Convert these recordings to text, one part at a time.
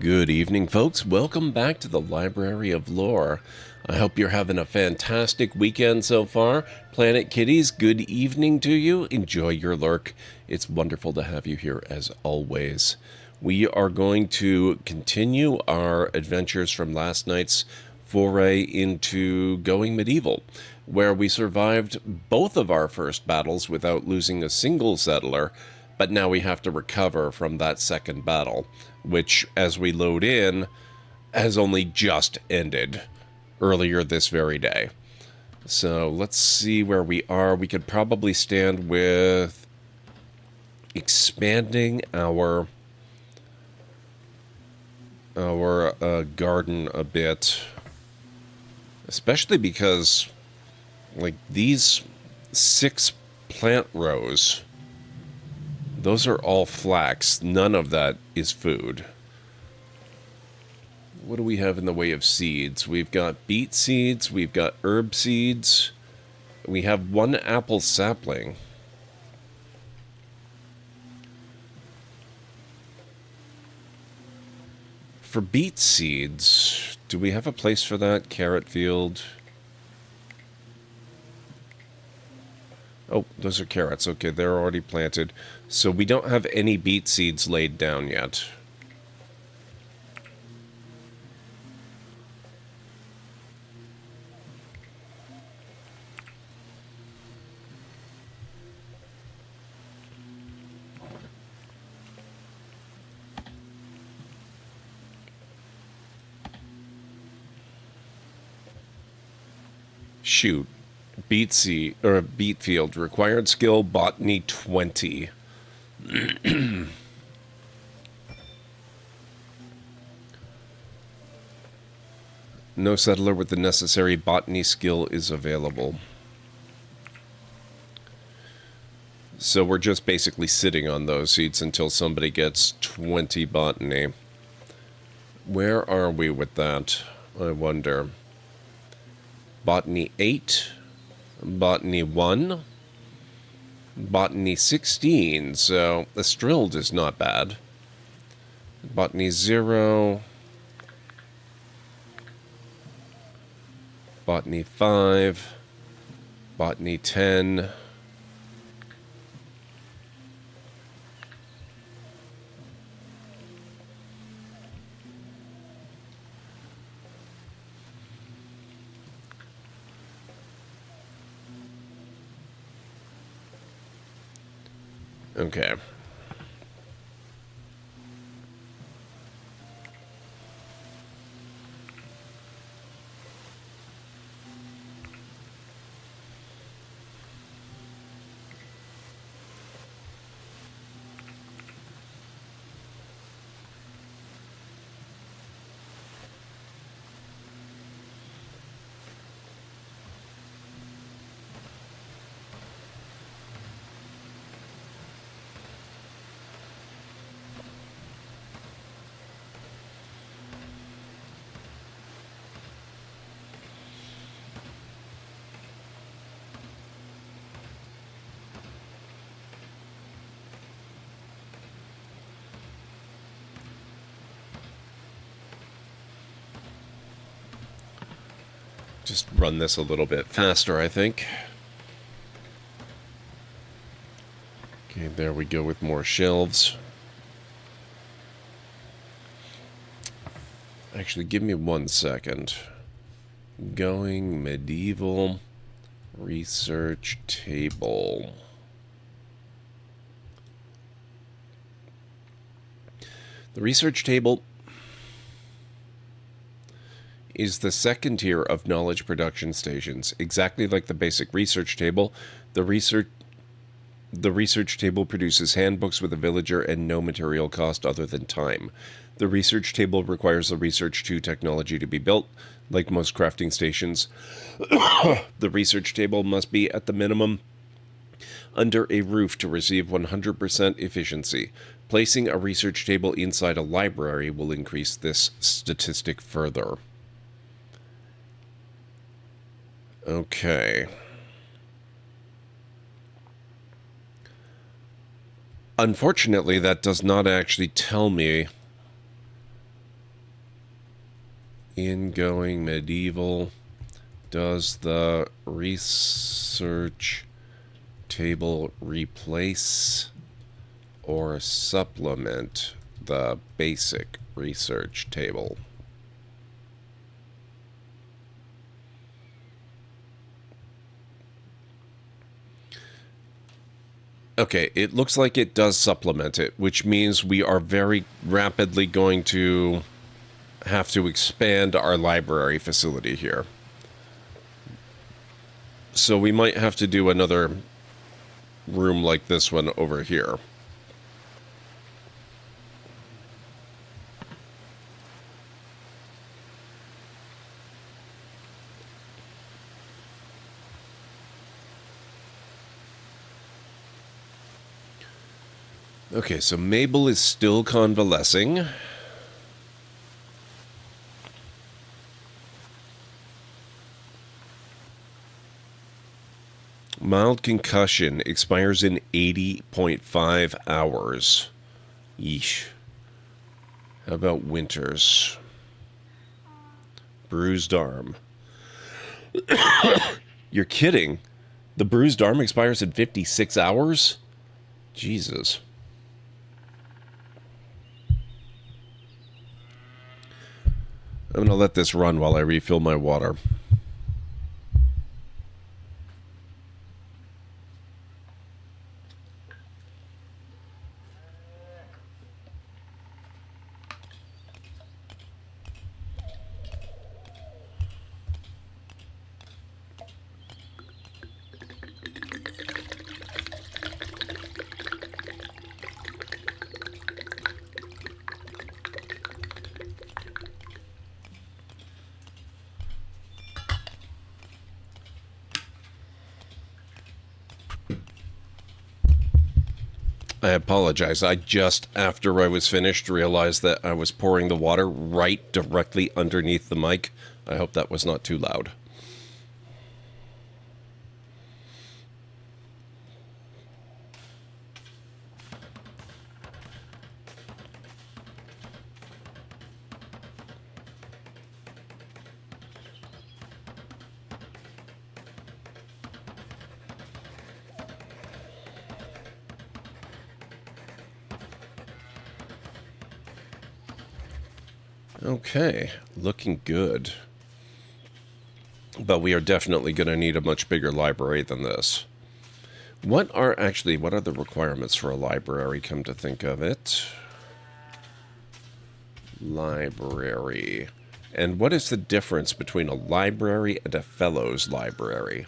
Good evening, folks. Welcome back to the Library of Lore. I hope you're having a fantastic weekend so far. Planet Kitties, good evening to you. Enjoy your lurk. It's wonderful to have you here as always. We are going to continue our adventures from last night's foray into going medieval, where we survived both of our first battles without losing a single settler, but now we have to recover from that second battle, which, as we load in, has only just ended earlier this very day. So let's see where we are. We could probably stand with expanding our garden a bit, especially because like these 6 plant rows, those are all flax. None of that is food. What do we have in the way of seeds? We've got beet seeds. We've got herb seeds. We have 1 apple sapling. For beet seeds, do we have a place for that? Carrot field. Oh, those are carrots. Okay, they're already planted. So we don't have any beet seeds laid down yet. Shoot. Beet seed or beet field required skill botany 20. No settler with the necessary botany skill is available. So we're just basically sitting on those seeds until somebody gets 20 botany. Where are we with that? I wonder. Botany 8. Botany 1. Botany 16, so Estrilled is not bad. Botany 0. Botany 5. Botany 10. Okay. Just run this a little bit faster, I think. Okay, there we go with more shelves. Actually, give me 1 second. Going medieval research table. The research table is the second tier of knowledge production stations. Exactly like the basic research table, the research table produces handbooks with a villager and no material cost other than time. The research table requires the Research 2 technology to be built. Like most crafting stations, the research table must be at the minimum under a roof to receive 100% efficiency. Placing a research table inside a library will increase this statistic further. Okay. Unfortunately, that does not actually tell me Ingoing medieval. Does the research table replace or supplement the basic research table? Okay, it looks like it does supplement it, which means we are very rapidly going to have to expand our library facility here. So we might have to do another room like this one over here. Okay, so Mabel is still convalescing. Mild concussion expires in 80.5 hours. Yeesh. How about Winters? Bruised arm. You're kidding? The bruised arm expires in 56 hours? Jesus. I'm going to let this run while I refill my water. I apologize. I just, after I was finished, realized that I was pouring the water right directly underneath the mic. I hope that was not too loud. Okay, looking good. But we are definitely going to need a much bigger library than this. What are the requirements for a library, come to think of it? Library. And what is the difference between a library and a fellows library?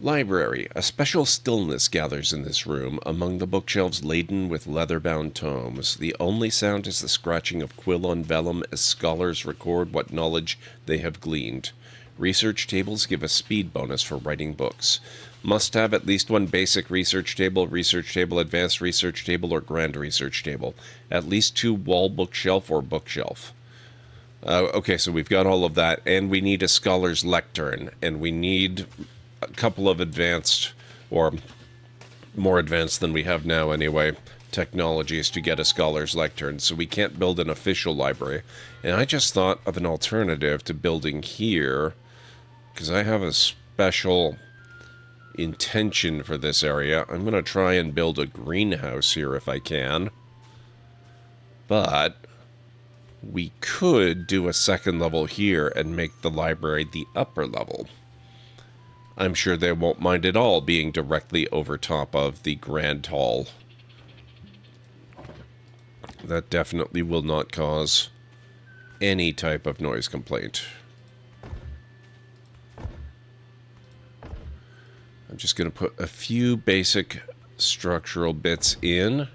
Library. A special stillness gathers in this room, among the bookshelves laden with leather-bound tomes. The only sound is the scratching of quill on vellum as scholars record what knowledge they have gleaned. Research tables give a speed bonus for writing books. Must have at least one basic research table, advanced research table, or grand research table. At least 2 wall bookshelf or bookshelf. Okay, so we've got all of that, and we need a scholar's lectern, and we need a couple of advanced, or more advanced than we have now anyway, technologies to get a scholar's lectern, so we can't build an official library. And I just thought of an alternative to building here, because I have a special intention for this area. I'm going to try and build a greenhouse here if I can. But we could do a second level here and make the library the upper level. I'm sure they won't mind at all being directly over top of the Grand Hall. That definitely will not cause any type of noise complaint. I'm just going to put a few basic structural bits in.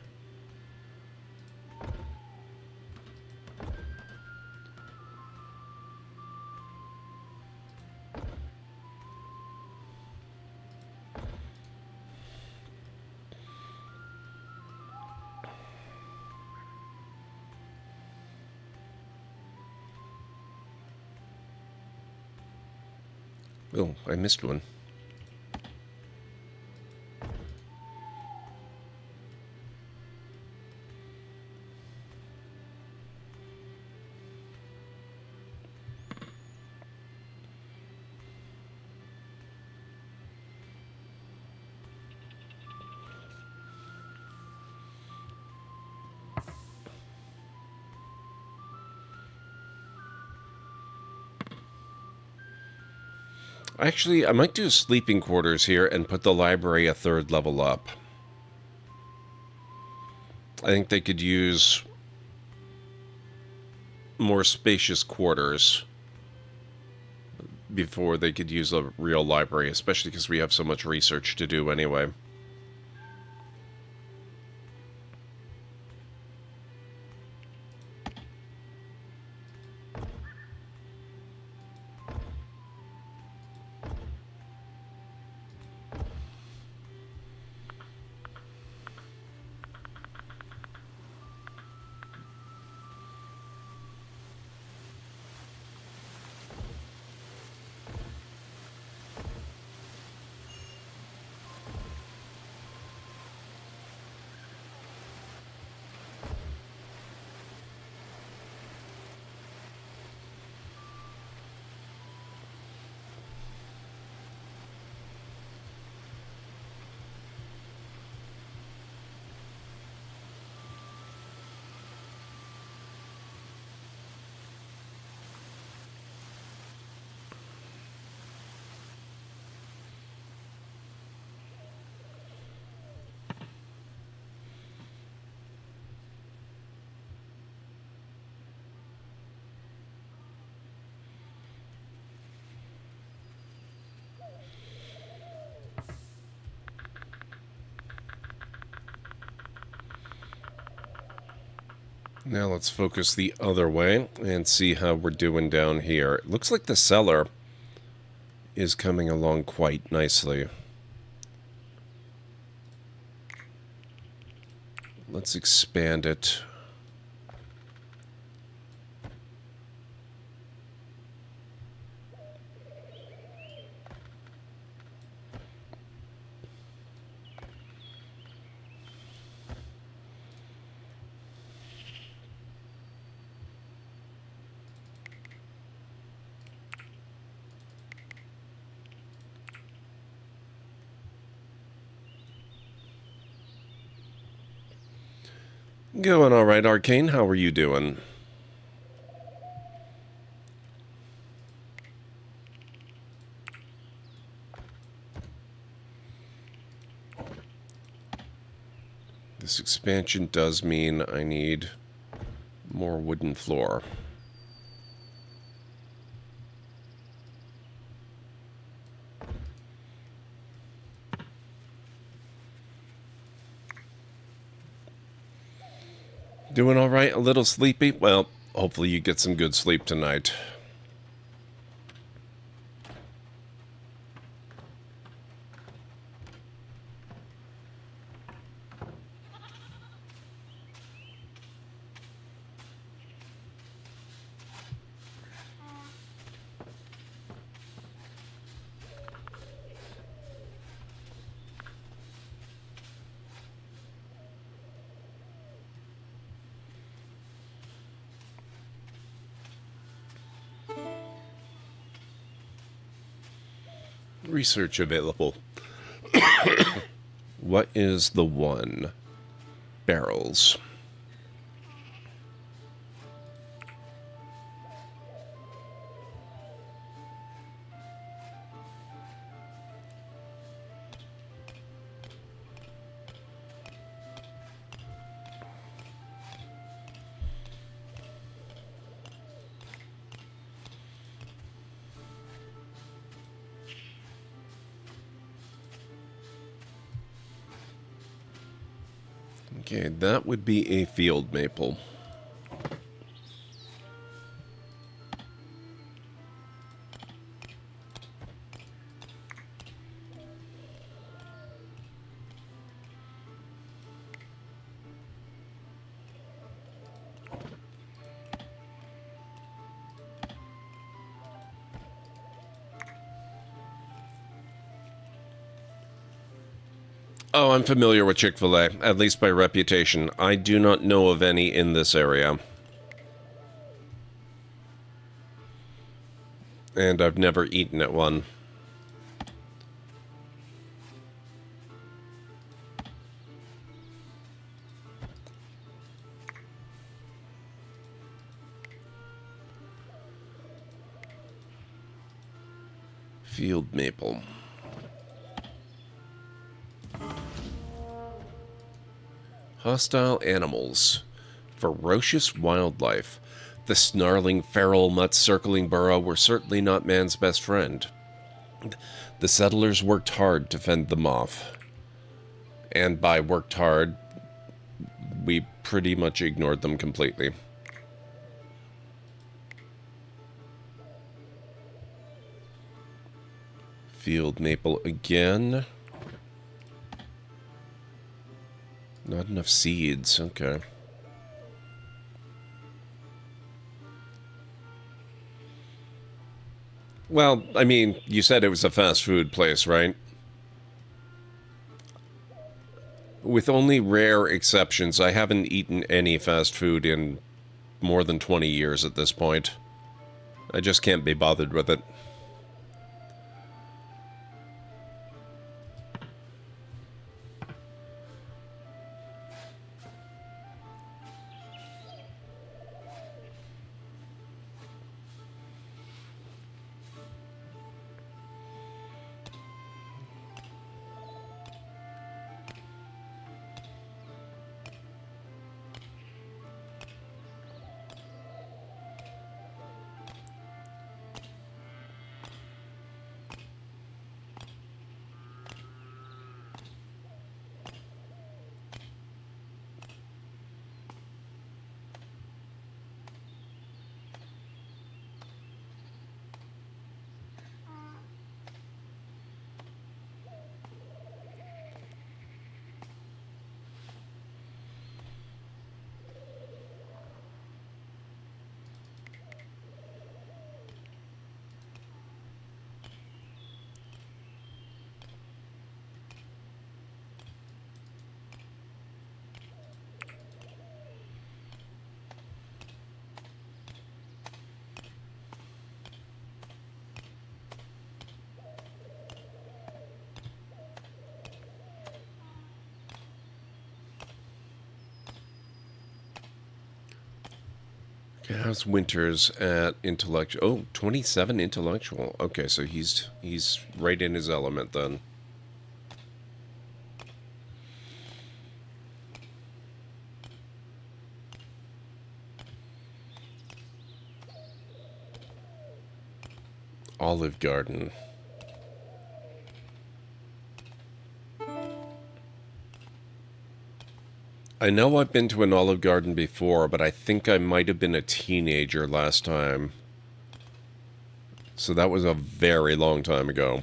Oh, I missed one. Actually, I might do sleeping quarters here and put the library a third level up. I think they could use more spacious quarters before they could use a real library, especially because we have so much research to do anyway. Now let's focus the other way and see how we're doing down here. It looks like the cellar is coming along quite nicely. Let's expand it. Going all right, Arcane. How are you doing? This expansion does mean I need more wooden floor. Doing all right? A little sleepy? Well, hopefully you get some good sleep tonight. Research available. What is the one? Barrels. Okay, that would be a field maple. Oh, I'm familiar with Chick-fil-A, at least by reputation. I do not know of any in this area. And I've never eaten at one. Field maple. Hostile animals. Ferocious wildlife. The snarling feral mutts circling Burrow were certainly not man's best friend. The settlers worked hard to fend them off. And by worked hard, we pretty much ignored them completely. Field maple again. Not enough seeds, okay. Well, I mean, you said it was a fast food place, right? With only rare exceptions, I haven't eaten any fast food in more than 20 years at this point. I just can't be bothered with it. How's Winters at intellectual? Oh, 27 intellectual. Okay, so he's right in his element then. Olive Garden. I know I've been to an Olive Garden before, but I think I might have been a teenager last time. So that was a very long time ago.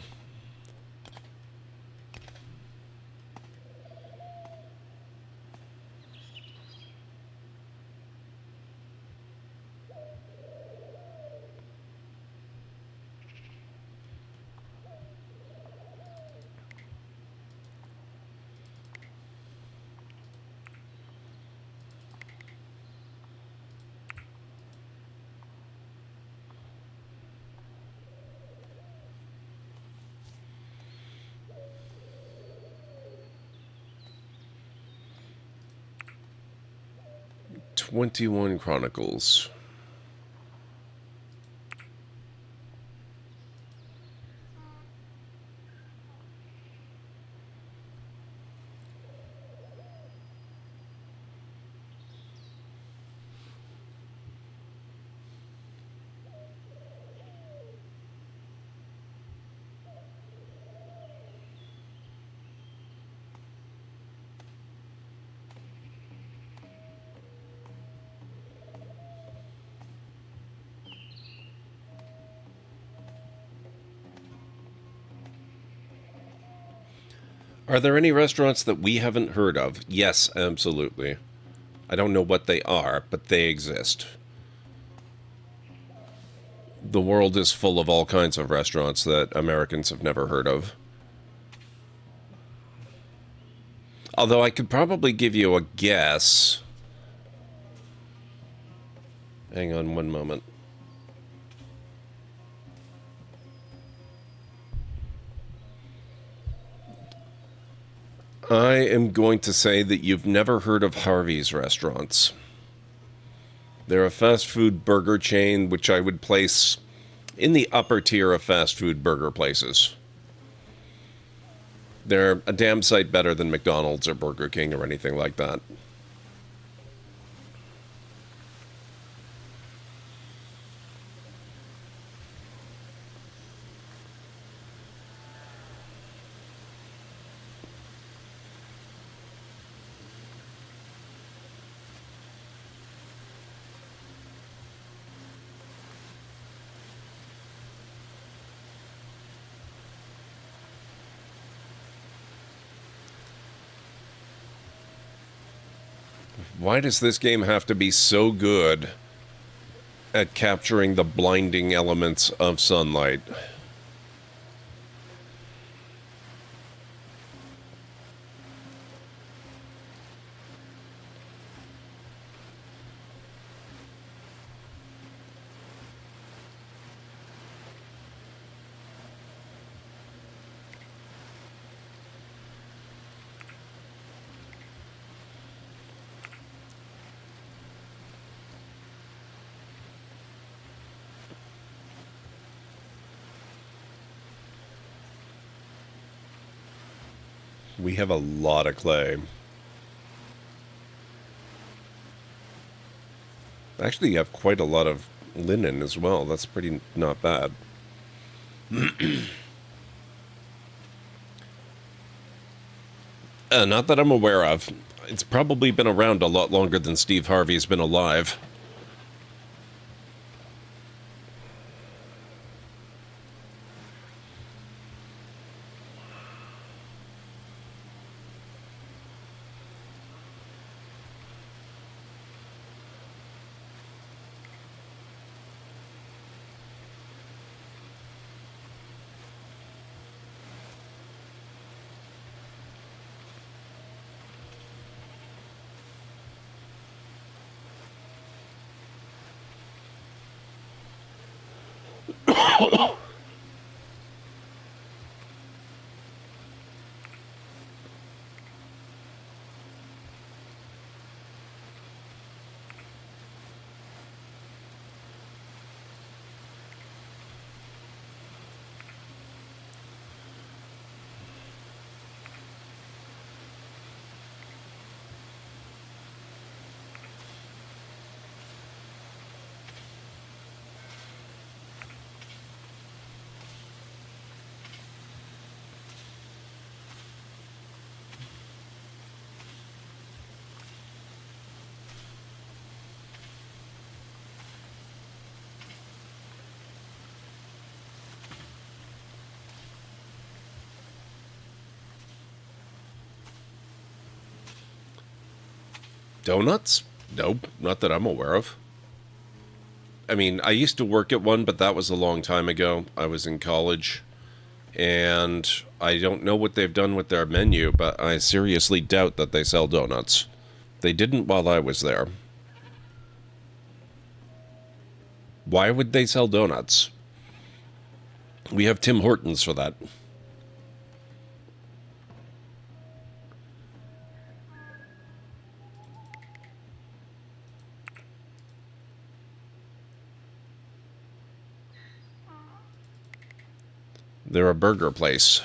"21 Chronicles." Are there any restaurants that we haven't heard of? Yes, absolutely. I don't know what they are, but they exist. The world is full of all kinds of restaurants that Americans have never heard of. Although I could probably give you a guess. Hang on one moment. I am going to say that you've never heard of Harvey's restaurants. They're a fast food burger chain which I would place in the upper tier of fast food burger places. They're a damn sight better than McDonald's or Burger King or anything like that. Why does this game have to be so good at capturing the blinding elements of sunlight? We have a lot of clay. Actually, you have quite a lot of linen as well. That's pretty not bad. Not that I'm aware of. It's probably been around a lot longer than Steve Harvey's been alive. Donuts? Nope, not that I'm aware of. I mean, I used to work at one, but that was a long time ago. I was in college, and I don't know what they've done with their menu, but I seriously doubt that they sell donuts. They didn't while I was there. Why would they sell donuts? We have Tim Hortons for that. They're a burger place.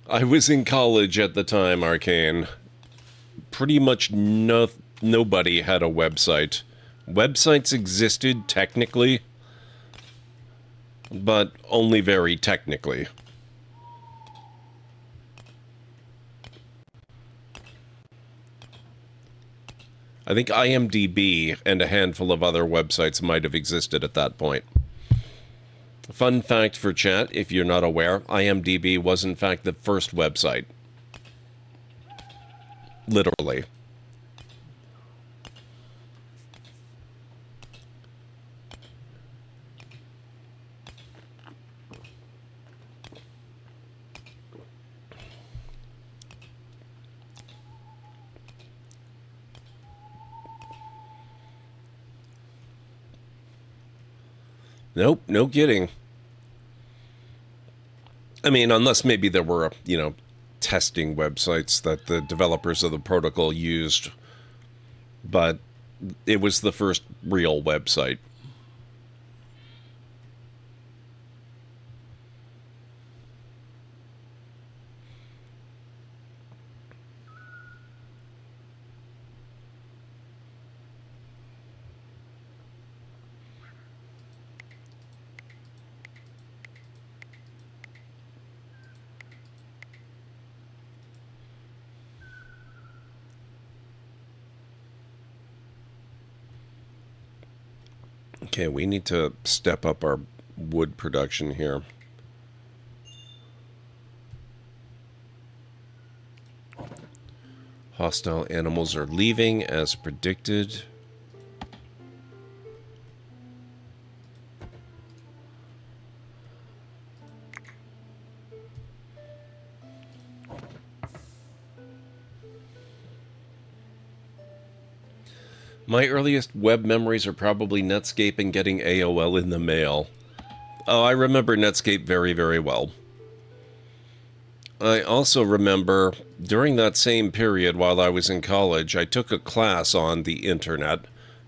I was in college at the time, Arcane. Pretty much nobody had a website. Websites existed technically, but only very technically. I think IMDb and a handful of other websites might have existed at that point. Fun fact for chat, if you're not aware, IMDb was in fact the first website. literally. Nope, no kidding. I mean, unless maybe there were, testing websites that the developers of the protocol used, but it was the first real website. Okay, we need to step up our wood production here. Hostile animals are leaving as predicted. My earliest web memories are probably Netscape and getting AOL in the mail. Oh, I remember Netscape very, very well. I also remember during that same period while I was in college, I took a class on the internet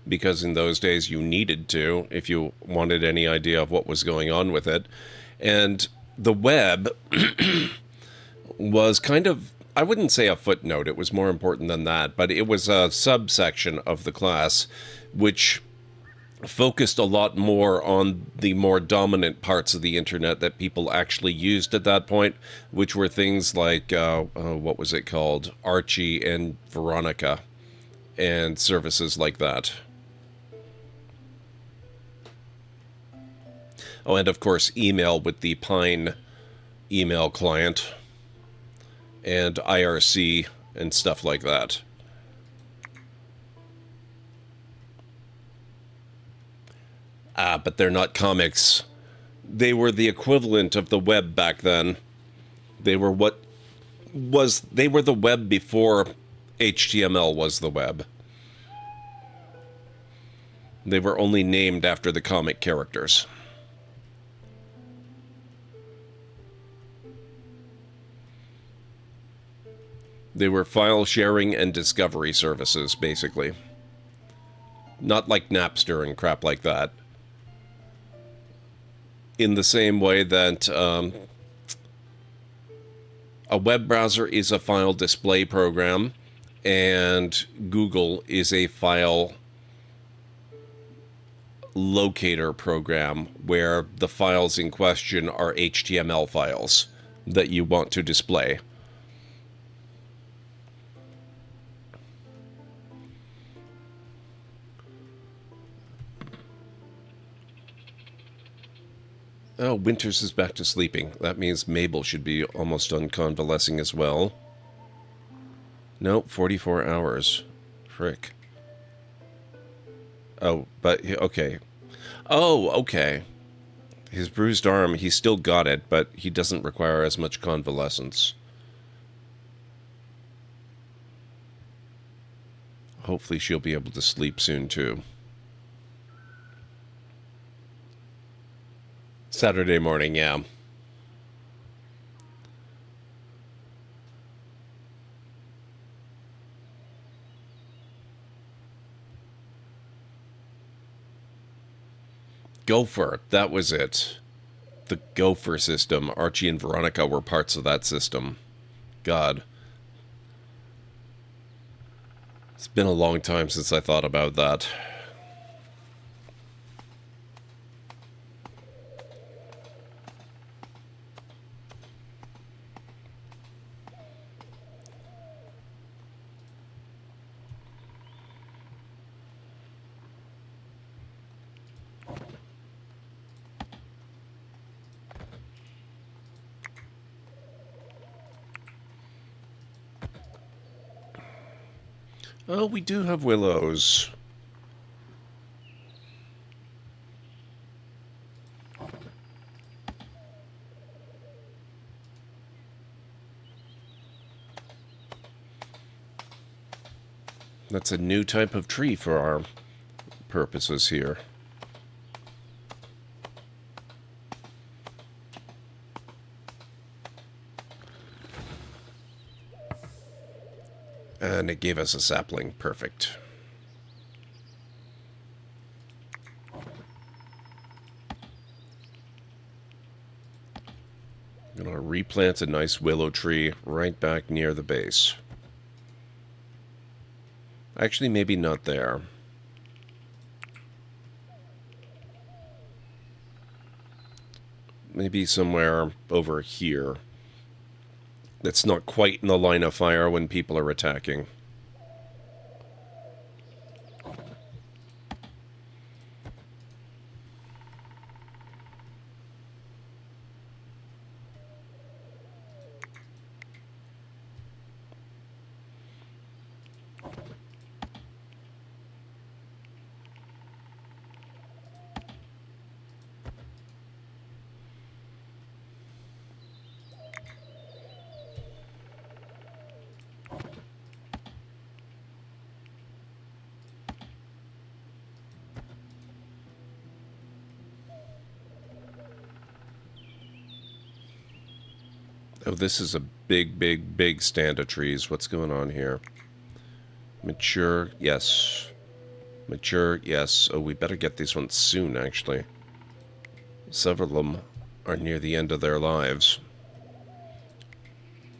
because in those days you needed to if you wanted any idea of what was going on with it. And the web was kind of, I wouldn't say a footnote, it was more important than that, but it was a subsection of the class which focused a lot more on the more dominant parts of the internet that people actually used at that point, which were things like, what was it called? Archie and Veronica and services like that. Oh, and of course, email with the Pine email client and IRC and stuff like that. Ah, but they're not comics. They were the equivalent of the web back then. They were they were the web before HTML was the web. They were only named after the comic characters. They were file sharing and discovery services, basically. Not like Napster and crap like that. In the same way that a web browser is a file display program and Google is a file locator program where the files in question are HTML files that you want to display. Oh, Winters is back to sleeping. That means Mabel should be almost done convalescing as well. Nope, 44 hours. Frick. Oh, but, okay. Oh, okay. His bruised arm, he still got it, but he doesn't require as much convalescence. Hopefully she'll be able to sleep soon, too. Saturday morning, yeah. Gopher, that was it. The Gopher system. Archie and Veronica were parts of that system. God. It's been a long time since I thought about that. Oh, we do have willows. That's a new type of tree for our purposes here. And it gave us a sapling. Perfect. I'm going to replant a nice willow tree right back near the base. Actually, maybe not there. Maybe somewhere over here. That's not quite in the line of fire when people are attacking. Oh, this is a big, big, big stand of trees. What's going on here? Mature, yes. Mature, yes. Oh, we better get these ones soon, actually. Several of them are near the end of their lives.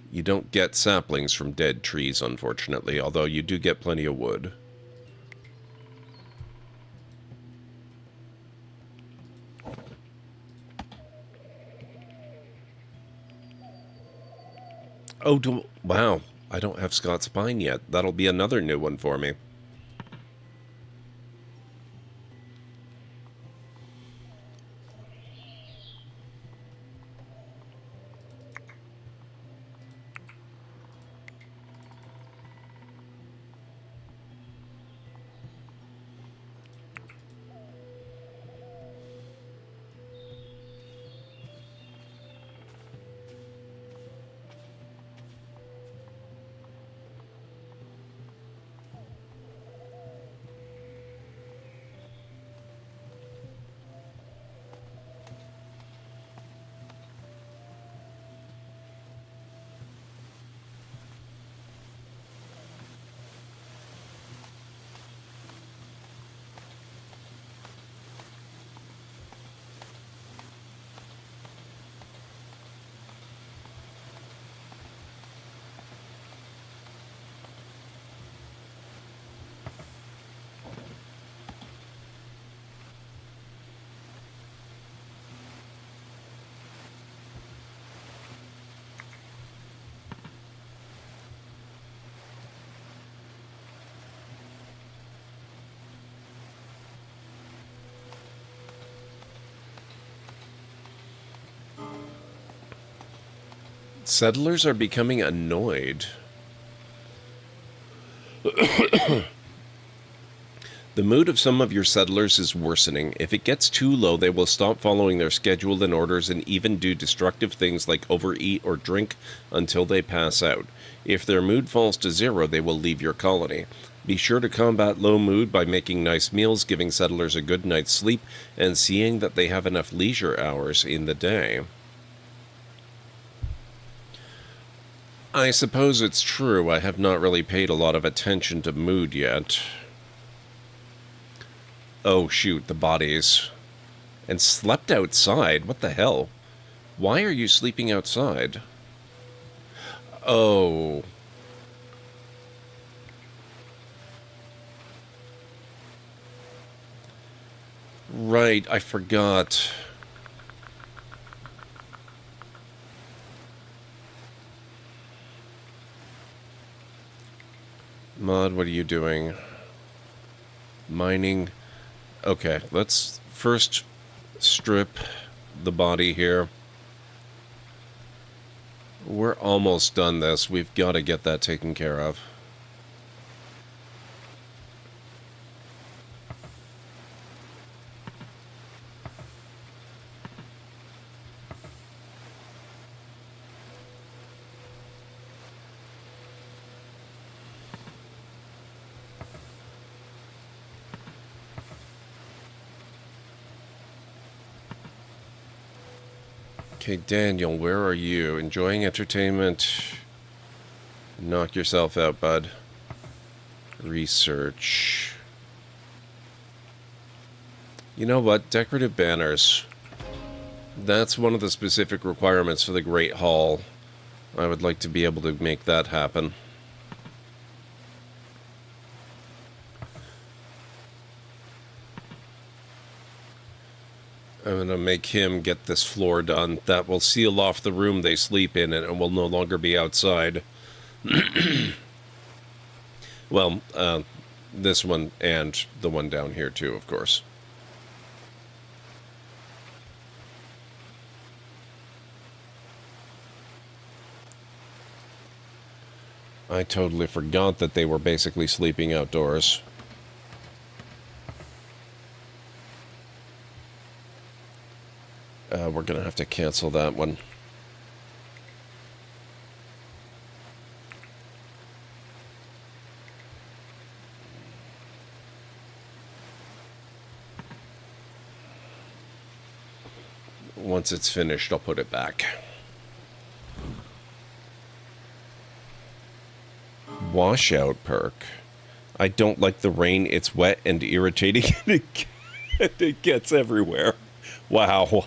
You don't get saplings from dead trees, unfortunately, although you do get plenty of wood. Oh, wow. I don't have Scott's Pine yet. That'll be another new one for me. Settlers are becoming annoyed. The mood of some of your settlers is worsening. If it gets too low, they will stop following their schedule and orders and even do destructive things like overeat or drink until they pass out. If their mood falls to zero, they will leave your colony. Be sure to combat low mood by making nice meals, giving settlers a good night's sleep, and seeing that they have enough leisure hours in the day. I suppose it's true. I have not really paid a lot of attention to mood yet. Oh, shoot, the bodies. And slept outside? What the hell? Why are you sleeping outside? Oh. Right, I forgot. Mod, what are you doing? Mining. Okay, let's first strip the body here. We're almost done this. We've got to get that taken care of. Okay, Daniel, where are you? Enjoying entertainment? Knock yourself out, bud. Research. You know what? Decorative banners. That's one of the specific requirements for the Great Hall. I would like to be able to make that happen. I'm going to make him get this floor done. That will seal off the room they sleep in and will no longer be outside. Well, this one and the one down here too, of course. I totally forgot that they were basically sleeping outdoors. We're going to have to cancel that one. Once it's finished, I'll put it back. Washout perk. I don't like the rain. It's wet and irritating. It gets everywhere. Wow.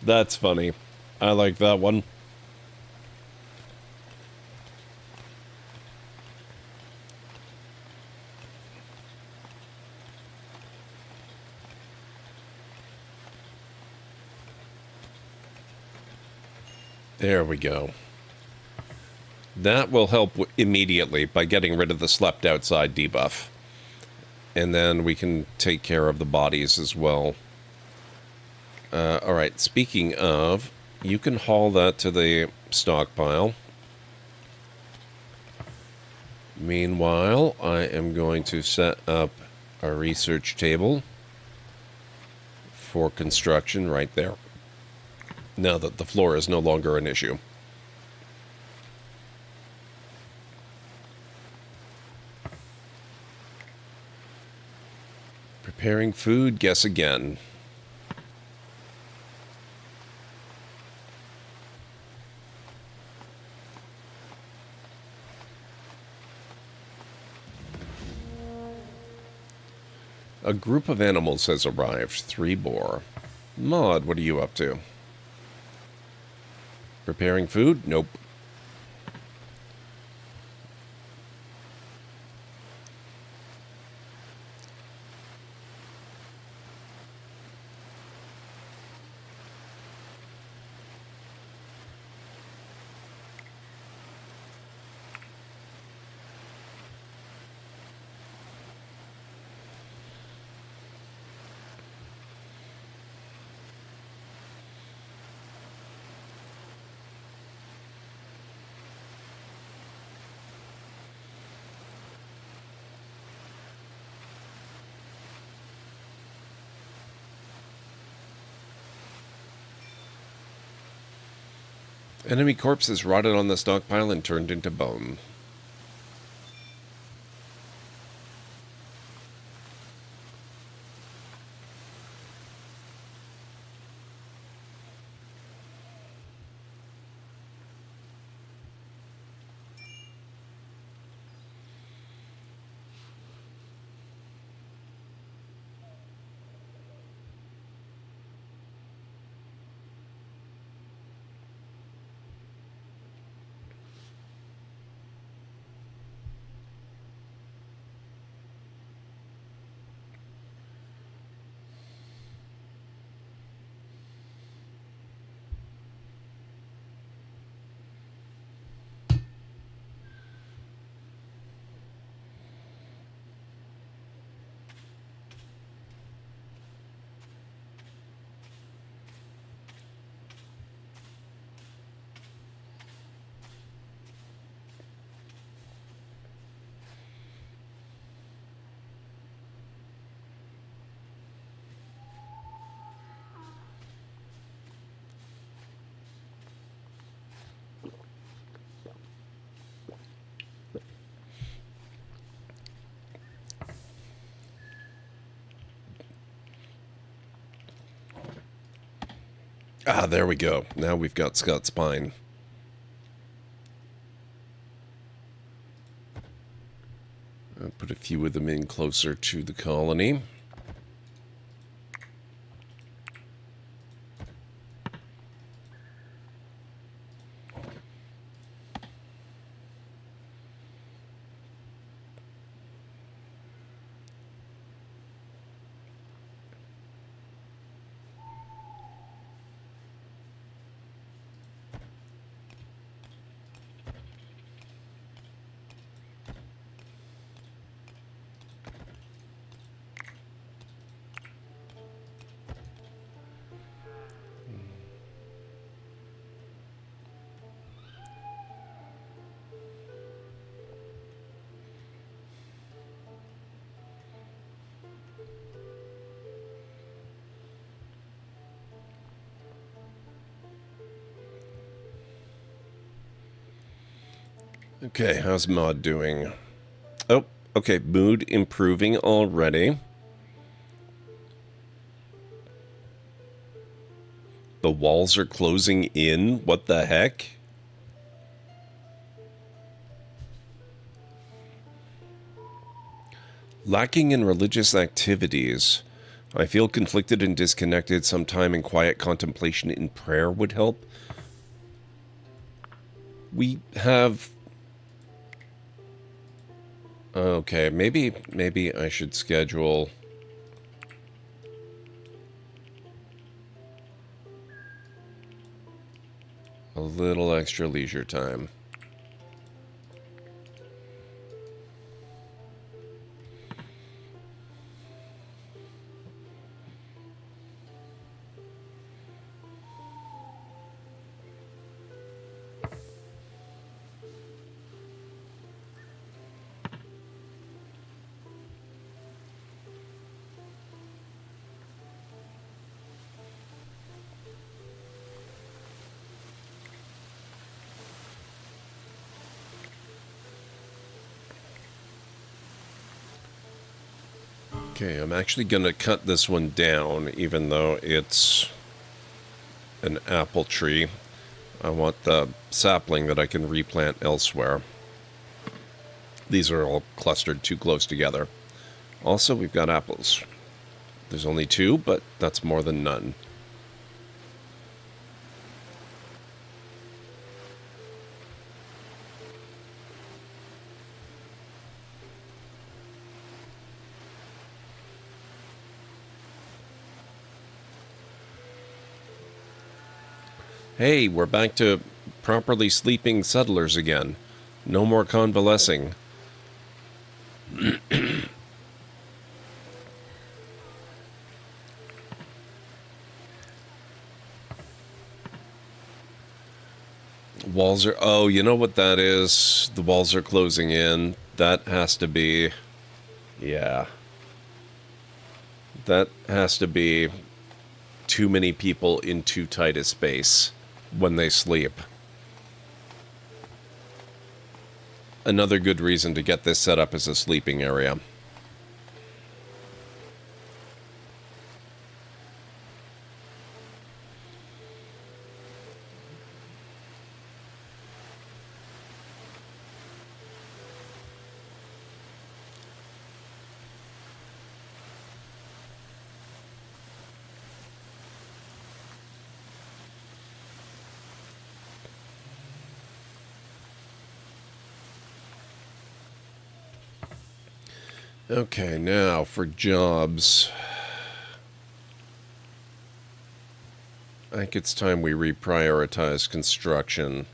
That's funny. I like that one. There we go. That will help immediately by getting rid of the slept outside debuff. And then we can take care of the bodies as well. Alright, speaking of, you can haul that to the stockpile. Meanwhile, I am going to set up a research table for construction right there. Now that the floor is no longer an issue. Preparing food, guess again. A group of animals has arrived. 3 boar. Maud, what are you up to? Preparing food? Nope. Enemy corpses rotted on the stockpile and turned into bone. Ah, there we go. Now we've got Scott's spine. I'll put a few of them in closer to the colony. Okay, how's Mod doing? Oh, okay, mood improving already. The walls are closing in? What the heck? Lacking in religious activities. I feel conflicted and disconnected. Some time in quiet contemplation in prayer would help. We have... Okay, maybe I should schedule... a little extra leisure time. Okay, I'm actually going to cut this one down, even though it's an apple tree. I want the sapling that I can replant elsewhere. These are all clustered too close together. Also, we've got apples. There's only 2, but that's more than none. Hey, we're back to properly sleeping settlers again. No more convalescing. Walls are... Oh, you know what that is? The walls are closing in. That has to be... Yeah. That has to be too many people in too tight a space when they sleep. Another good reason to get this set up as a sleeping area. Okay, now for jobs. I think it's time we reprioritize construction.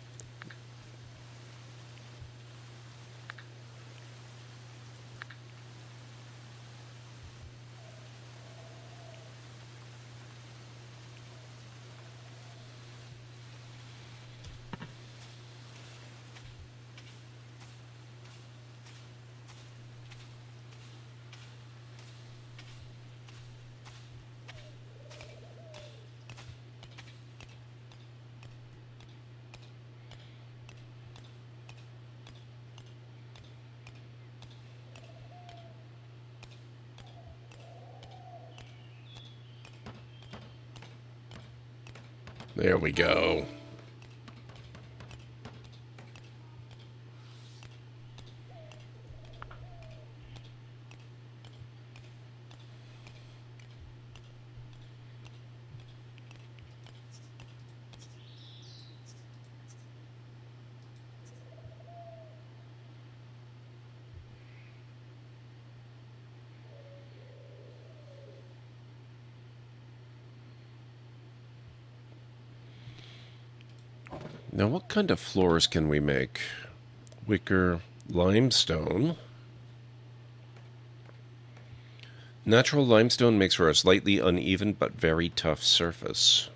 There we go. Now, what kind of floors can we make? Wicker limestone. Natural limestone makes for a slightly uneven but very tough surface.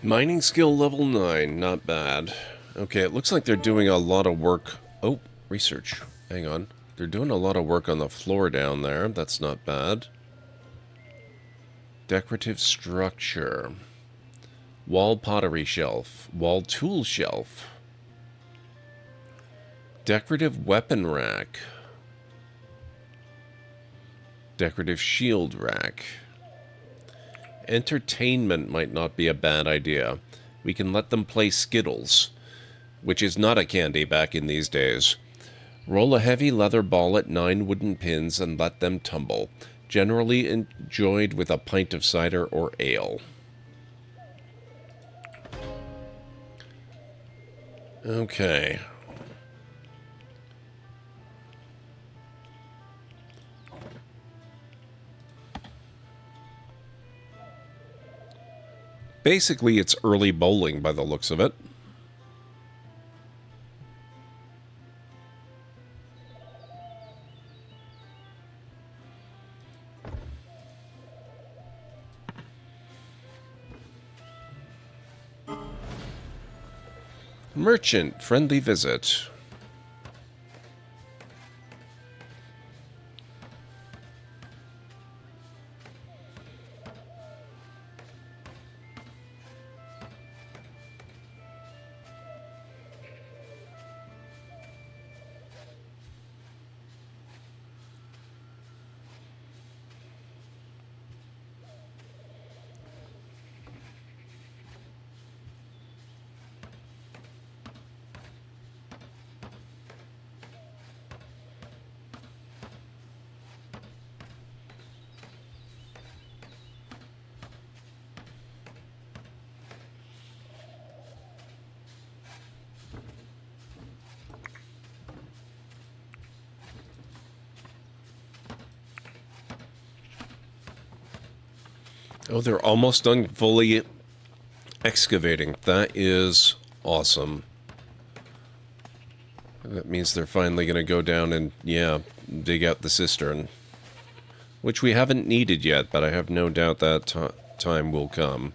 Mining skill level 9, not bad. Okay, it looks like they're doing a lot of work. Oh, research. Hang on. They're doing a lot of work on the floor down there. That's not bad. Decorative structure. Wall pottery shelf. Wall tool shelf. Decorative weapon rack. Decorative shield rack. Entertainment might not be a bad idea. We can let them play Skittles, which is not a candy back in these days. Roll a heavy leather ball at 9 wooden pins and let them tumble. Generally enjoyed with a pint of cider or ale. Okay. Basically, it's early bowling by the looks of it. Merchant, friendly visit. Oh, they're almost done fully excavating. That is awesome. That means they're finally going to go down and, yeah, dig out the cistern. which we haven't needed yet, but I have no doubt that time will come.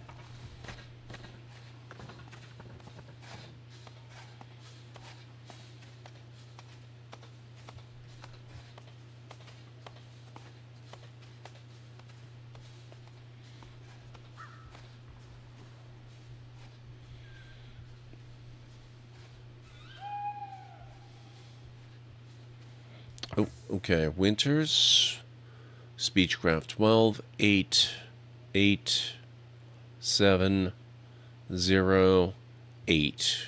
Oh, okay. Winters, Speechcraft 12, 8, 8, 7, 0, 8.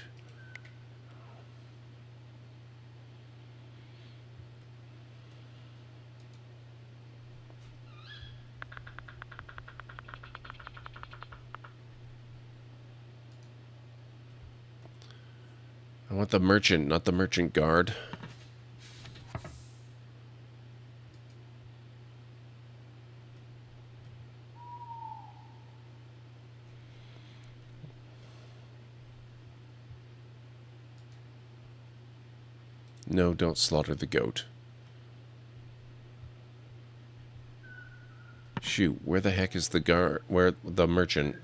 I want the merchant, not the merchant guard. No, don't slaughter the goat. Shoot, where the heck is the guard? Where the merchant?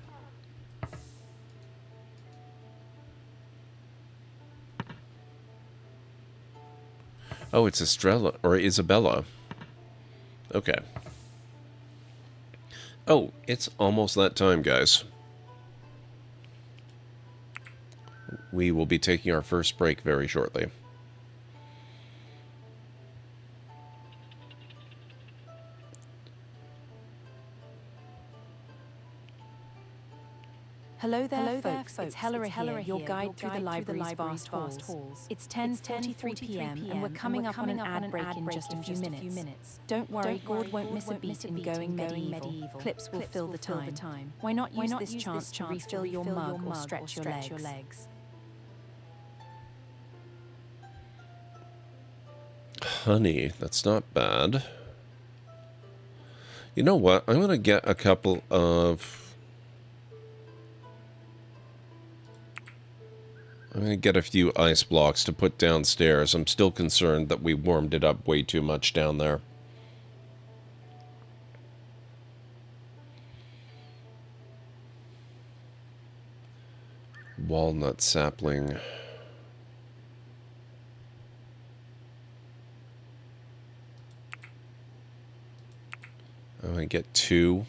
Oh, it's Estrella or Isabella. Okay. Oh, it's almost that time, guys. We will be taking our first break very shortly. Hello there, folks. It's Helera here, your guide through the library's vast halls. It's 10:43 p.m. and we're coming up on an ad break in just a few minutes. Don't worry, Gord won't miss a beat in going medieval. Clips will fill the time. Why not use this chance to refill your mug or stretch your legs? Honey, that's not bad. You know what? I'm going to get a couple of... I'm going to get a few ice blocks to put downstairs. I'm still concerned that we warmed it up way too much down there. Walnut sapling. I'm going to get 2.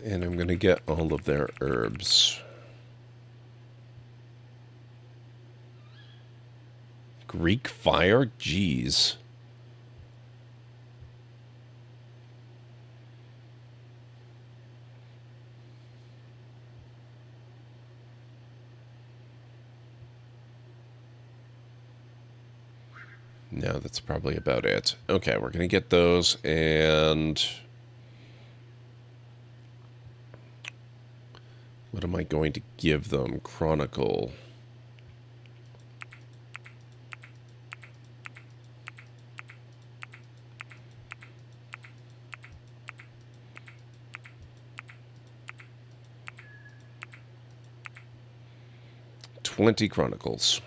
And I'm going to get all of their herbs. Greek fire? Jeez. No, that's probably about it. Okay, we're going to get those, and... what am I going to give them? Chronicle. $20 Chronicles.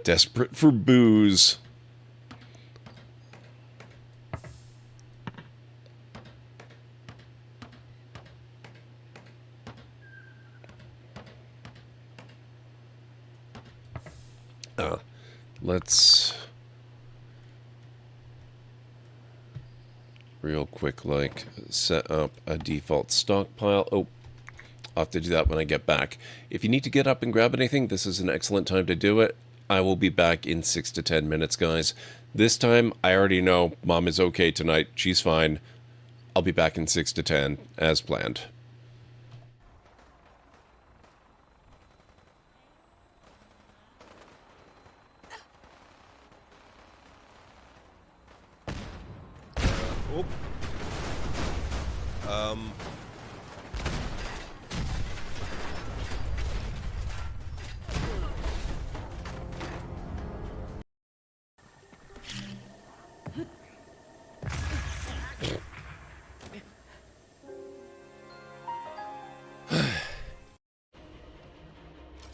Desperate for booze. Let's real quick, like, set up a default stockpile. Oh, I'll have to do that when I get back. If you need to get up and grab anything, this is an excellent time to do it. I will be back in 6 to 10 minutes, guys. This time, I already know Mom is okay tonight. She's fine. I'll be back in 6 to 10, as planned.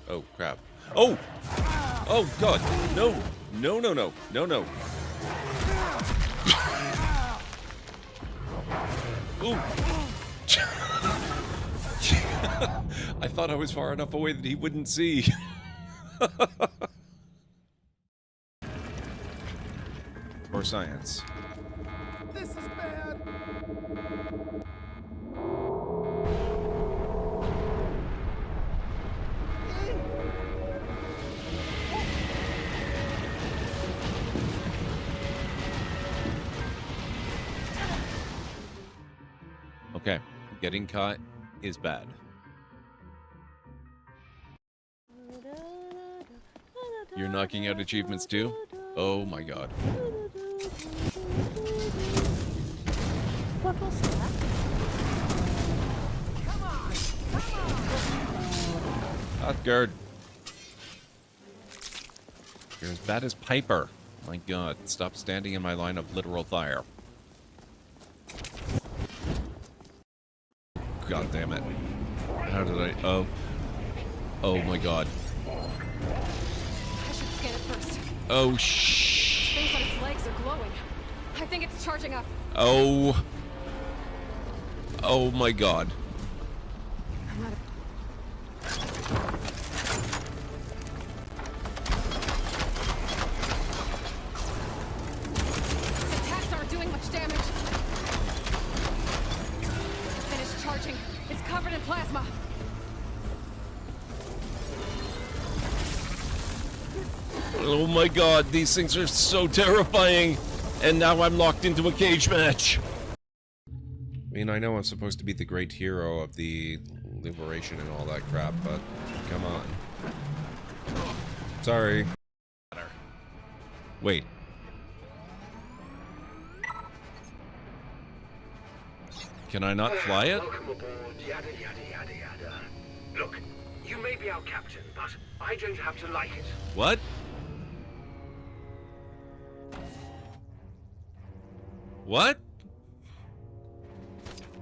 Oh, crap. Oh! Oh, God! No! No, no, no. No, no. Ooh! I thought I was far enough away that he wouldn't see. Or science. This is bad. Okay, getting caught is bad. You're knocking out achievements too? Oh my god. Hotguard. You're as bad as Piper. My god, stop standing in my line of literal fire. God damn it. How did I... Oh. Oh my god. I should scan it first. Oh, Things on its legs are glowing. I think it's charging up. Oh. Oh my god. I'm not Its attacks aren't doing much damage. Finished charging. It's covered in plasma. Oh my god, these things are so terrifying. And now I'm locked into a cage match. I mean, I know I'm supposed to be the great hero of the liberation and all that crap, but come on. Sorry. Wait. Can I not fly it? Welcome aboard, yada yada yada yada. Look, you may be our captain, but I don't have to like it. What? What?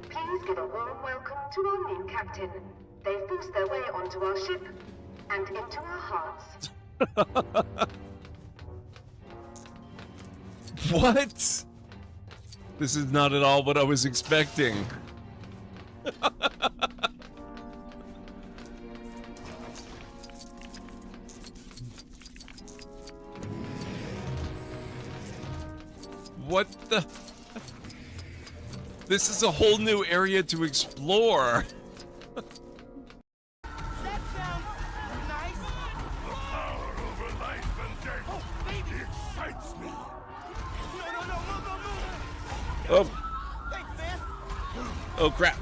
Please give a warm welcome to our new captain. They've forced their way onto our ship and into our hearts. What? This is not at all what I was expecting. What the? This is a whole new area to explore. That sounds nice. The power over life and death. Oh, baby. Excites me. No. Oh, Thanks, man. oh crap.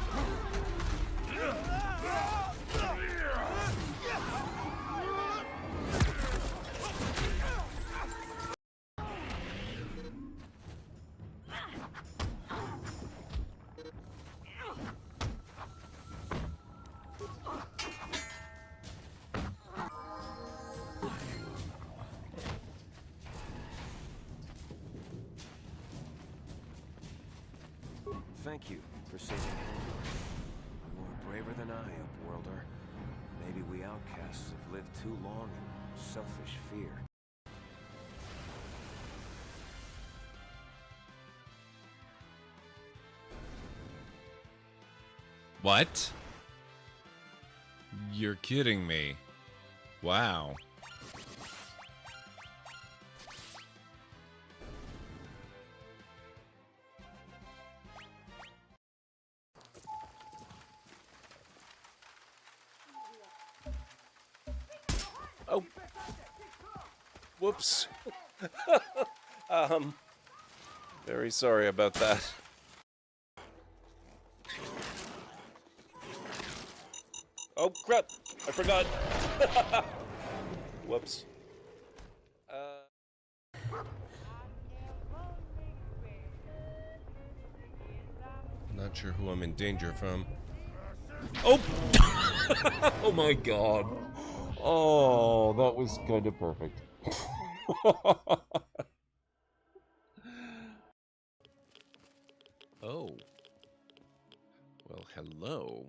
Thank you for saving him. You were braver than I, Upworlder. Maybe we outcasts have lived too long in selfish fear. What? You're kidding me. Wow. Oh. Whoops. Very sorry about that. Oh crap! I forgot. Whoops. And I'm Not sure who I'm in danger from. Oh! Oh my god. Oh, that was kind of perfect. Oh. Well, hello.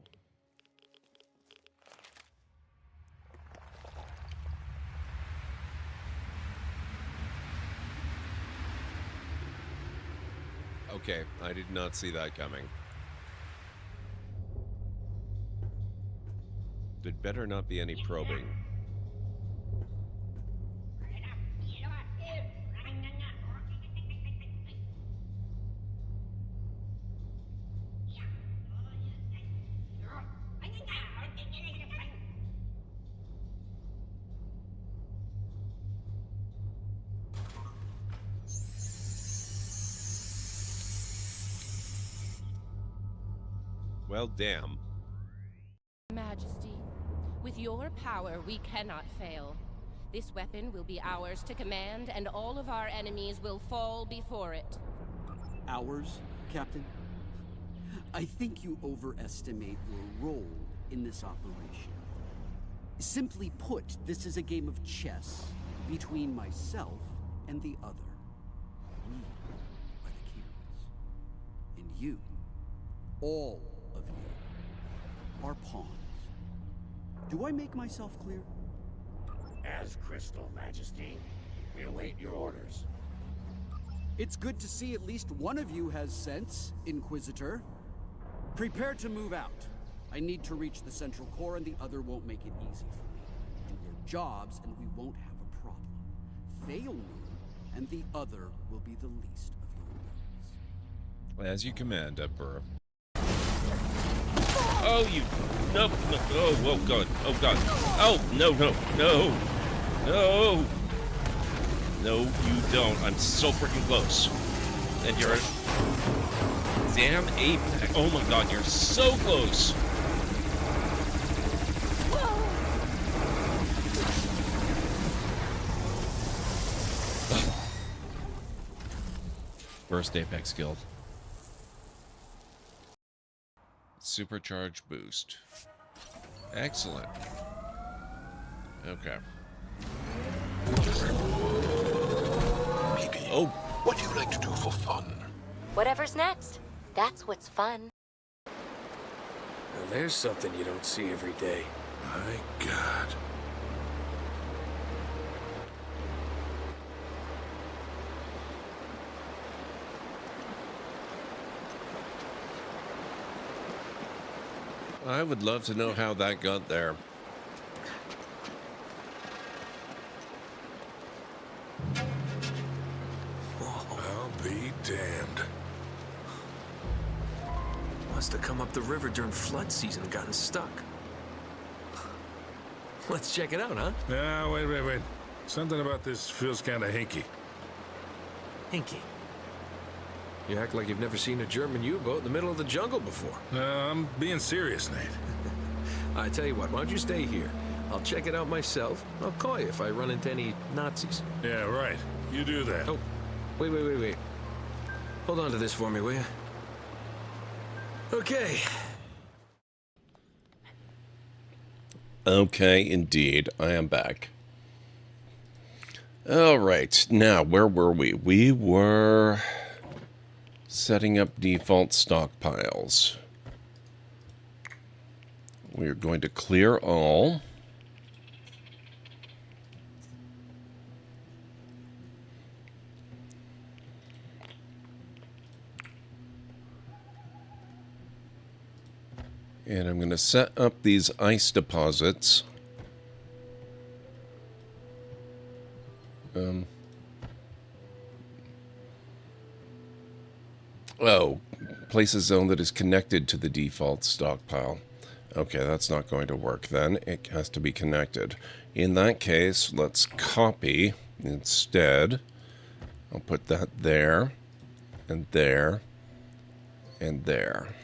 Okay, I did not see that coming. There'd better not be any probing. Well, damn. Majesty, with your power, we cannot fail. This weapon will be ours to command, and all of our enemies will fall before it. Ours, Captain? I think you overestimate your role in this operation. Simply put, this is a game of chess between myself and the other. We are the kings. And you, all of you, are pawns. Do I make myself clear? As Crystal, Majesty. We await your orders. It's good to see at least one of you has sense, Inquisitor. Prepare to move out. I need to reach the central core and the other won't make it easy for me. Do your jobs and we won't have a problem. Fail me and the other will be the least of your worries. As you command, Emperor. Oh, you... No, no, oh god, oh god. Oh, no, no, no. No. No, you don't. I'm so freaking close. And you're... Damn apex. Oh my god, you're so close. First apex killed. Supercharge boost. Excellent. Okay. Maybe. Oh. What do you like to do for fun? Whatever's next. That's what's fun. Now there's something you don't see every day. My God. I would love to know how that got there. I'll be damned. Must have come up the river during flood season and gotten stuck. Let's check it out, huh? Now, wait. Something about this feels kind of hinky. Hinky. You act like you've never seen a German U-boat in the middle of the jungle before. I'm being serious, Nate. I tell you what, why don't you stay here? I'll check it out myself. I'll call you if I run into any Nazis. Yeah, right. You do that. Oh, wait. Hold on to this for me, will you? Okay. Okay, indeed. I am back. All right. Now, where were we? We were setting up default stockpiles. We're going to clear all. And I'm going to set up these ice deposits. Oh, place a zone that is connected to the default stockpile. Okay, that's not going to work then. It has to be connected. In that case, let's copy instead. I'll put that there, and there, and there.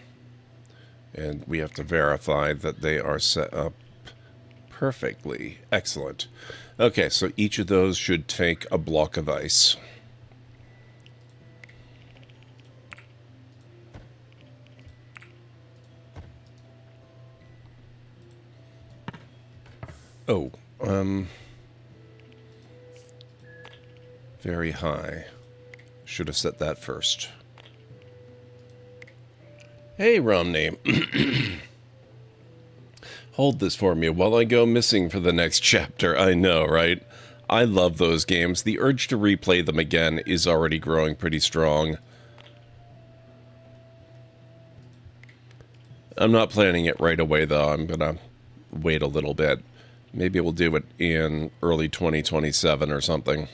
And we have to verify that they are set up perfectly. Excellent. Okay, so each of those should take a block of ice. Oh, very high. Should have set that first. Hey, Romney. Hold this for me while I go missing for the next chapter. I know, right? I love those games. The urge to replay them again is already growing pretty strong. I'm not planning it right away, though. I'm gonna wait a little bit. Maybe we'll do it in early 2027 or something.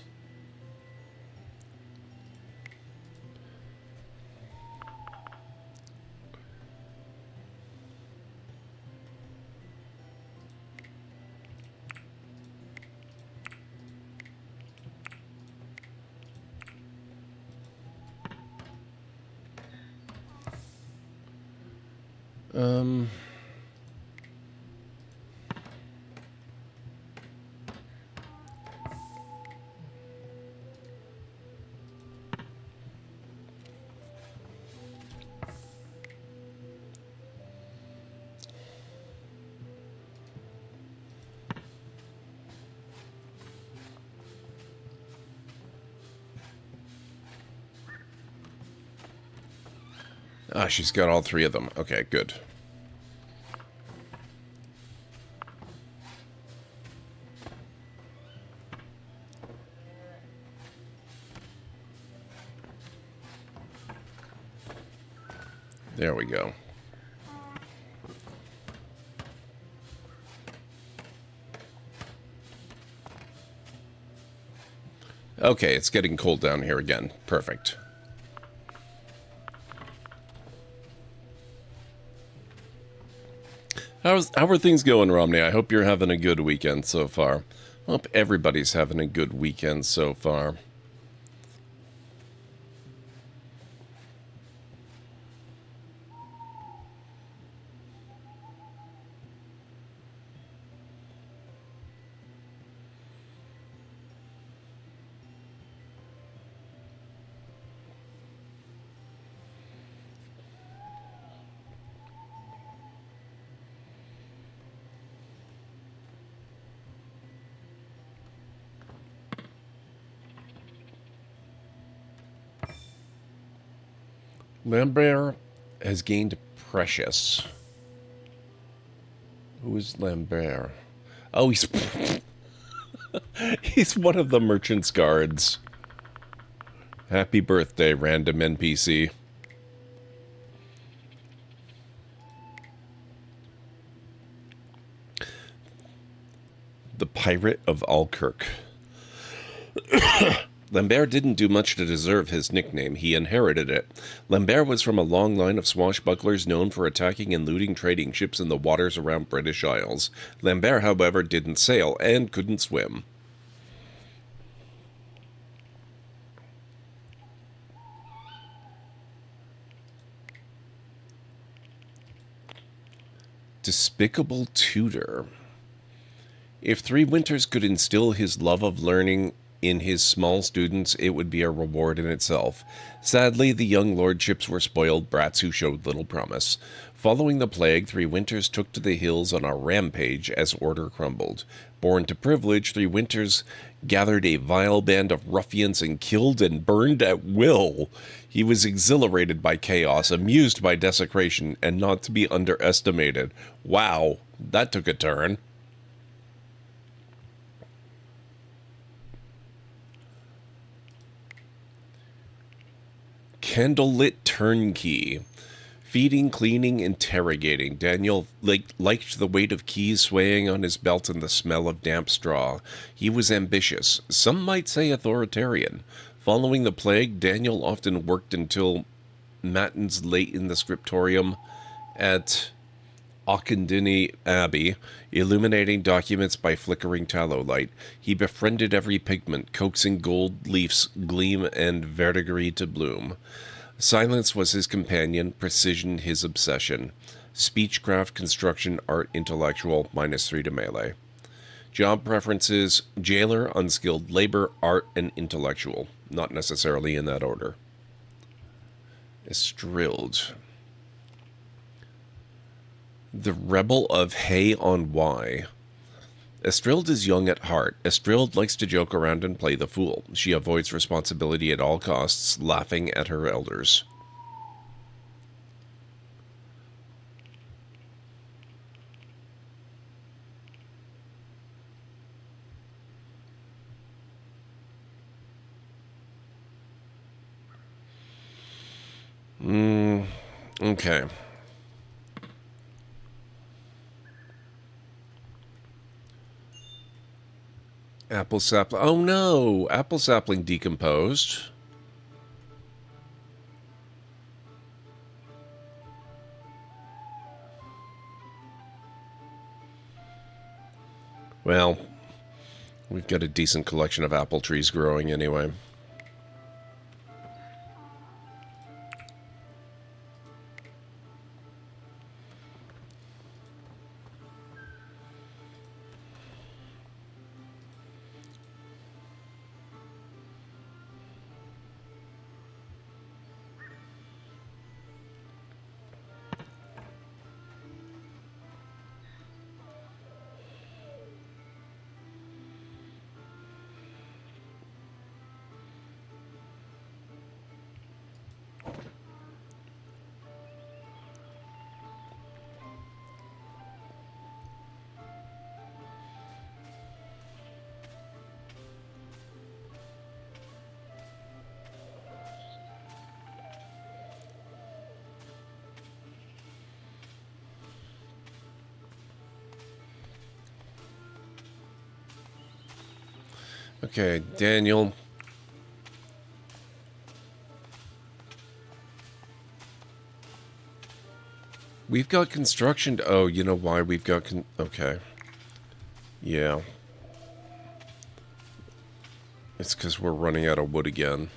Ah, she's got all three of them. Okay, good. There we go. Okay, it's getting cold down here again. Perfect. How are things going, Romney? I hope you're having a good weekend so far. I hope everybody's having a good weekend so far. Lambert has gained Precious. Who is Lambert? Oh, he's... he's one of the merchant's guards. Happy birthday, random NPC. The Pirate of Alkirk. Lambert didn't do much to deserve his nickname. He inherited it. Lambert was from a long line of swashbucklers known for attacking and looting trading ships in the waters around British Isles. Lambert, however, didn't sail and couldn't swim. Despicable tutor. If Three Winters could instill his love of learning in his small students, it would be a reward in itself. Sadly, the young lordships were spoiled brats who showed little promise. Following the plague, Three Winters took to the hills on a rampage as order crumbled. Born to privilege, Three Winters gathered a vile band of ruffians and killed and burned at will. He was exhilarated by chaos, amused by desecration, and not to be underestimated. Wow, that took a turn. Candlelit turnkey. Feeding, cleaning, interrogating. Daniel liked the weight of keys swaying on his belt and the smell of damp straw. He was ambitious, some might say authoritarian. Following the plague, Daniel often worked until matins late in the scriptorium at Auchendrany Abbey, illuminating documents by flickering tallow light. He befriended every pigment, coaxing gold leafs gleam and verdigris to bloom. Silence was his companion, precision his obsession. Speechcraft, construction, art, intellectual, -3 to melee. Job preferences, jailer, unskilled labor, art, and intellectual. Not necessarily in that order. Estrilled. The Rebel of Hay on Wye. Estrilled is young at heart. Estrilled likes to joke around and play the fool. She avoids responsibility at all costs, laughing at her elders. Okay. Apple sapling. Oh no! Apple sapling decomposed. Well, we've got a decent collection of apple trees growing anyway. Okay, Daniel. We've got construction. Oh, you know why we've got... okay. Yeah. It's because we're running out of wood again.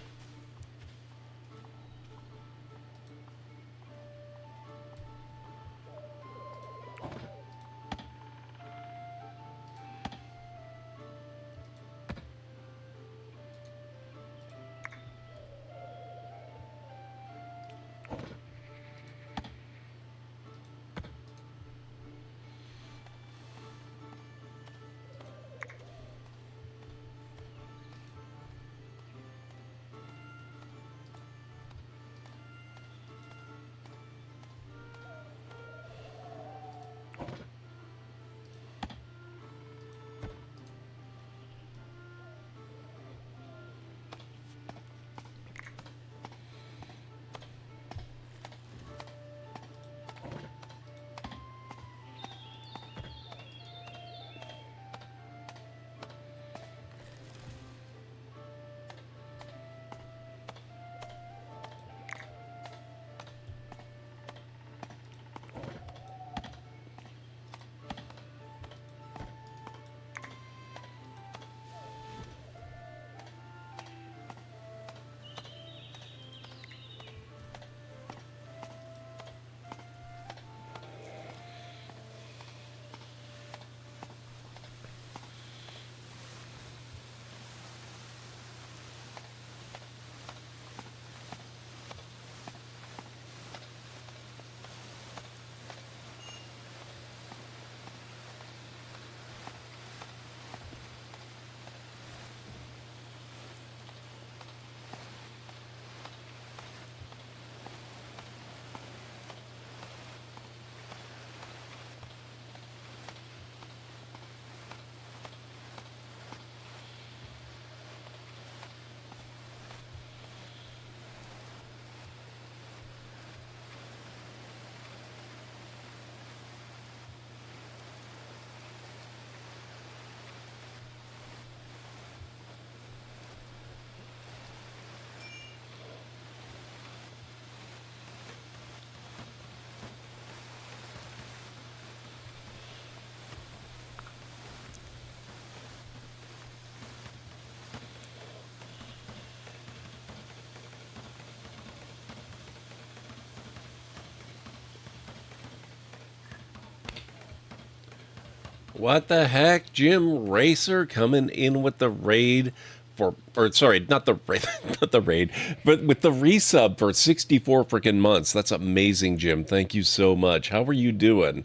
What the heck? Jim Racer coming in with the raid for, or sorry, not the raid, not the raid, but with the resub for 64 freaking months. That's amazing, Jim. Thank you so much. How are you doing?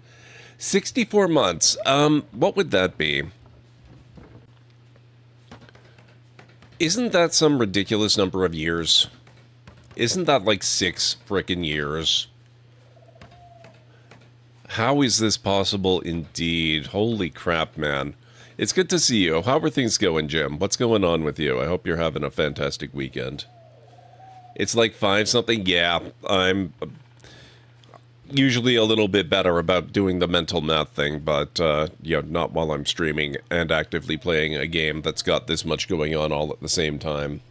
64 months. What would that be? Isn't that some ridiculous number of years? Isn't that like 6 frickin' years? How is this possible indeed? Holy crap, man. It's good to see you. How are things going, Jim? What's going on with you? I hope you're having a fantastic weekend. It's like 5 something? Yeah, I'm usually a little bit better about doing the mental math thing, but, not while I'm streaming and actively playing a game that's got this much going on all at the same time.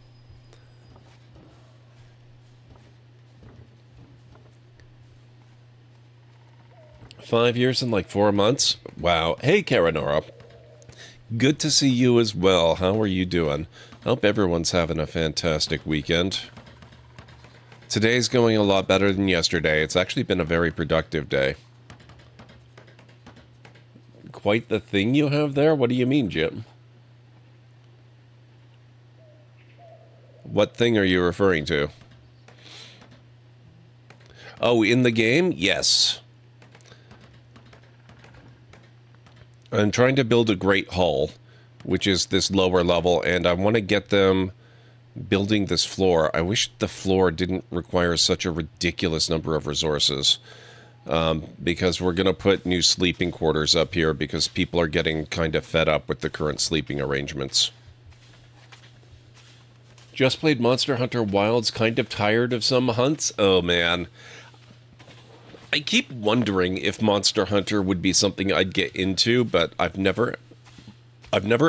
Five years and like 4 months? Wow. Hey, Karanora. Good to see you as well. How are you doing? Hope everyone's having a fantastic weekend. Today's going a lot better than yesterday. It's actually been a very productive day. Quite the thing you have there? What do you mean, Jim? What thing are you referring to? Oh, in the game? Yes. I'm trying to build a Great Hall, which is this lower level, and I want to get them building this floor. I wish the floor didn't require such a ridiculous number of resources, because we're going to put new sleeping quarters up here because people are getting kind of fed up with the current sleeping arrangements. Just played Monster Hunter Wilds, kind of tired of some hunts? Oh, man. I keep wondering if Monster Hunter would be something I'd get into, but I've never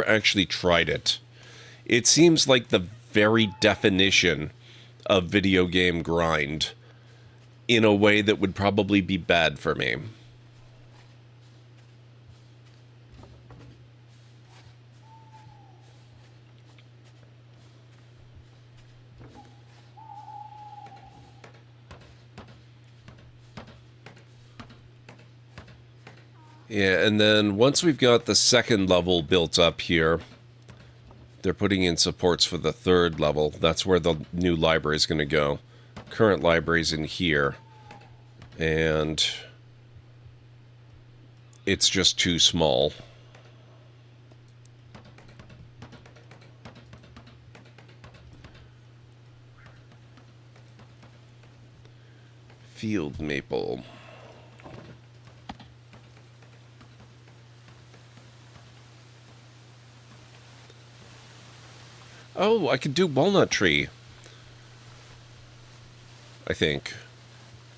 actually tried it. It seems like the very definition of video game grind in a way that would probably be bad for me. Yeah, and then once we've got the second level built up here, they're putting in supports for the third level. That's where the new library is going to go. Current library's in here. And it's just too small. Field maple. Oh, I could do walnut tree. I think.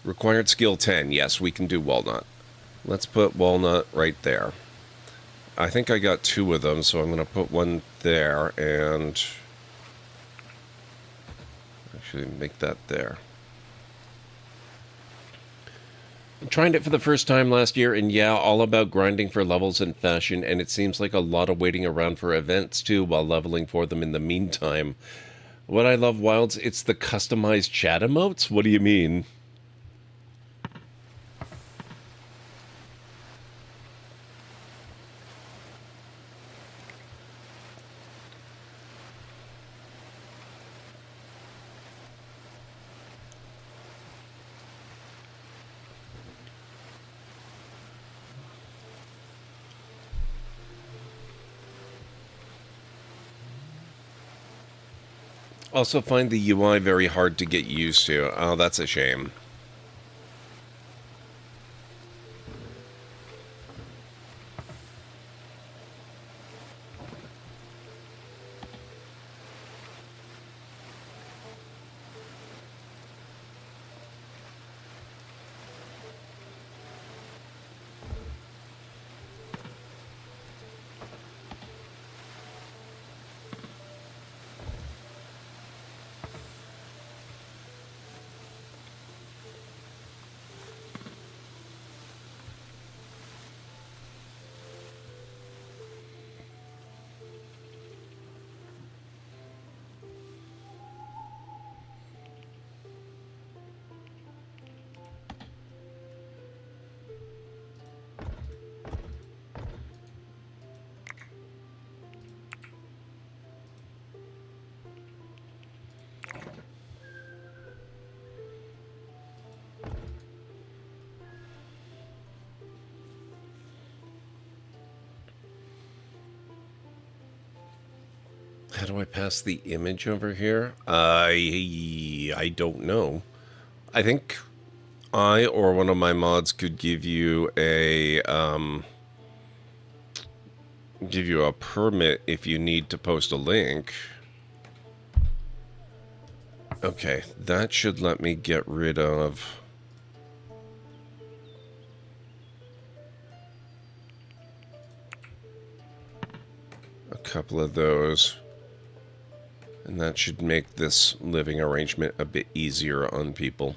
Required skill 10. Yes, we can do walnut. Let's put walnut right there. I think I got 2 of them, so I'm going to put one there and actually make that there. I tried it for the first time last year, and yeah, all about grinding for levels and fashion, and it seems like a lot of waiting around for events, too, while leveling for them in the meantime. What I love Wilds, it's the customized chat emotes? What do you mean? Also find the UI very hard to get used to. Oh, that's a shame. How do I pass the image over here? I don't know. I think I or one of my mods could give you a permit if you need to post a link. Okay, that should let me get rid of a couple of those. And that should make this living arrangement a bit easier on people.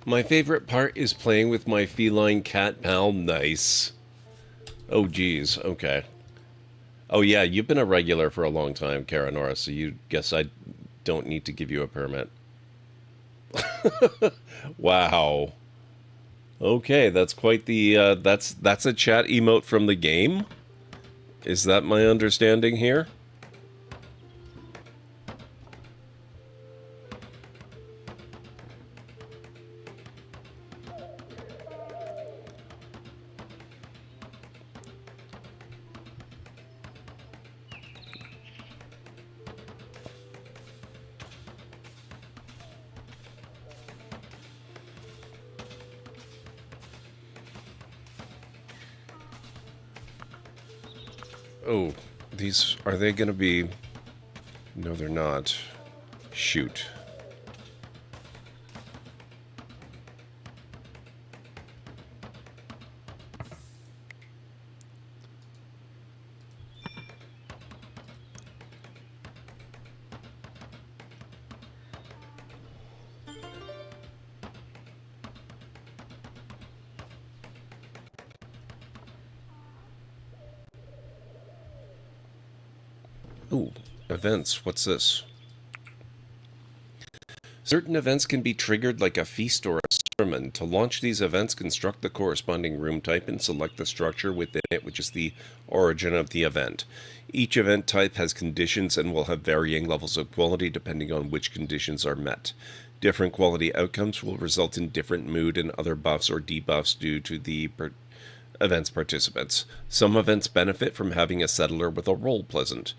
My favorite part is playing with my feline cat pal. Nice. Oh, geez. Okay. Oh, yeah, you've been a regular for a long time, Karanora, so you guess I don't need to give you a permit. Wow. Okay, that's quite the, that's a chat emote from the game? Is that my understanding here? Oh, these, are they gonna be... No, they're not. Shoot. Ooh, events. What's this? Certain events can be triggered like a feast or a sermon. To launch these events, construct the corresponding room type and select the structure within it, which is the origin of the event. Each event type has conditions and will have varying levels of quality depending on which conditions are met. Different quality outcomes will result in different mood and other buffs or debuffs due to the event's participants. Some events benefit from having a settler with a role present.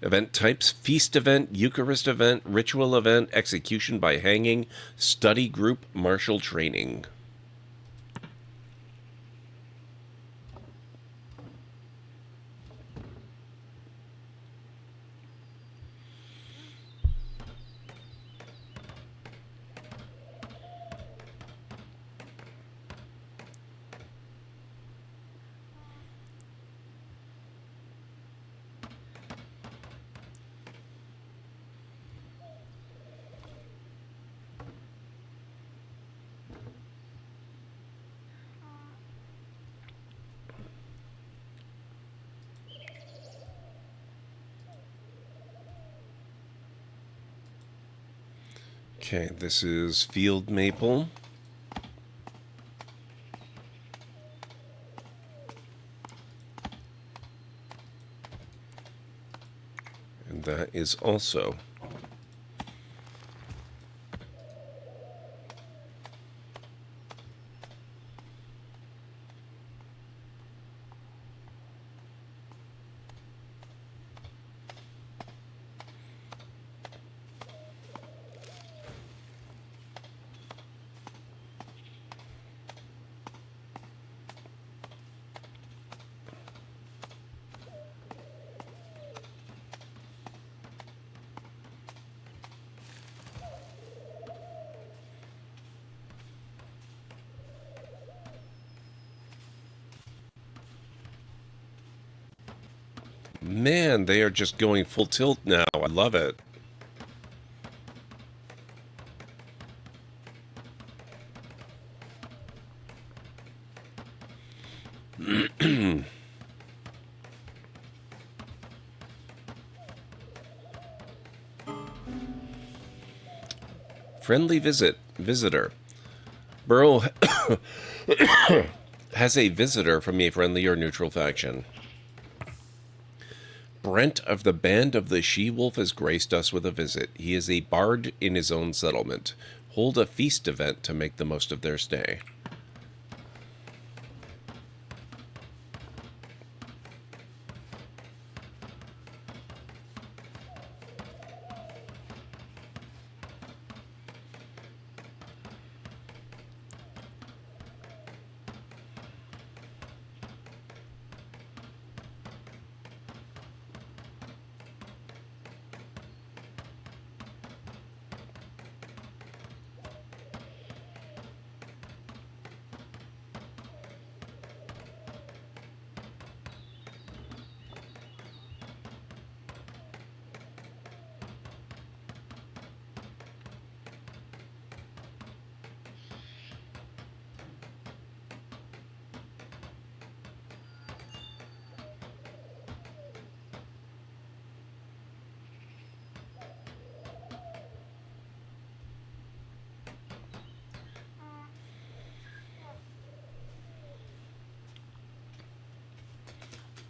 Event types: feast event, Eucharist event, ritual event, execution by hanging, study group, martial training. Okay, this is field maple. And that is also man, they are just going full tilt now. I love it. Friendly visitor. Burrow has a visitor from a friendly or neutral faction. Brent of the Band of the She-Wolf has graced us with a visit. He is a bard in his own settlement. Hold a feast event to make the most of their stay.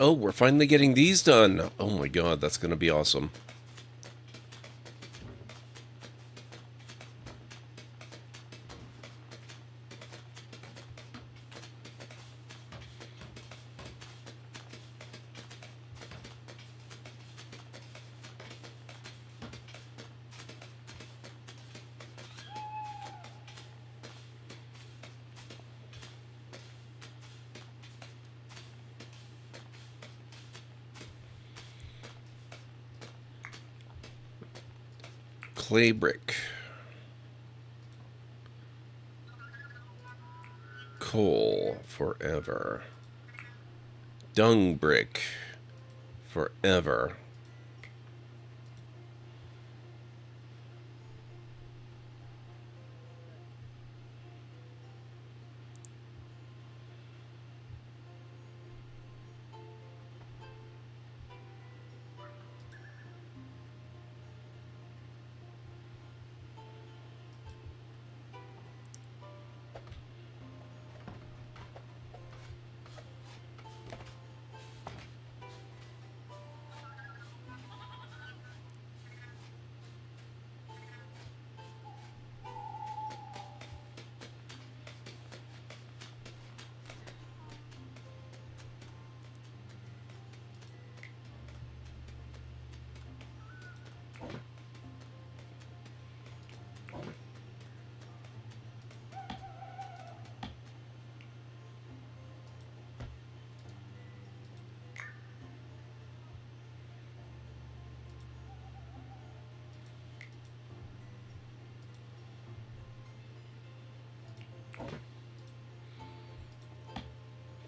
Oh, we're finally getting these done. Oh my god, that's going to be awesome. Clay brick. Coal forever. Dung brick forever.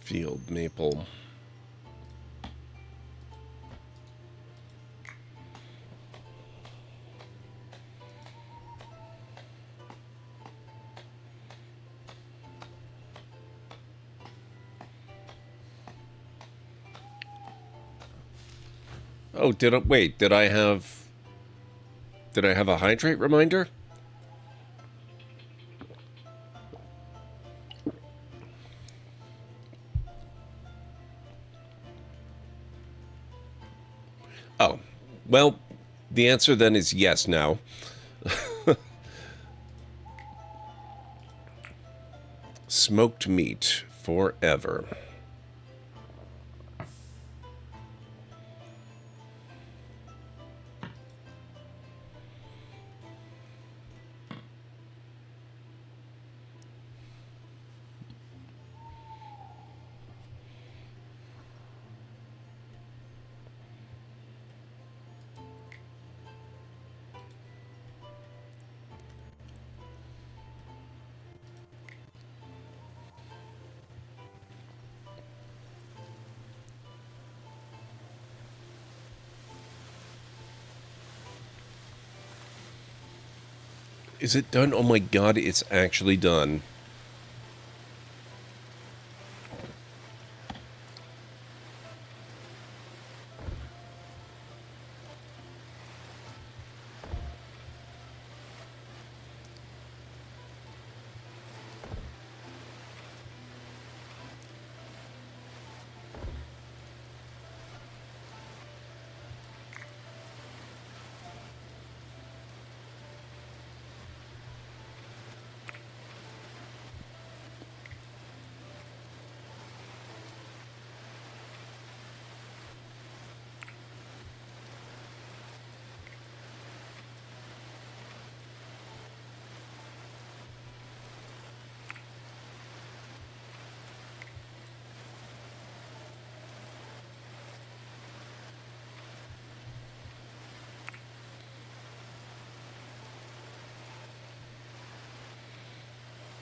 Field maple. Oh, did I have a hydrate reminder? Oh, well, the answer then is yes now. Smoked meat forever. Is it done? Oh my god, it's actually done.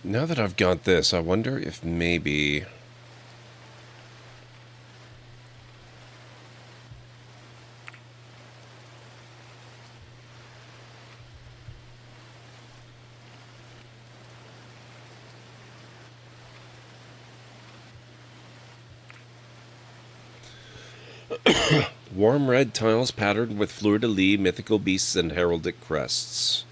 Now that I've got this, I wonder if maybe... Warm red tiles patterned with fleur-de-lis, mythical beasts, and heraldic crests.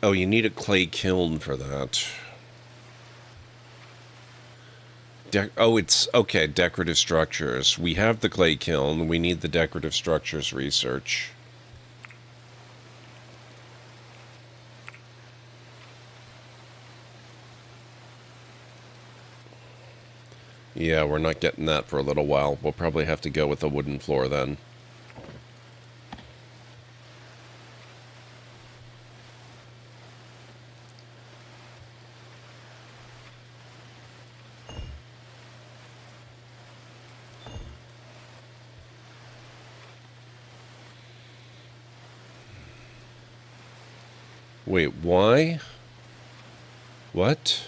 Oh, you need a clay kiln for that. It's... Okay, decorative structures. We have the clay kiln. We need the decorative structures research. Yeah, we're not getting that for a little while. We'll probably have to go with a wooden floor then. Wait, why? What?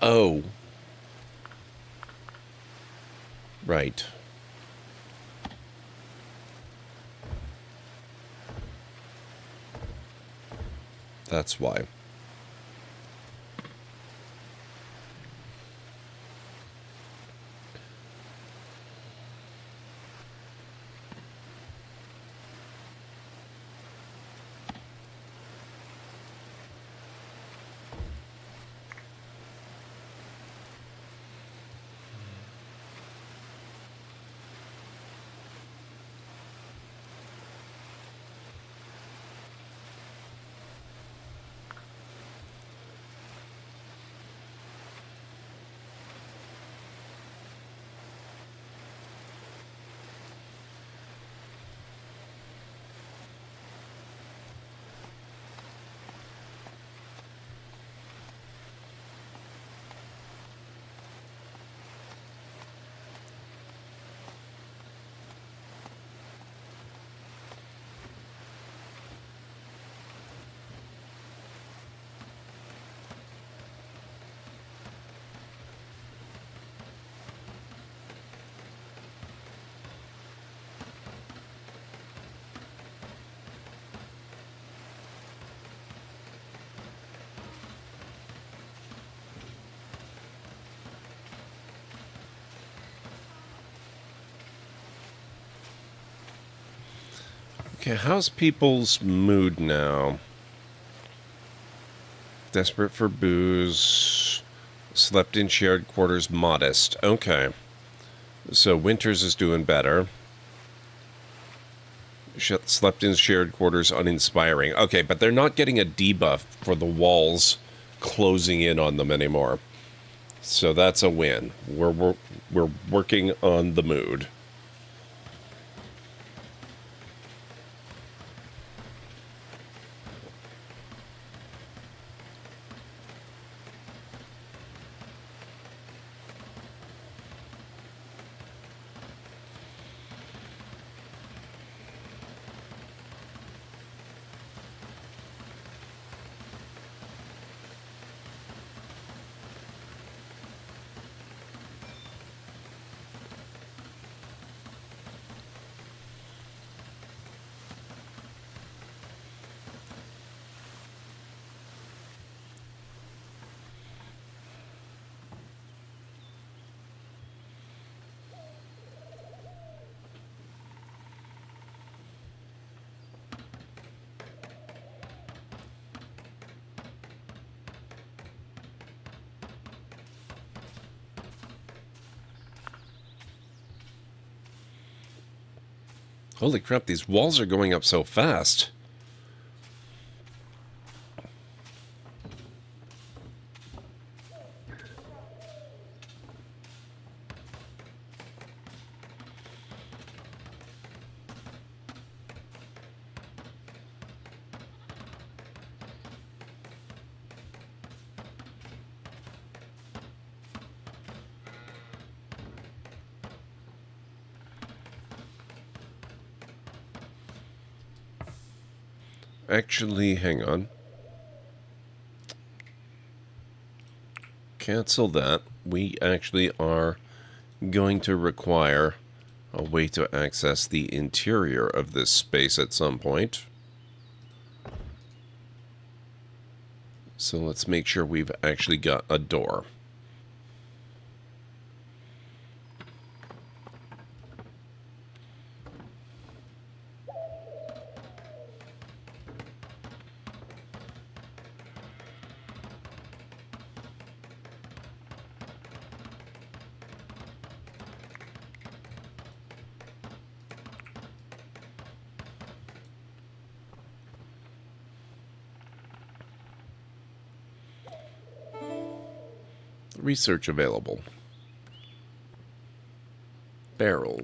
Oh. Right. That's why. Okay, how's people's mood now? Desperate for booze. Slept in shared quarters, modest. Okay. So Winters is doing better. Slept in shared quarters, uninspiring. Okay, but they're not getting a debuff for the walls closing in on them anymore. So that's a win. We're working on the mood. Holy crap, these walls are going up so fast. actually, hang on. Cancel that. We actually are going to require a way to access the interior of this space at some point. So let's make sure we've actually got a door. Research available. Barrel.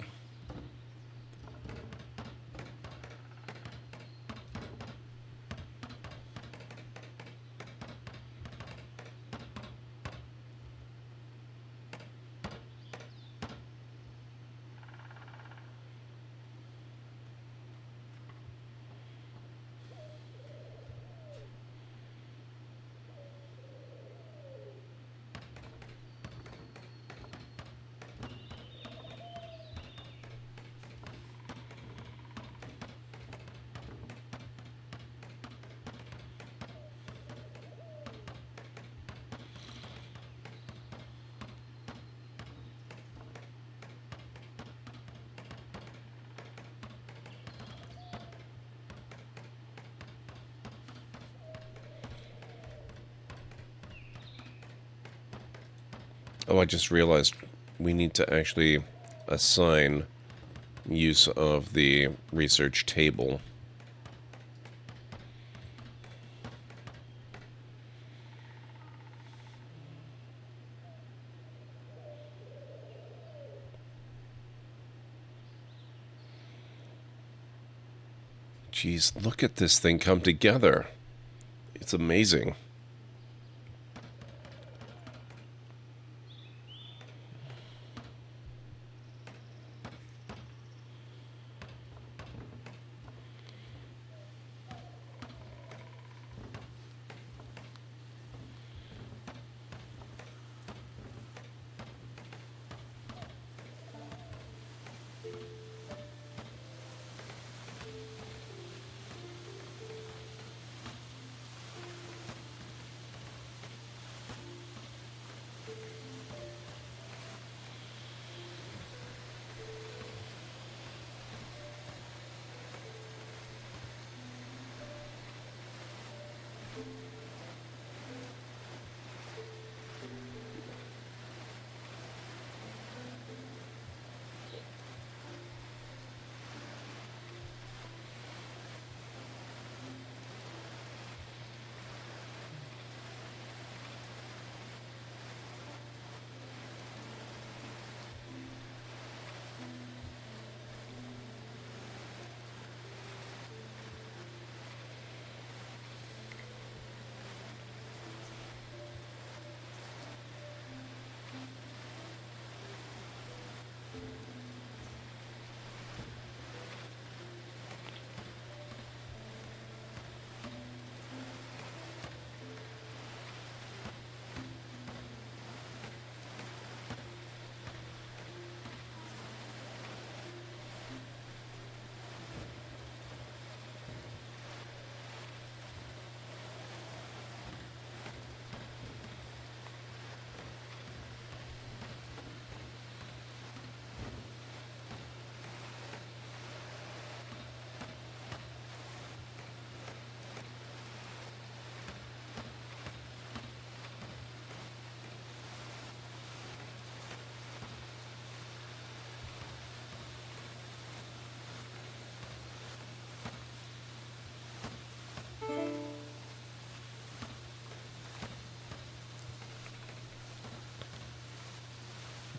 Oh, I just realized we need to actually assign use of the research table. Jeez, look at this thing come together. It's amazing.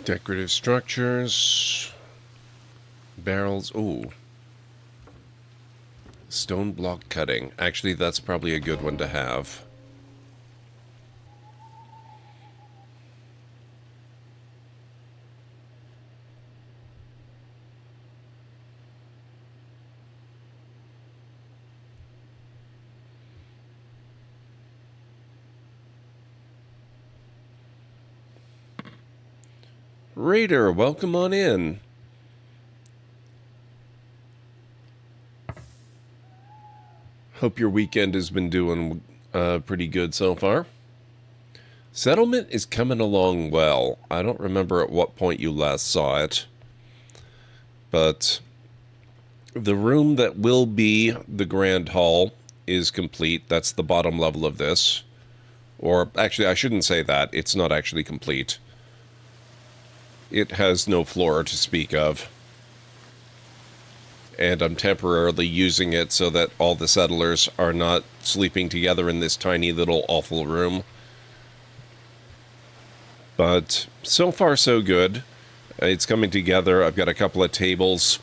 Decorative structures. Barrels. Ooh. Stone block cutting. Actually, that's probably a good one to have. Raider, welcome on in. Hope your weekend has been doing pretty good so far. Settlement is coming along well. I don't remember at what point you last saw it, but the room that will be the Grand Hall is complete. That's the bottom level of this. Or, actually, I shouldn't say that. It's not actually complete. It has no floor to speak of. And I'm temporarily using it so that all the settlers are not sleeping together in this tiny little awful room. But so far so good. It's coming together. I've got a couple of tables.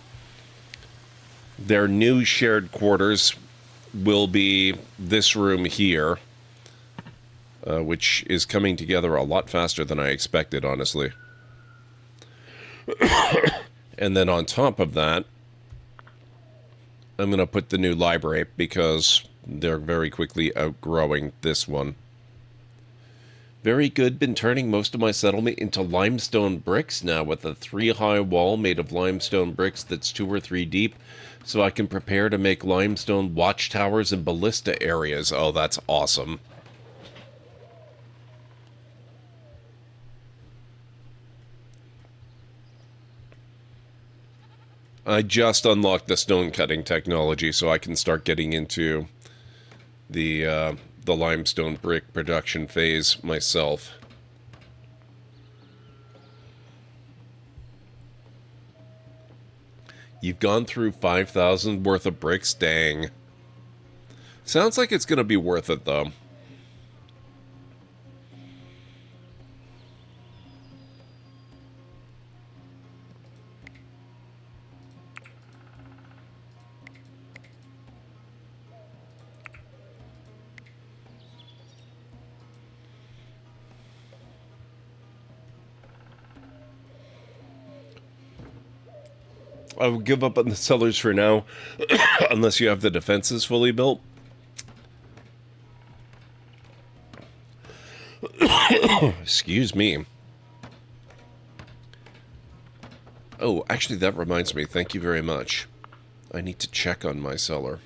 Their new shared quarters will be this room here, which is coming together a lot faster than I expected, honestly. And then on top of that, I'm going to put the new library because they're very quickly outgrowing this one. Very good. Been turning most of my settlement into limestone bricks now with a 3-high wall made of limestone bricks that's 2 or 3 deep, so I can prepare to make limestone watchtowers and ballista areas. Oh, that's awesome. I just unlocked the stone cutting technology, so I can start getting into the limestone brick production phase myself. You've gone through 5,000 worth of bricks? Dang. Sounds like it's going to be worth it, though. I will give up on the cellars for now, unless you have the defenses fully built. Excuse me. Oh, actually, that reminds me. Thank you very much. I need to check on my cellar.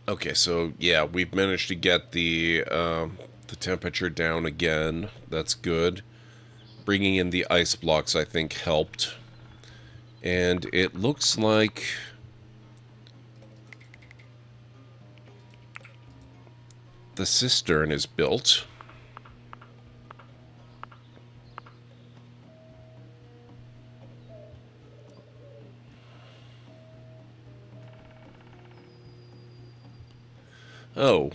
Okay, so yeah, we've managed to get the temperature down again. That's good. Bringing in the ice blocks, I think, helped. And it looks like the cistern is built. Oh.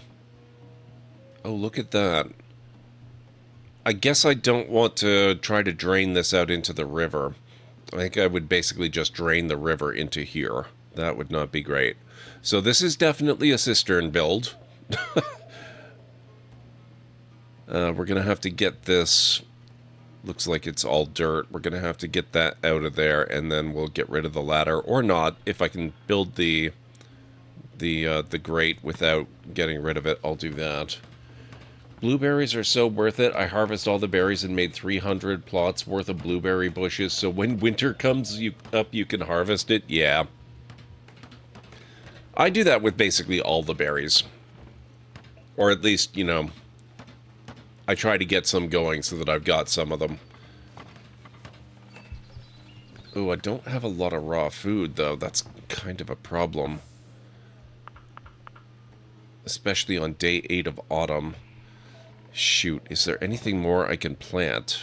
Oh, look at that. I guess I don't want to try to drain this out into the river. I think I would basically just drain the river into here. That would not be great. So this is definitely a cistern build. We're going to have to get this... Looks like it's all dirt. We're going to have to get that out of there, and then we'll get rid of the ladder. Or not. If I can build the grate without getting rid of it, I'll do that. Blueberries are so worth it. I harvest all the berries and made 300 plots worth of blueberry bushes, so when winter comes up, you can harvest it. Yeah. I do that with basically all the berries. Or at least, you know, I try to get some going so that I've got some of them. Oh, I don't have a lot of raw food, though. That's kind of a problem. Especially on day 8 of autumn. Shoot, is there anything more I can plant?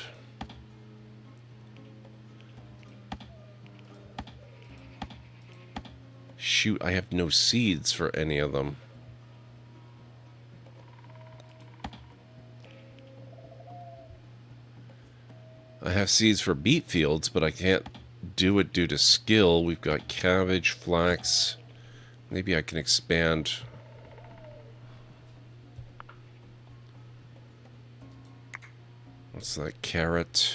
Shoot, I have no seeds for any of them. I have seeds for beet fields, but I can't do it due to skill. We've got cabbage, flax. Maybe I can expand... What's that? Carrot,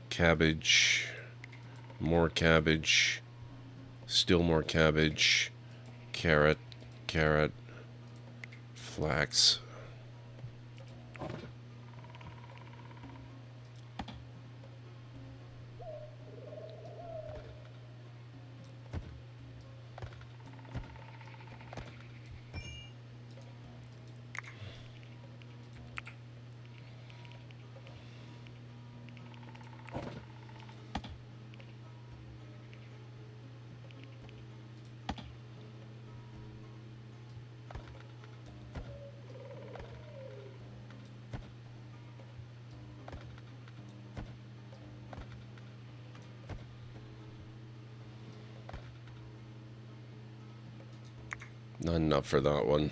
cabbage, more cabbage, still more cabbage, carrot, flax. Not enough for that one.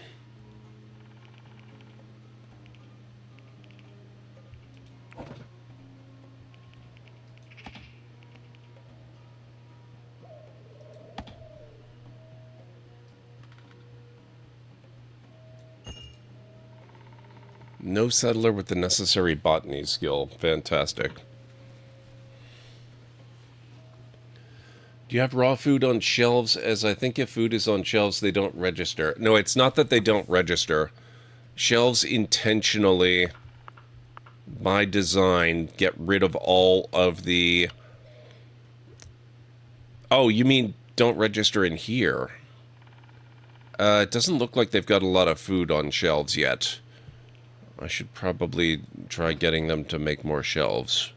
No settler with the necessary botany skill. Fantastic. Do you have raw food on shelves? As I think if food is on shelves, they don't register. No, it's not that they don't register. Shelves intentionally, by design, get rid of all of the... Oh, you mean don't register in here? It doesn't look like they've got a lot of food on shelves yet. I should probably try getting them to make more shelves.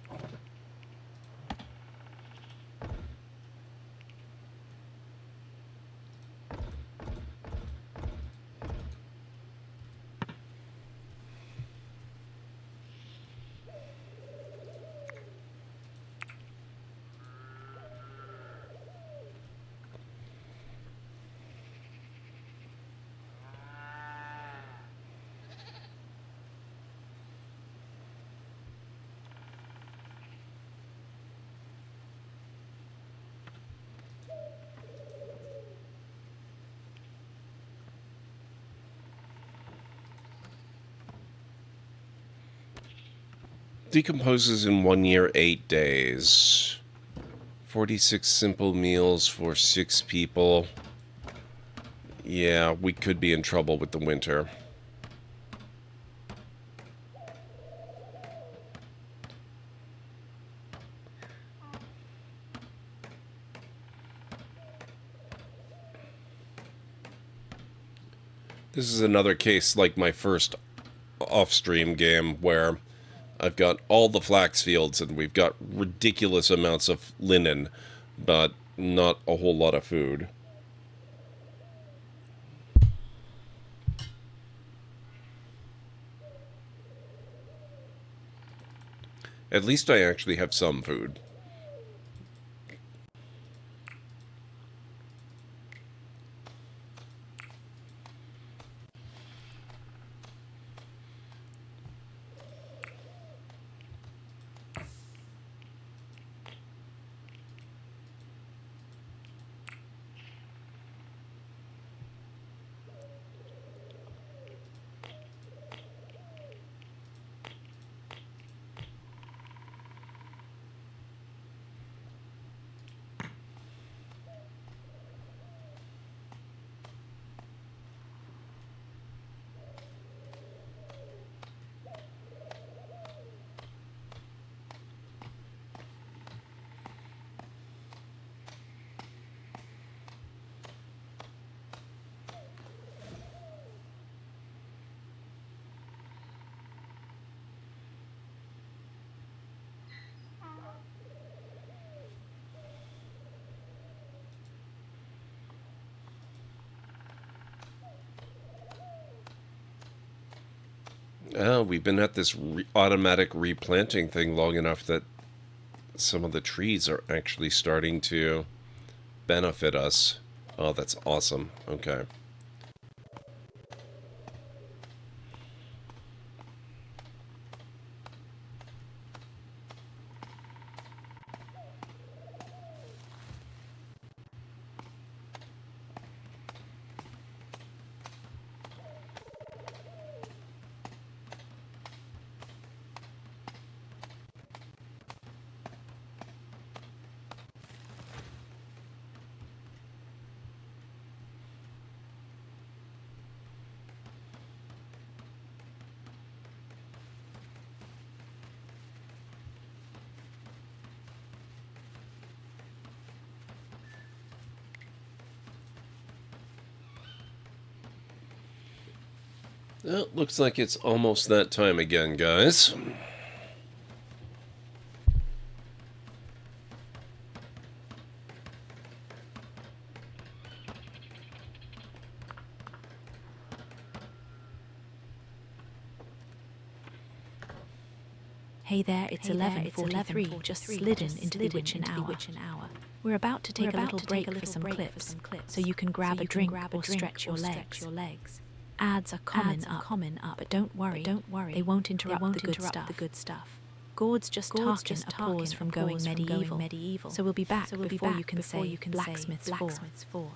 Decomposes in 1 year, 8 days. 46 simple meals for 6 people. Yeah, we could be in trouble with the winter. This is another case like my first off-stream game where I've got all the flax fields and we've got ridiculous amounts of linen, but not a whole lot of food. At least I actually have some food. Oh, we've been at this automatic replanting thing long enough that some of the trees are actually starting to benefit us. Oh, that's awesome. Okay. Well, looks like it's almost that time again, guys. Hey there, it's 11:43. Just slidden into the witching hour. We're about to take a little break for some clips, so you can grab a drink or stretch your legs. Ads are common up, but don't worry, they won't interrupt the good stuff. Gord's just talking a pause from going medieval, so we'll be back before you can say Blacksmith's Four.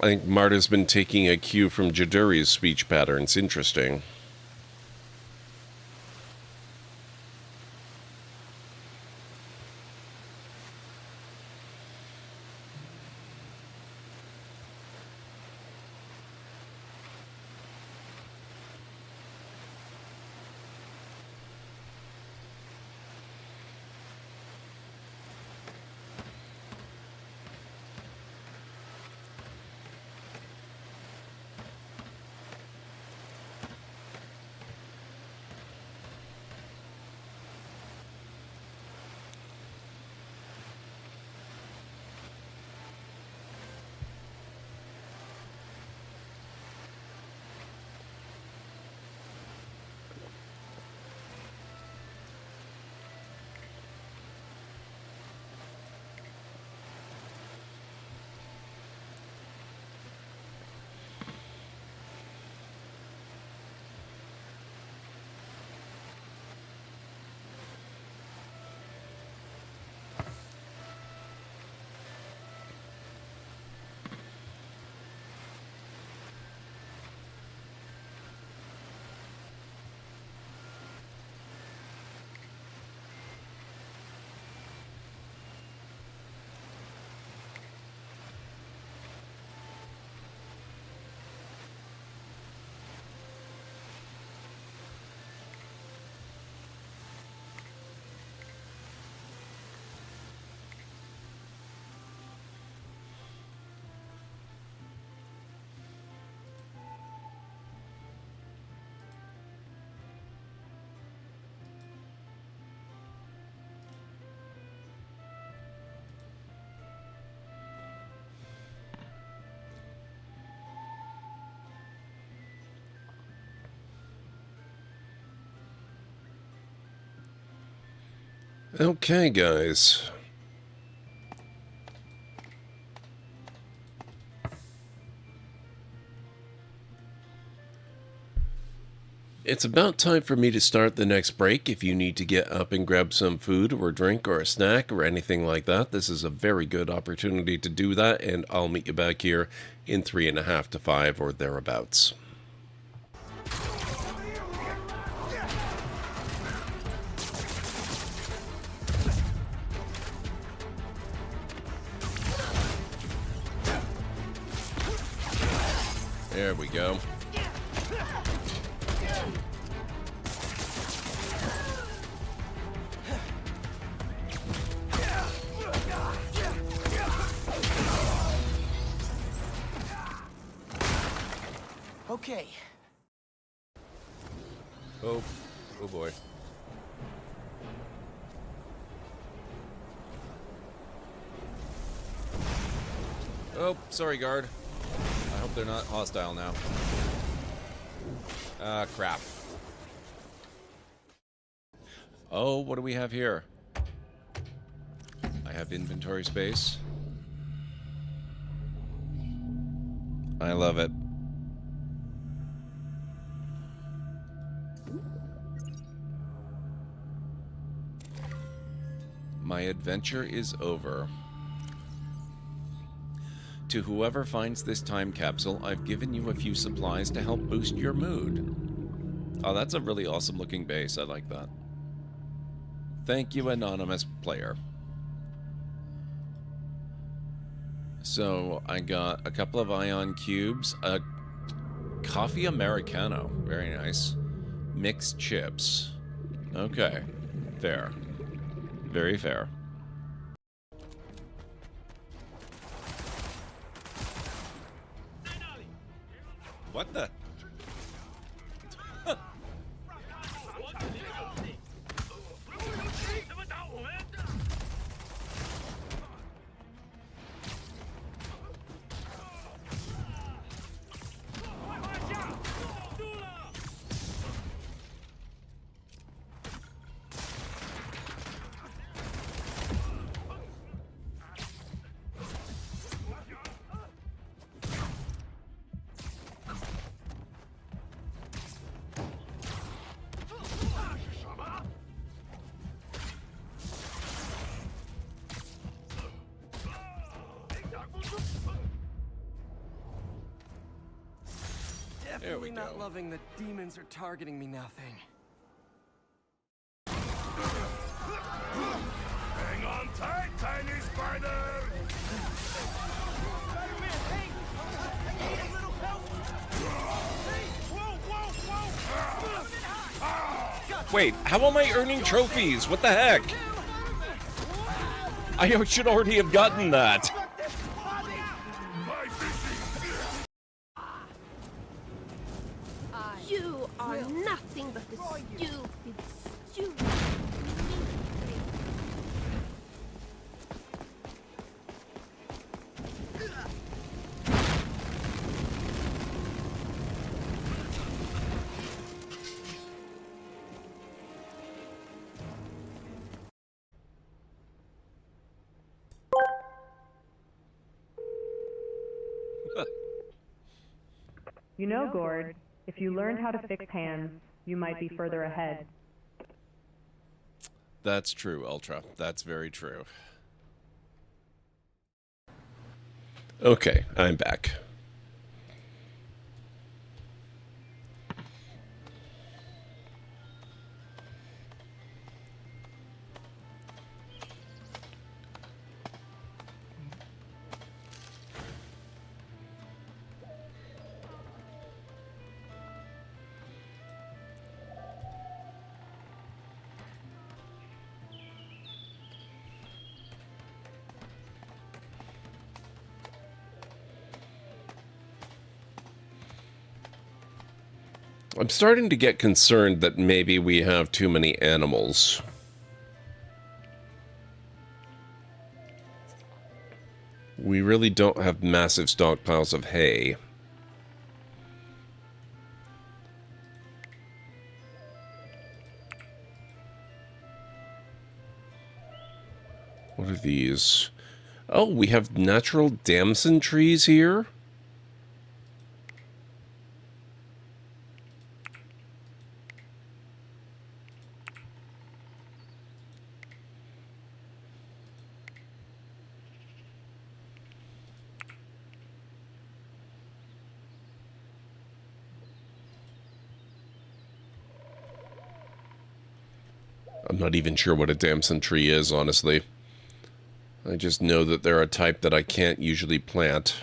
I think Marta's been taking a cue from Jaduri's speech patterns. Interesting. Okay, guys. It's about time for me to start the next break. If you need to get up and grab some food or a drink or a snack or anything like that, this is a very good opportunity to do that, and I'll meet you back here in 3.5 to 5 or thereabouts. There we go. Okay. Oh boy. Oh, sorry, guard. I hope they're not hostile now. Crap. Oh, what do we have here? I have inventory space. I love it. My adventure is over. To whoever finds this time capsule, I've given you a few supplies to help boost your mood. Oh, that's a really awesome looking base. I like that. Thank you, anonymous player. So, I got a couple of ion cubes, a coffee Americano. Very nice. Mixed chips. Okay. Fair. Very fair. What the? Definitely not loving that demons are targeting me now thing. Hang on tight, tiny spider! Spider-Man, hey! I need a little help! Hey! Whoa, whoa, whoa! Wait, how am I earning trophies? What the heck? I should already have gotten that. You are nothing but a stupid. You know, Gord, if you learned how to fix hands, you might be further ahead. That's true, Ultra. That's very true. Okay, I'm back. I'm starting to get concerned that maybe we have too many animals. We really don't have massive stockpiles of hay. What are these? Oh, we have natural damson trees here? I'm not even sure what a damson tree is, honestly. I just know that they're a type that I can't usually plant.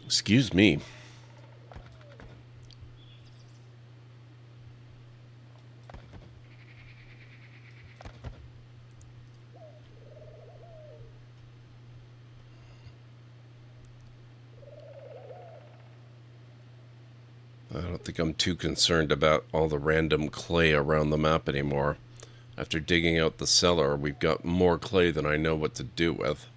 Excuse me. I don't think I'm too concerned about all the random clay around the map anymore. After digging out the cellar, we've got more clay than I know what to do with.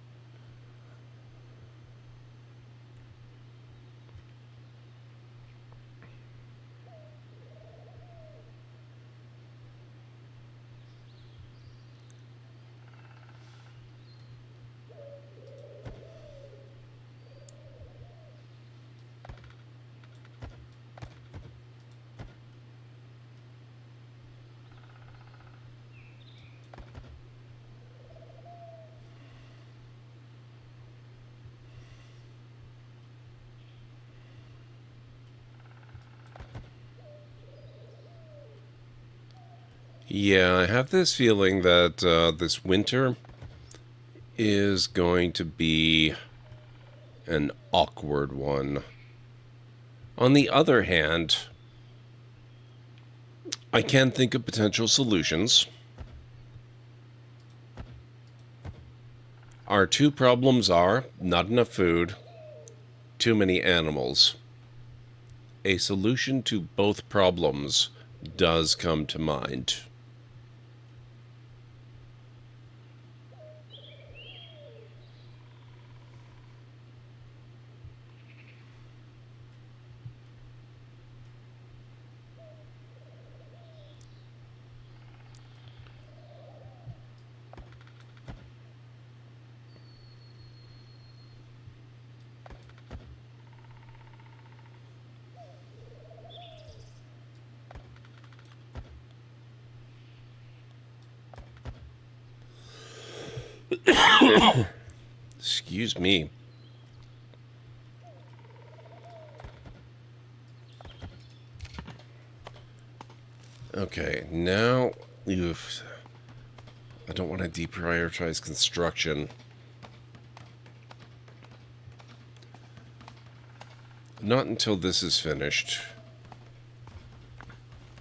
Yeah, I have this feeling that this winter is going to be an awkward one. On the other hand, I can think of potential solutions. Our two problems are not enough food, too many animals. A solution to both problems does come to mind. Excuse me. Okay, now... Oof, I don't want to deprioritize construction. Not until this is finished.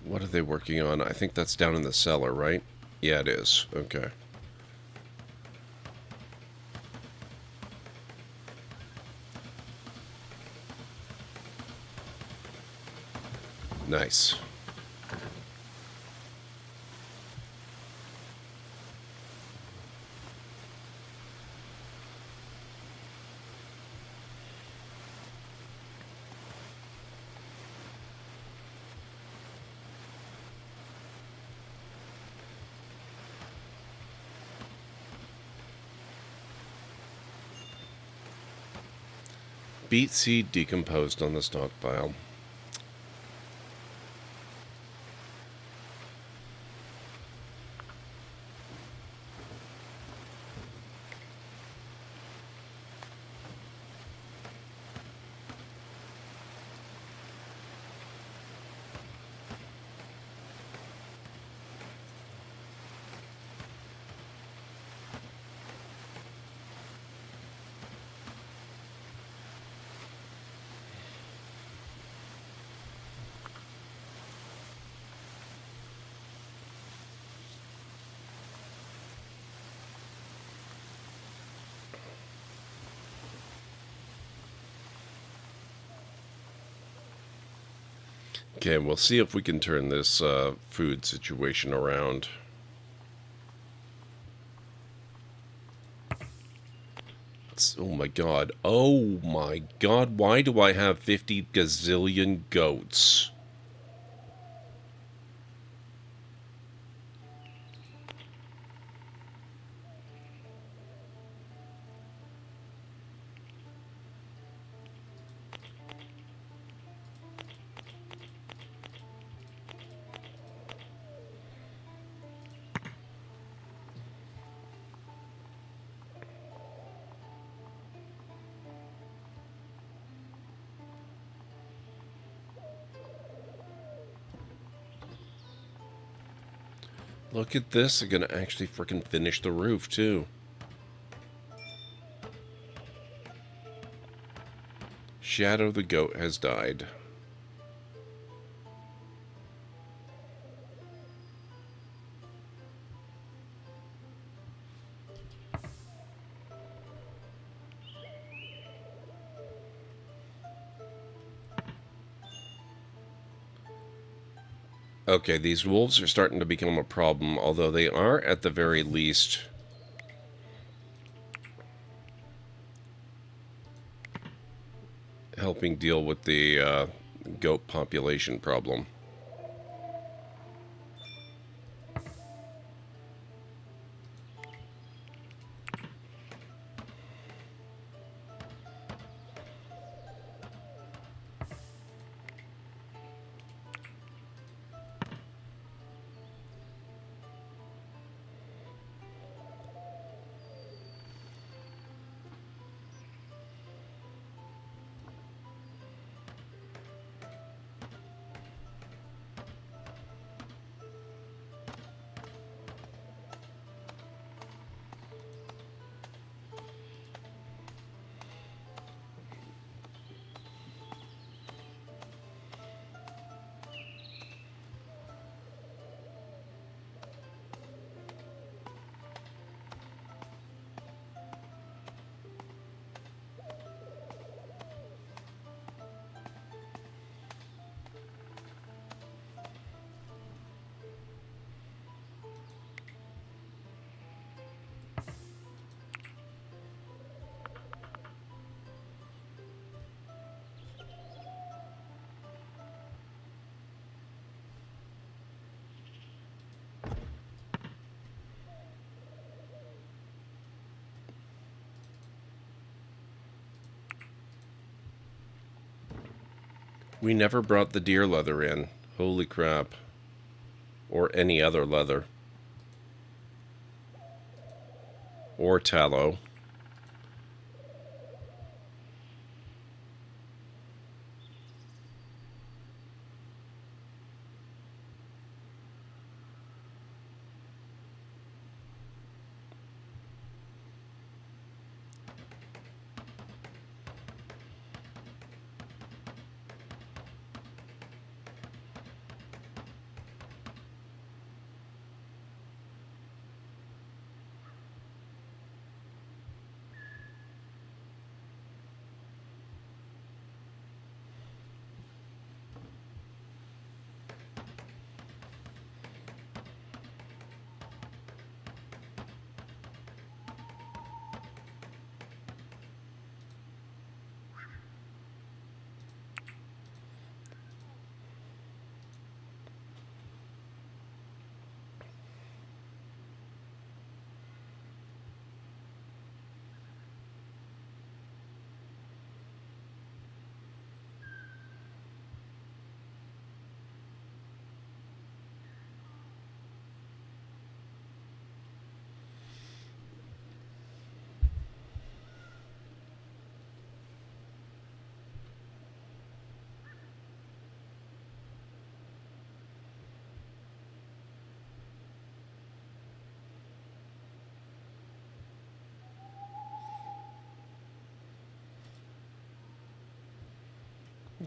What are they working on? I think that's down in the cellar, right? Yeah, it is. Okay. Nice. Beet seed decomposed on the stockpile. Okay, we'll see if we can turn this food situation around. Oh my god. Oh my god. Why do I have 50 gazillion goats? Look at this. They're gonna actually freaking finish the roof, too. Shadow the goat has died. Okay, these wolves are starting to become a problem, although they are, at the very least, helping deal with the goat population problem. We never brought the deer leather in. Holy crap. Or any other leather. Or tallow.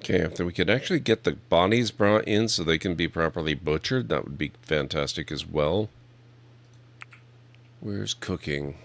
Okay, if we could actually get the bodies brought in so they can be properly butchered, that would be fantastic as well. Where's cooking?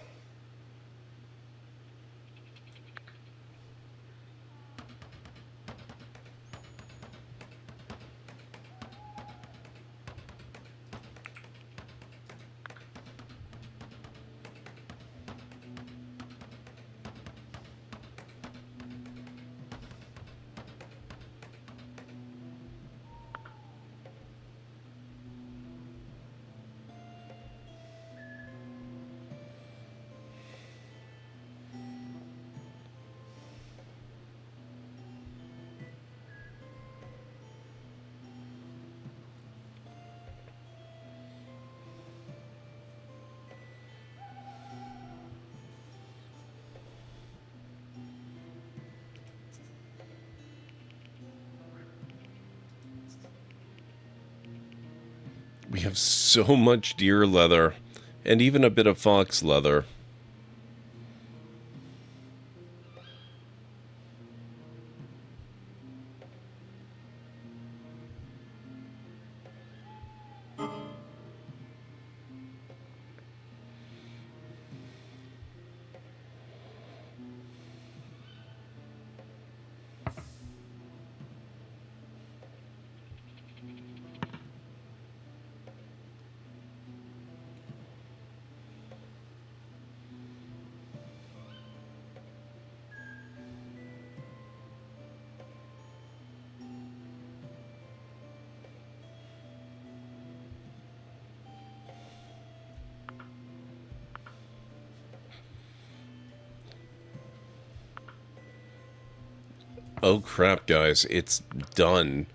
We have so much deer leather, and even a bit of fox leather. Oh crap, guys, it's done.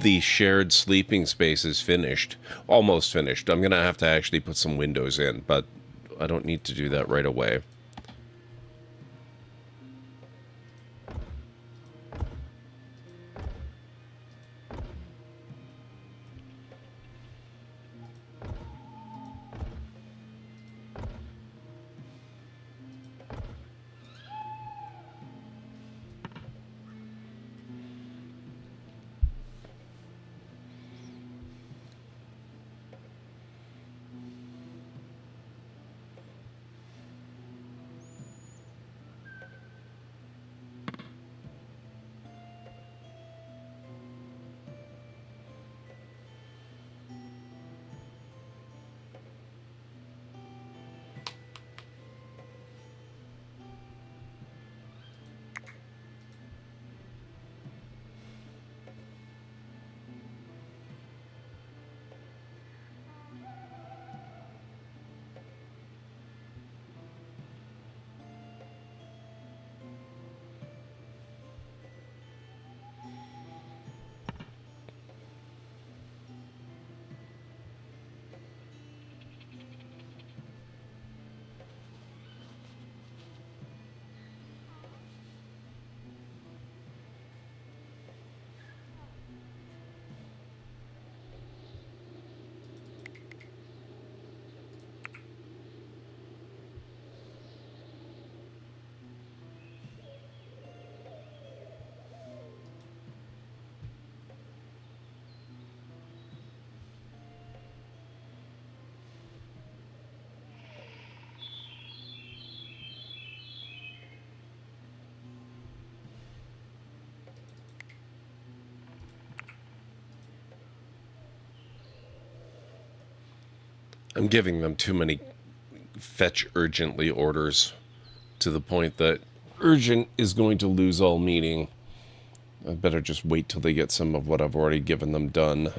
The shared sleeping space is finished. Almost finished. I'm going to have to actually put some windows in, but I don't need to do that right away. I'm giving them too many fetch urgently orders to the point that urgent is going to lose all meaning. I better just wait till they get some of what I've already given them done.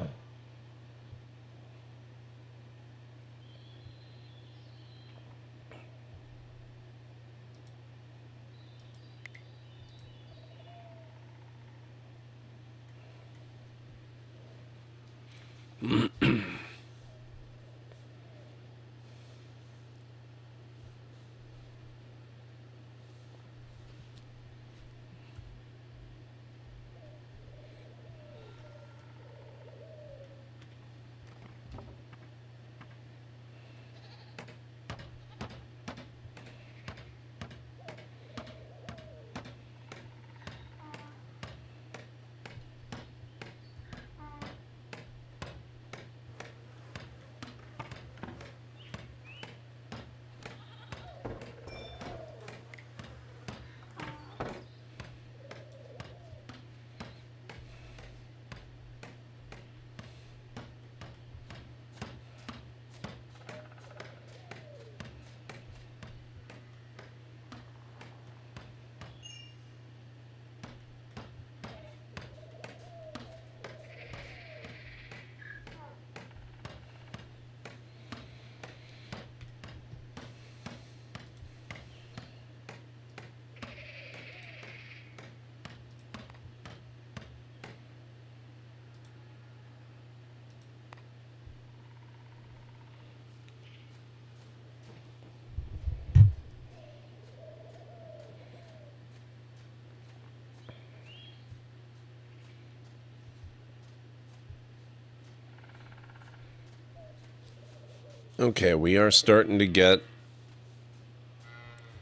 Okay, we are starting to get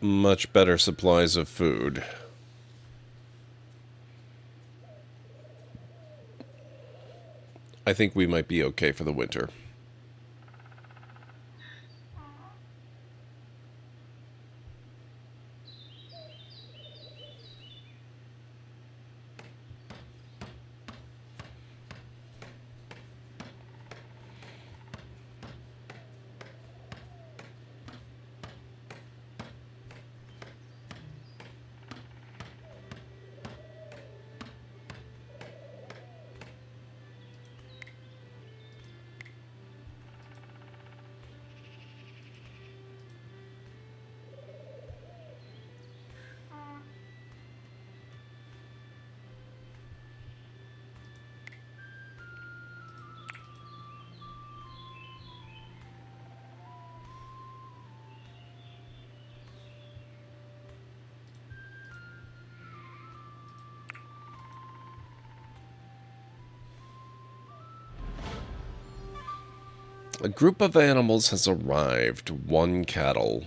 much better supplies of food. I think we might be okay for the winter. A group of animals has arrived. 1 cattle.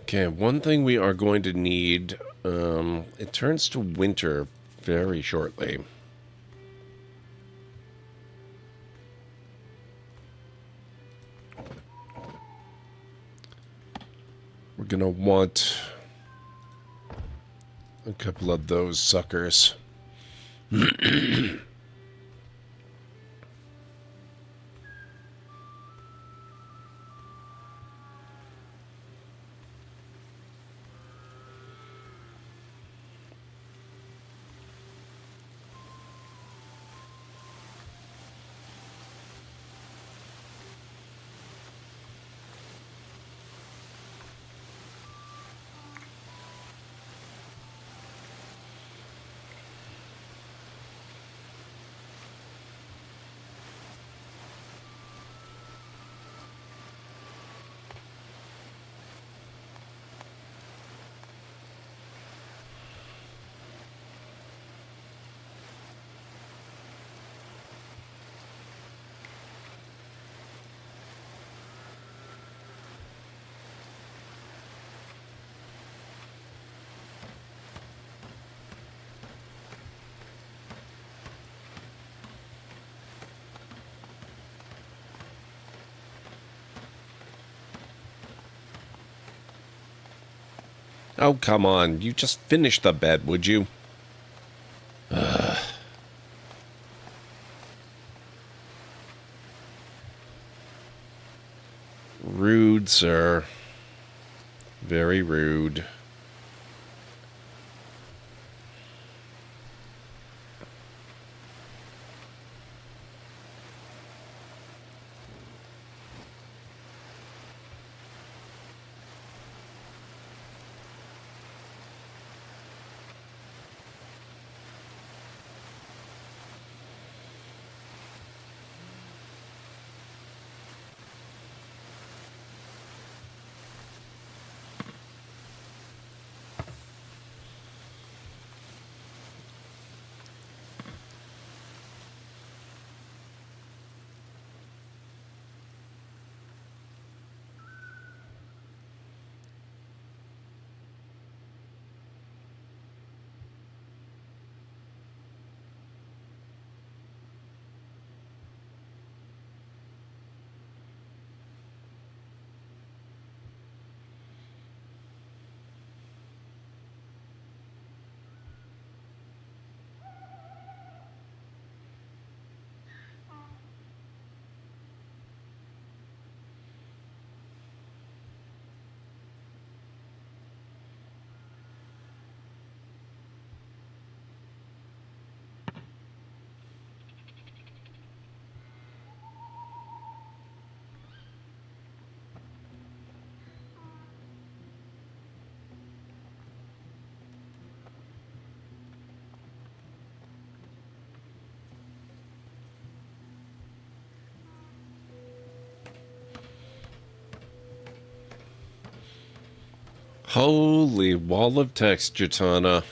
Okay, one thing we are going to need, it turns to winter very shortly. We're going to want a couple of those suckers. Oh, come on. You just finish the bed, would you? Rude, sir. Very rude. Holy wall of text, Jatana.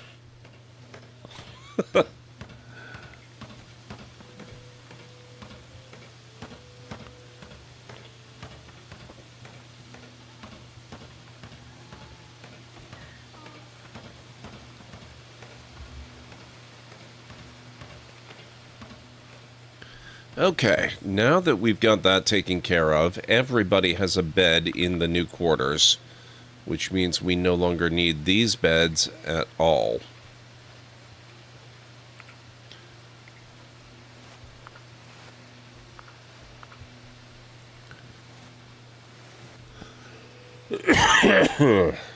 Okay, now that we've got that taken care of, everybody has a bed in the new quarters, which means we no longer need these beds at all.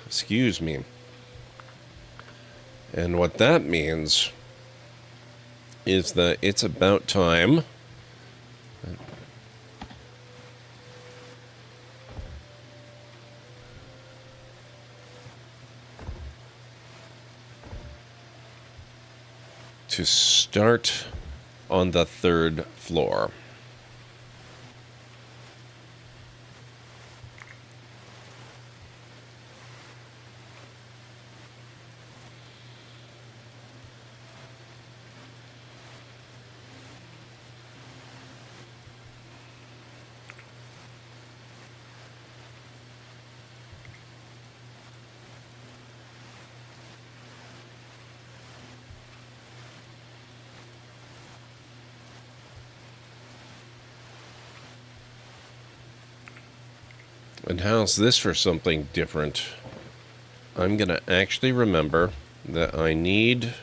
Excuse me. And what that means is that it's about time to start on the 3rd floor. And how's this for something different? I'm going to actually remember that I need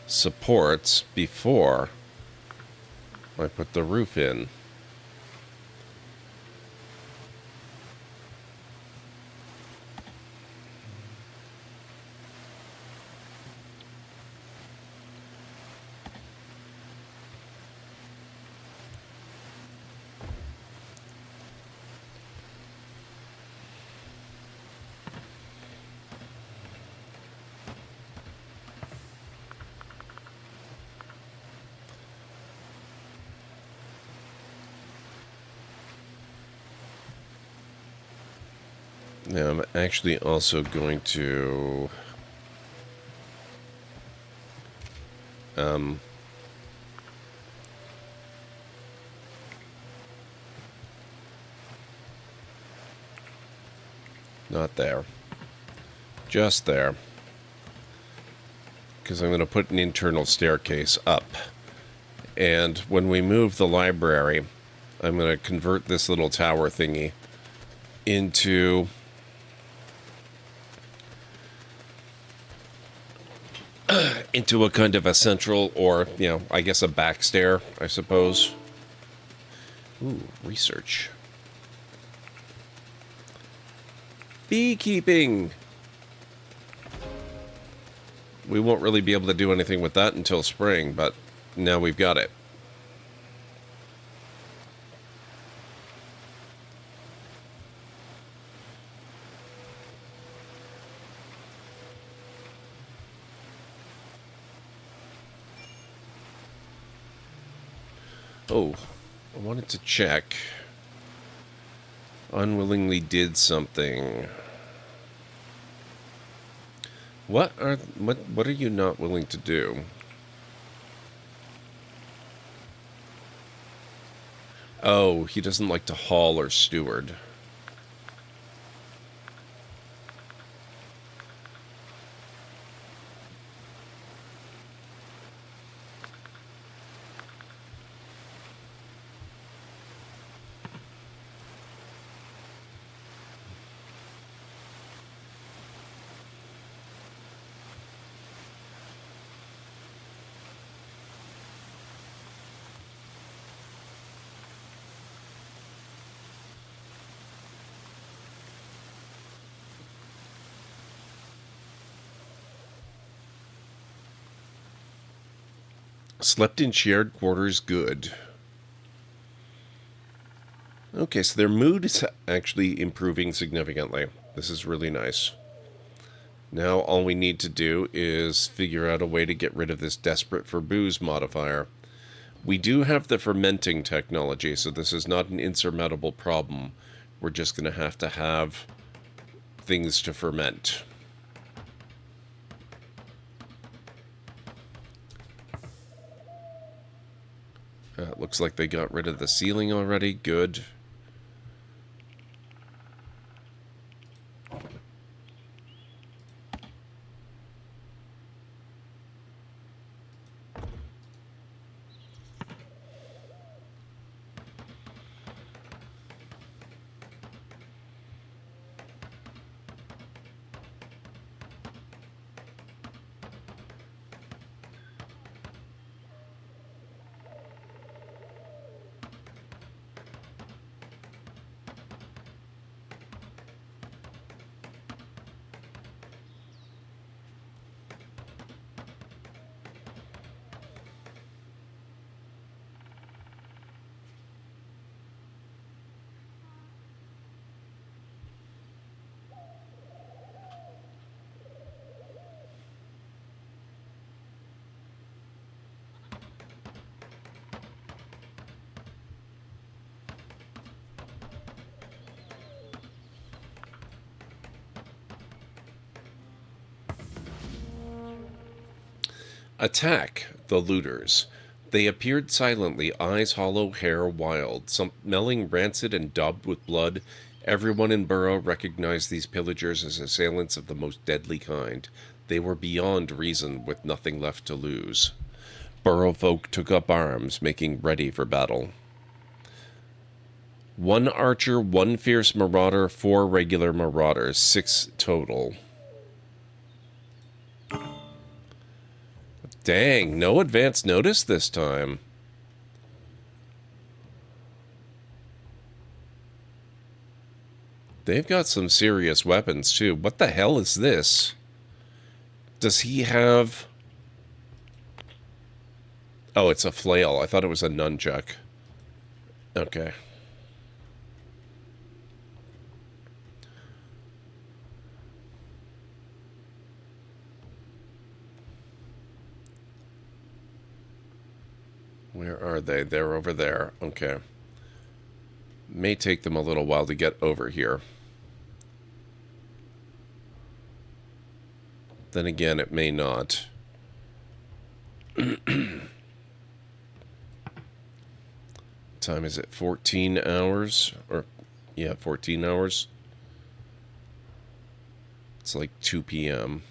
supports before I put the roof in. Now I'm actually also going to not there, just there, because I'm going to put an internal staircase up, and when we move the library, I'm going to convert this little tower thingy into into a kind of a central, or, you know, I guess a back stair, I suppose. Ooh, research. Beekeeping! We won't really be able to do anything with that until spring, but now we've got it. Oh, I wanted to check. Unwillingly did something. What are you not willing to do? Oh, he doesn't like to haul or steward. Slept in shared quarters, good. Okay, so their mood is actually improving significantly. This is really nice. Now all we need to do is figure out a way to get rid of this desperate for booze modifier. We do have the fermenting technology, so this is not an insurmountable problem. We're just going to have things to ferment. Looks like they got rid of the ceiling already. Good. Attack the looters. They appeared silently, eyes hollow, hair wild, smelling rancid and daubed with blood. Everyone in Burrow recognized these pillagers as assailants of the most deadly kind. They were beyond reason, with nothing left to lose. Burrow folk took up arms, making ready for battle. 1 archer, 1 fierce marauder, 4 regular marauders, 6 total. Dang, no advance notice this time. They've got some serious weapons, too. What the hell is this? Does he have... Oh, it's a flail. I thought it was a nunchuck. Okay. Where are they? They're over there. Okay. May take them a little while to get over here. Then again, it may not. Time is it? 14 hours? Or, yeah, 14 hours. It's like 2 p.m.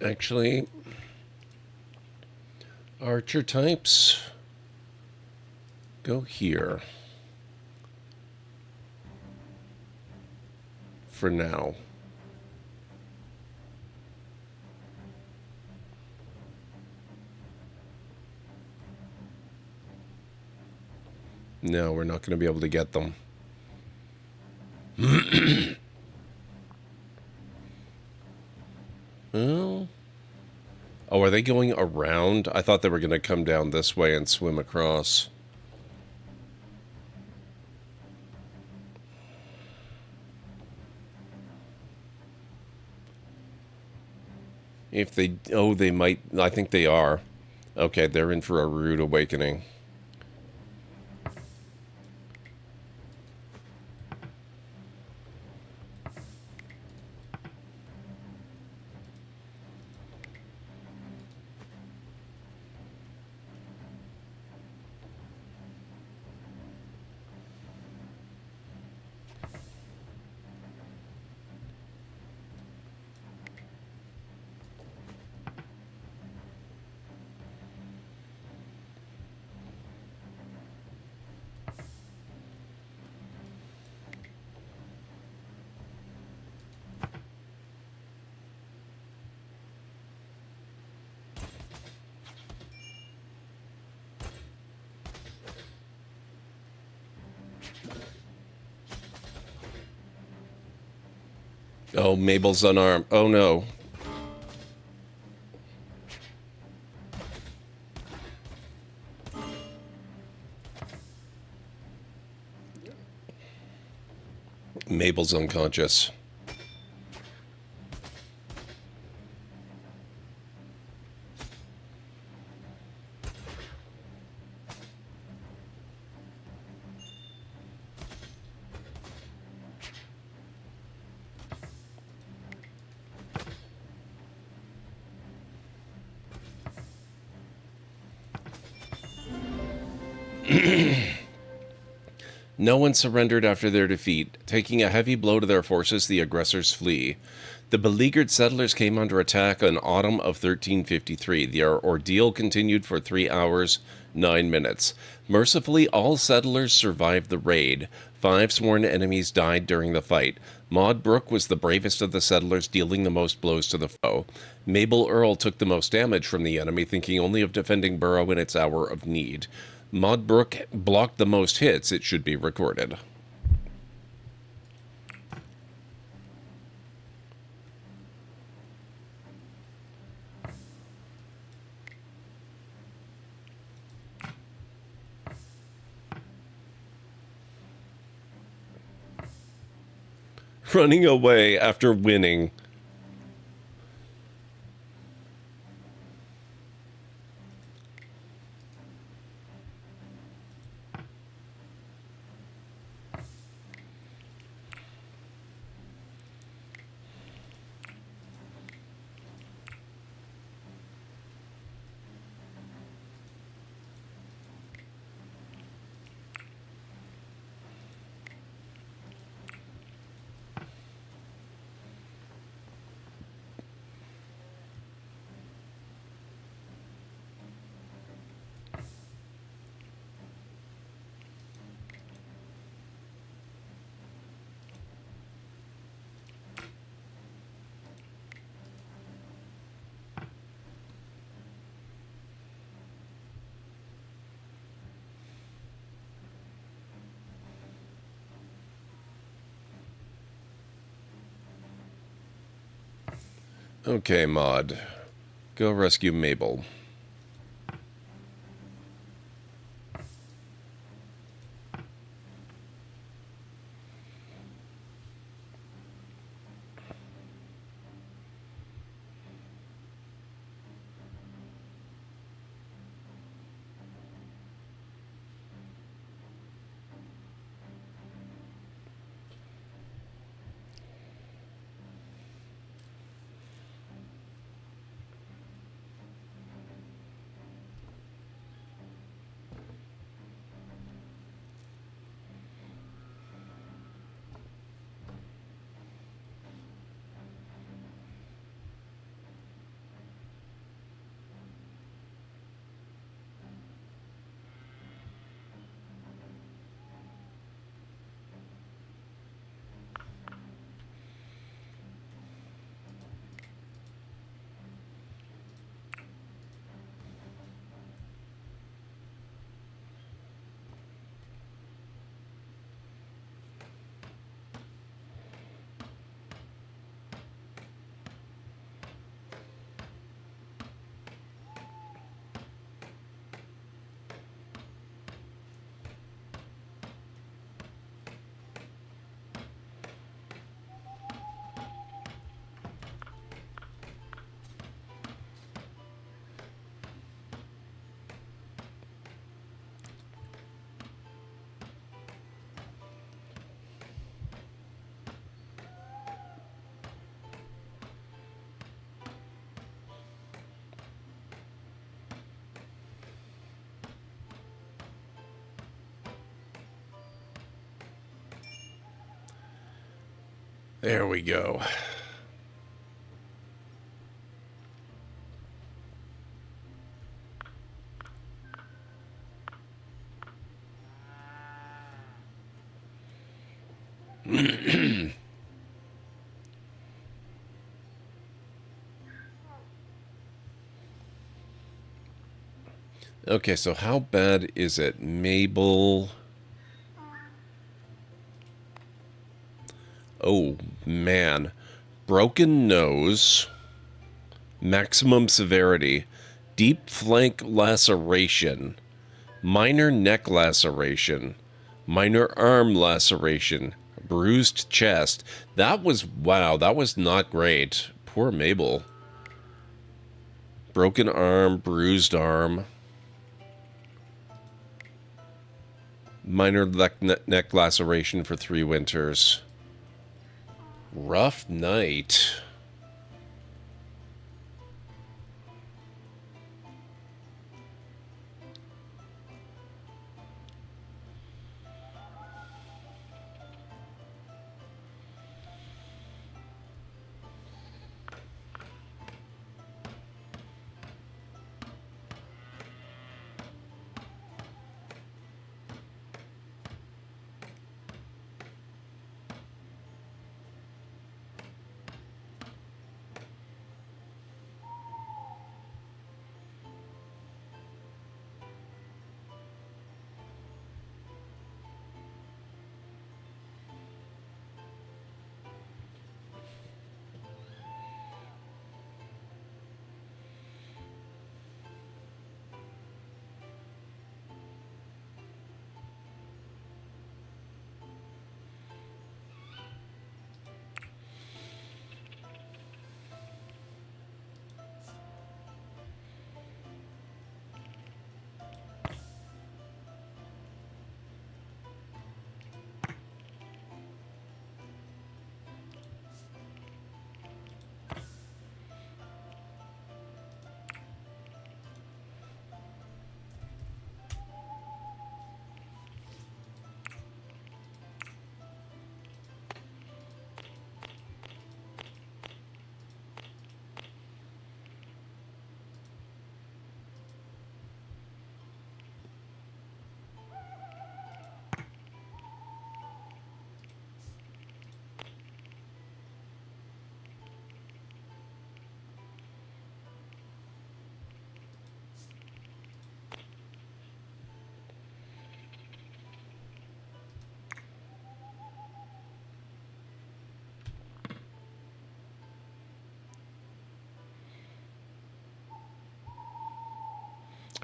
Actually, archer types go here for now. No, we're not going to be able to get them. Well, oh, are they going around? I thought they were going to come down this way and swim across. If they... Oh, they might... I think they are. Okay, they're in for a rude awakening. Oh, Mabel's unarmed. Oh, no. Mabel's unconscious. No one surrendered after their defeat. Taking a heavy blow to their forces, the aggressors flee. The beleaguered settlers came under attack in autumn of 1353. Their ordeal continued for 3 hours, 9 minutes. Mercifully, all settlers survived the raid. 5 sworn enemies died during the fight. Maud Brooke was the bravest of the settlers, dealing the most blows to the foe. Mabel Earl took the most damage from the enemy, thinking only of defending Burrow in its hour of need. Maud Brooke blocked the most hits, it should be recorded. Running away after winning. Okay, Maud. Go rescue Mabel. There we go. Okay, so how bad is it? Mabel. Oh, man. Broken nose. Maximum severity. Deep flank laceration. Minor neck laceration. Minor arm laceration. Bruised chest. That was, wow, that was not great. Poor Mabel. Broken arm, bruised arm. Minor neck laceration for 3 winters. Rough night.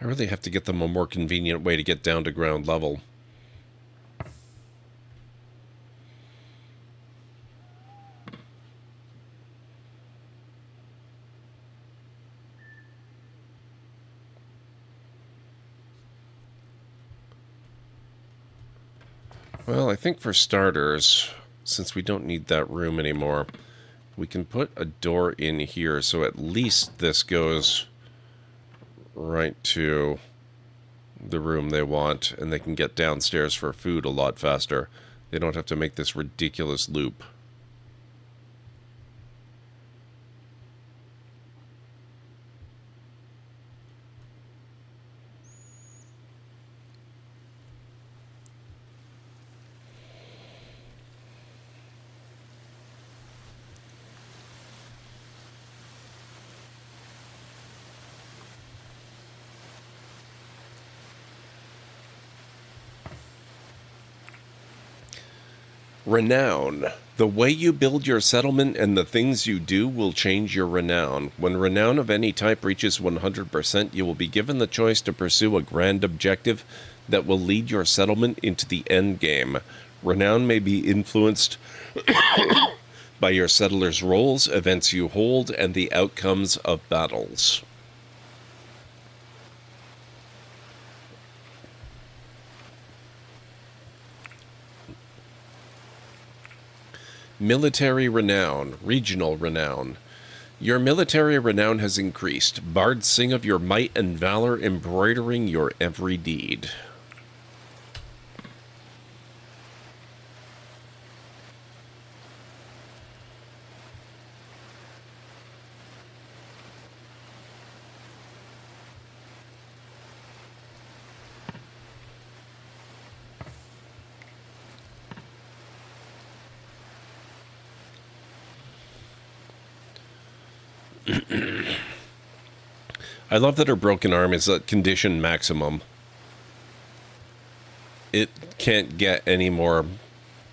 I really have to get them a more convenient way to get down to ground level. Well, I think for starters, since we don't need that room anymore, we can put a door in here so at least this goes right to the room they want, and they can get downstairs for food a lot faster. They don't have to make this ridiculous loop. Renown. The way you build your settlement and the things you do will change your renown. When renown of any type reaches 100%, you will be given the choice to pursue a grand objective that will lead your settlement into the end game. Renown may be influenced by your settlers' roles, events you hold, and the outcomes of battles. Military renown, regional renown. Your military renown has increased. Bards sing of your might and valor, embroidering your every deed. I love that her broken arm is at condition maximum. It can't get any more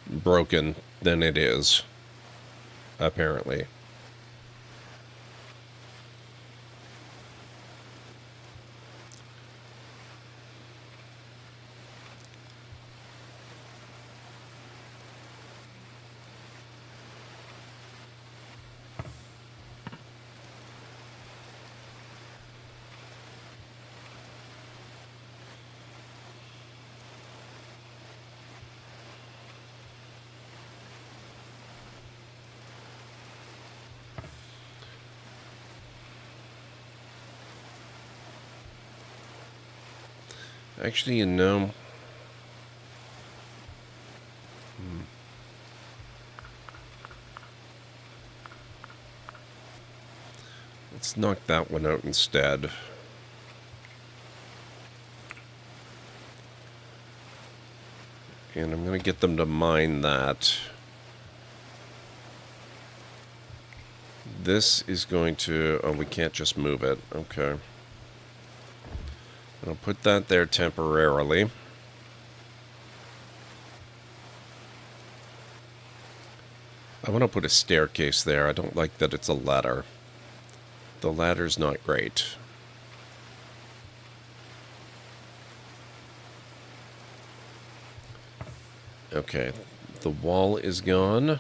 broken than it is, apparently. Actually, you know... Let's knock that one out instead. And I'm going to get them to mine that. This is going to... Oh, we can't just move it. Okay. I'll put that there temporarily. I want to put a staircase there. I don't like that it's a ladder. The ladder's not great. Okay, the wall is gone.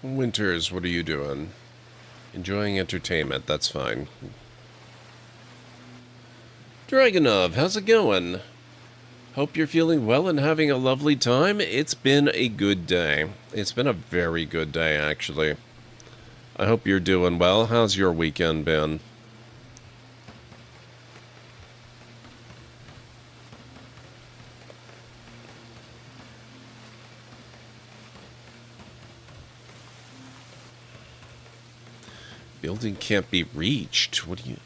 Winters, what are you doing? Enjoying entertainment, that's fine. Dragonov, how's it going? Hope you're feeling well and having a lovely time. It's been a good day. It's been a very good day, actually. I hope you're doing well. How's your weekend been? Building can't be reached. What do you...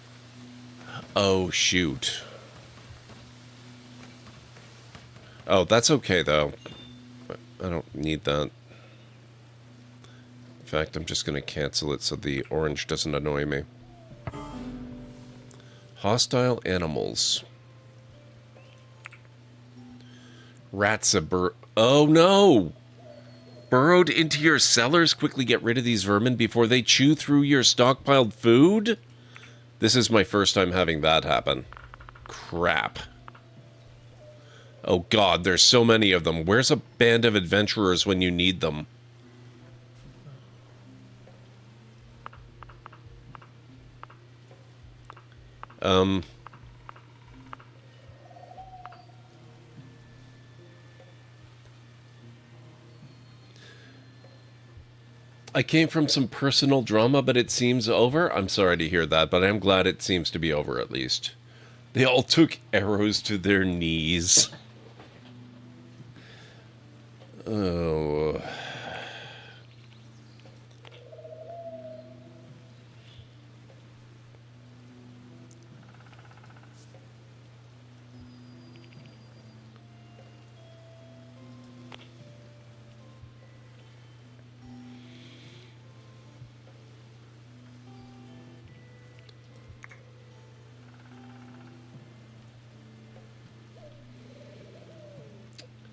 Oh, shoot. Oh, that's okay, though. I don't need that. In fact, I'm just going to cancel it so the orange doesn't annoy me. Hostile animals. Rats oh, no! Burrowed into your cellars? Quickly get rid of these vermin before they chew through your stockpiled food? This is my first time having that happen. Crap. Oh god, there's so many of them. Where's a band of adventurers when you need them? I came from some personal drama, but it seems over. I'm sorry to hear that, but I'm glad it seems to be over at least. They all took arrows to their knees. Oh.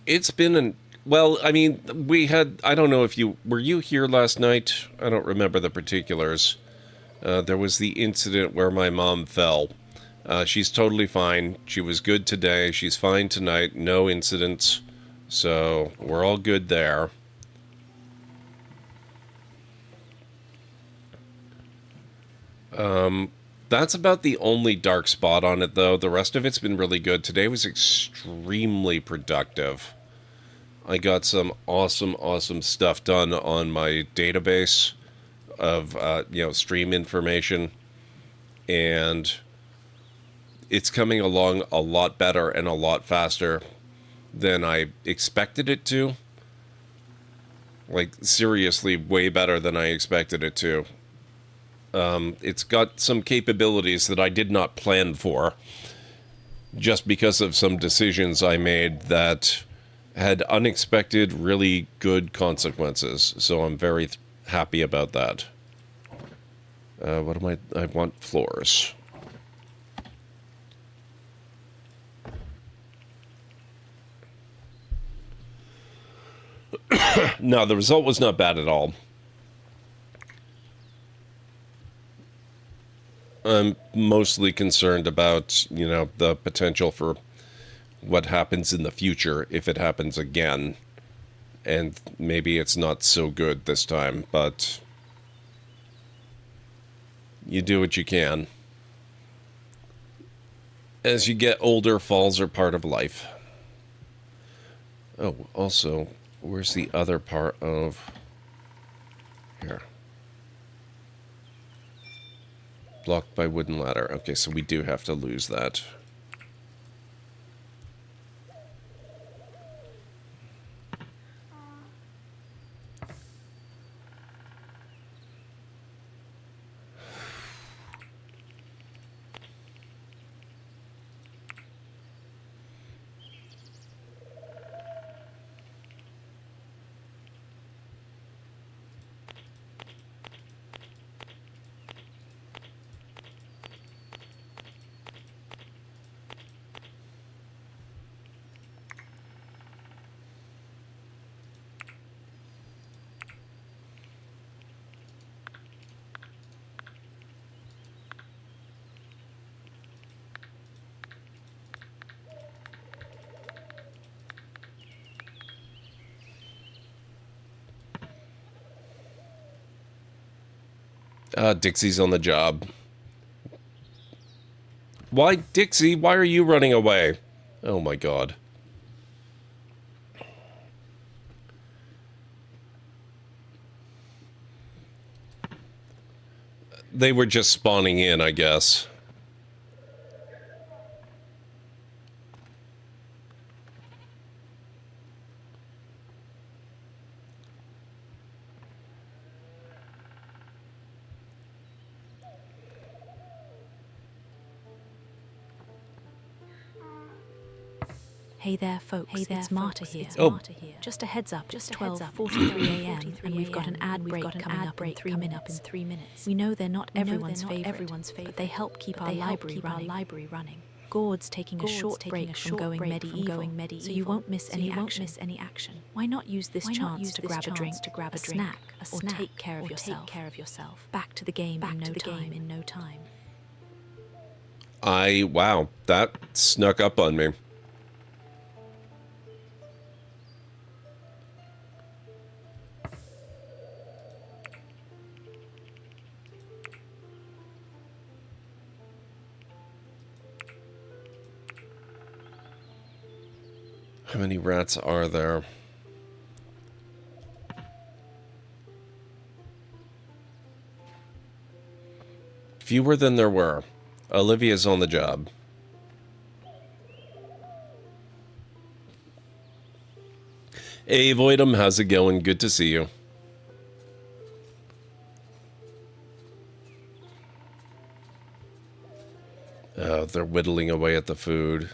It's been an... Well, I mean, we had... I don't know if you... Were you here last night? I don't remember the particulars. There was the incident where my mom fell. She's totally fine. She was good today. She's fine tonight. No incidents. So, we're all good there. That's about the only dark spot on it, though. The rest of it's been really good. Today was extremely productive. I got some awesome stuff done on my database of, stream information. And it's coming along a lot better and a lot faster than I expected it to. Like, seriously, way better than I expected it to. It's got some capabilities that I did not plan for, just because of some decisions I made that had unexpected, really good consequences. So I'm very happy about that. What am I want floors. No, the result was not bad at all. I'm mostly concerned about, the potential for what happens in the future if it happens again. And maybe it's not so good this time, but you do what you can. As you get older, falls are part of life. Oh, also, where's the other part of... Here. Blocked by wooden ladder. Okay, so we do have to lose that. Dixie's on the job. Why, Dixie, why are you running away? Oh my god. They were just spawning in, I guess. Hey there, folks. It's Marta here. Just a heads up. It's 12:43 a.m. and we've got an ad break coming up in 3 minutes. We know they're not everyone's favorite, but they help keep our library running. Gord's taking a short break from going medieval, so you won't miss any action. Why not use this chance to grab a drink, a snack, or take care of yourself? Back to the game in no time. Wow, that snuck up on me. How many rats are there? Fewer than there were. Olivia's on the job. Hey, Voidum, how's it going? Good to see you. Oh, they're whittling away at the food.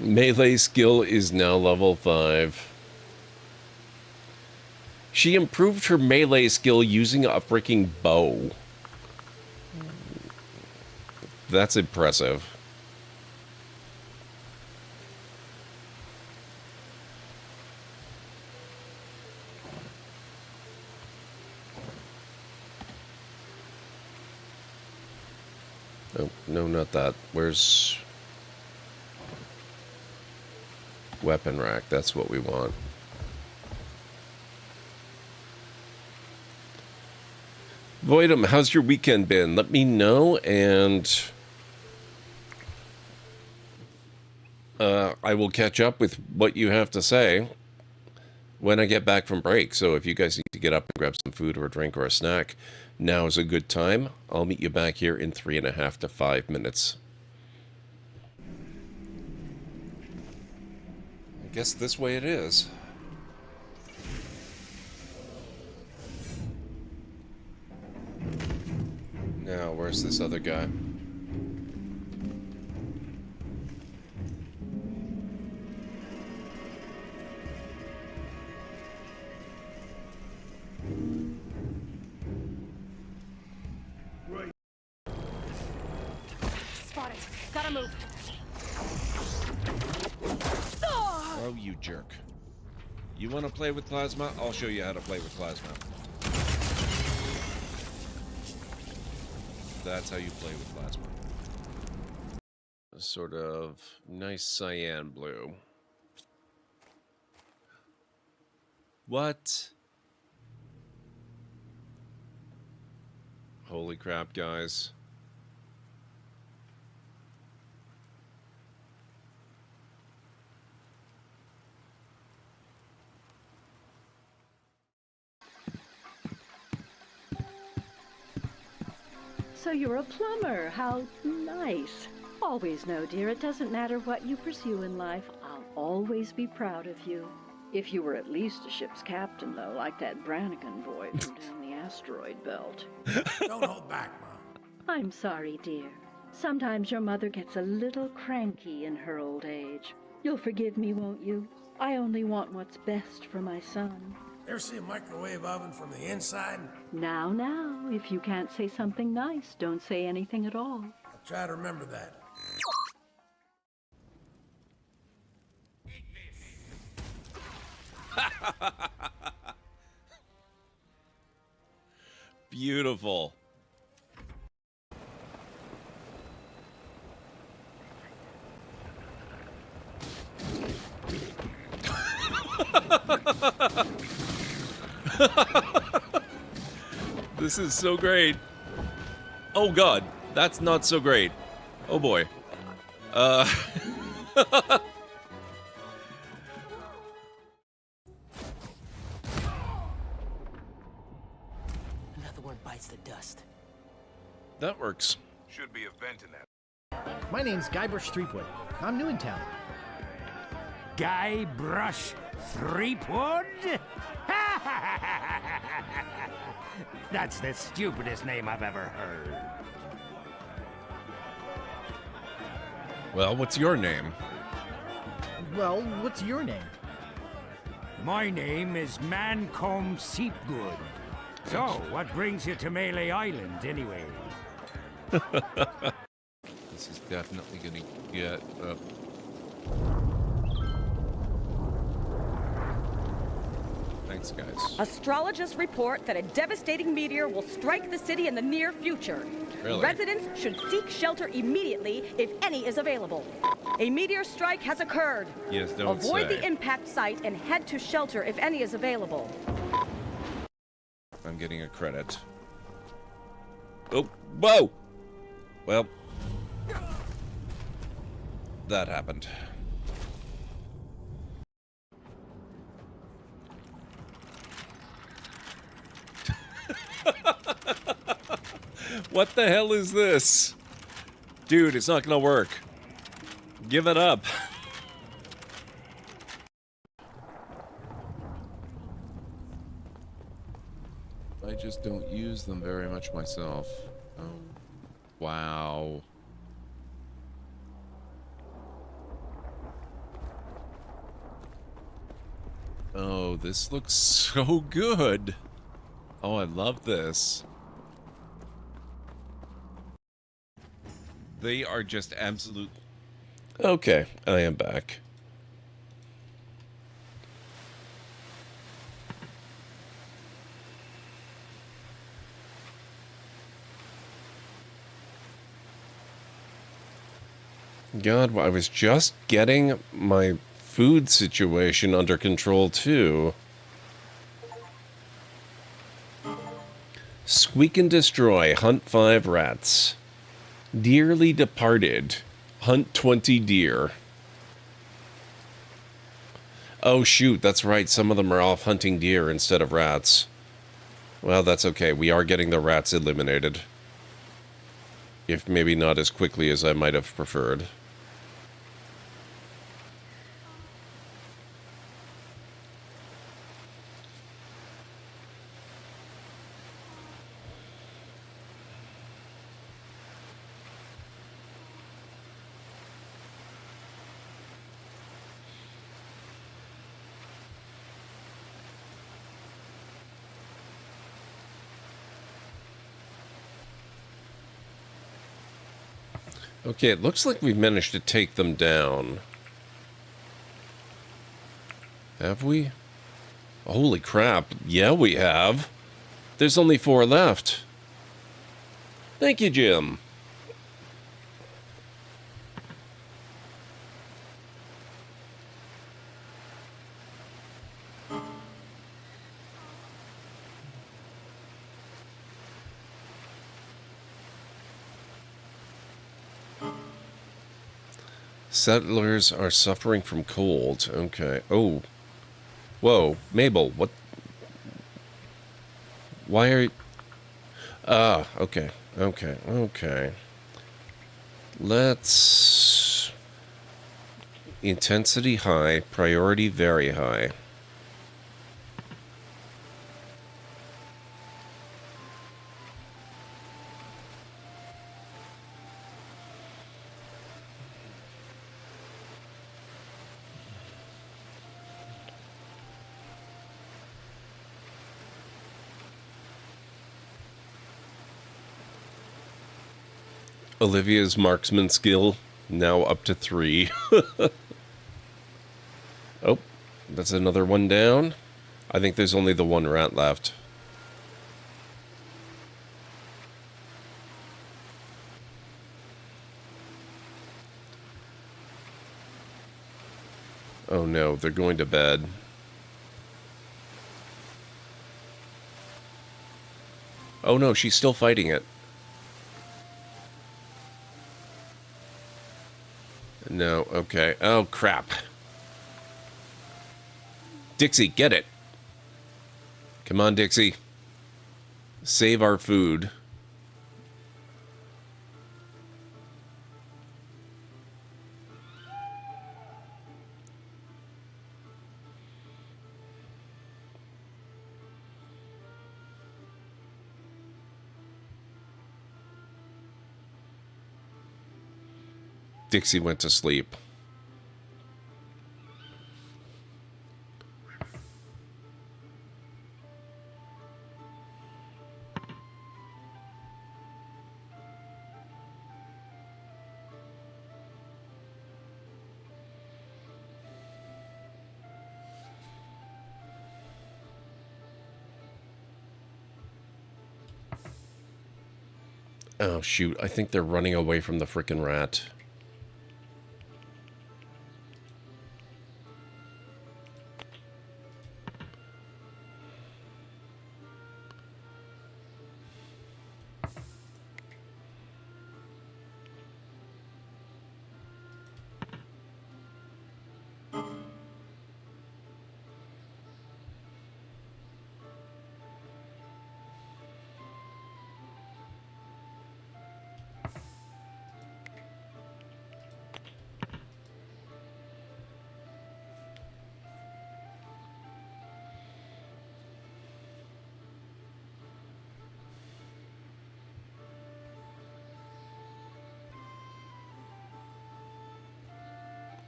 Melee skill is now level 5. She improved her melee skill using a freaking bow. That's impressive. Oh, no, not that. Where's... weapon rack, that's what we want. Voidum, how's your weekend been? Let me know, and I will catch up with what you have to say when I get back from break. So if you guys need to get up and grab some food or a drink or a snack, now is a good time. I'll meet you back here in 3.5 to 5 minutes. I guess this way it is. Now, where's this other guy? Right. Spot it. Gotta move. Oh, you jerk. You want to play with plasma? I'll show you how to play with plasma. That's how you play with plasma. A sort of nice cyan blue. What? Holy crap, guys. So you're a plumber. How nice. Always know, dear, it doesn't matter what you pursue in life. I'll always be proud of you. If you were at least a ship's captain, though, like that Brannigan boy from down the asteroid belt. Don't hold back, Mom. I'm sorry, dear. Sometimes your mother gets a little cranky in her old age. You'll forgive me, won't you? I only want what's best for my son. Ever see a microwave oven from the inside? Now, if you can't say something nice, don't say anything at all. I'll try to remember that. Beautiful. This is so great. Oh god, that's not so great. Oh boy. Another one bites the dust. That works. Should be a vent in that. My name's Guybrush Threepwood. I'm new in town. Guybrush Threepwood? That's the stupidest name I've ever heard. Well, what's your name? Well, what's your name? My name is Mancomb Seepgood. So, what brings you to Melee Island, anyway? This is definitely gonna get up. Thanks, guys. Astrologists report that a devastating meteor will strike the city in the near future. Really? Residents should seek shelter immediately if any is available. A meteor strike has occurred. Yes, don't Avoid say. the impact site and head to shelter if any is available. I'm getting a credit. Oh, whoa! Well, that happened. What the hell is this? Dude, it's not gonna work. Give it up. I just don't use them very much myself. Oh. Wow. Oh, this looks so good. Oh, I love this. They are just absolute. Okay, I am back. God, I was just getting my food situation under control, too. Squeak and destroy, hunt 5 rats. Dearly departed, hunt 20 deer. Oh shoot, that's right, some of them are off hunting deer instead of rats. Well, that's okay, we are getting the rats eliminated. If maybe not as quickly as I might have preferred. Okay, it looks like we've managed to take them down. Have we? Holy crap, yeah we have. There's only 4 left. Thank you, Jim. Settlers are suffering from cold. Okay. Oh. Whoa. Mabel, what? Why are you... Ah, okay. Okay. Okay. Let's... Intensity high. Priority very high. Olivia's marksman skill now up to 3. Oh, that's another one down. I think there's only the 1 rat left. Oh no, they're going to bed. Oh no, she's still fighting it. No, okay. Oh, crap. Dixie, get it. Come on, Dixie. Save our food. Dixie went to sleep. Oh, shoot. I think they're running away from the frickin' rat.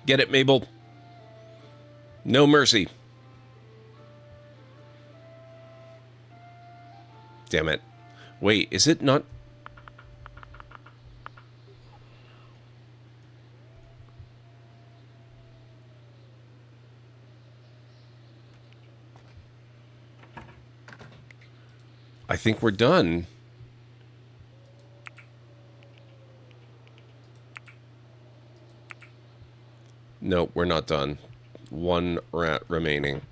Get it, Mabel? No mercy. Damn it. Wait, is it not... I think we're done. No, we're not done. One rat remaining.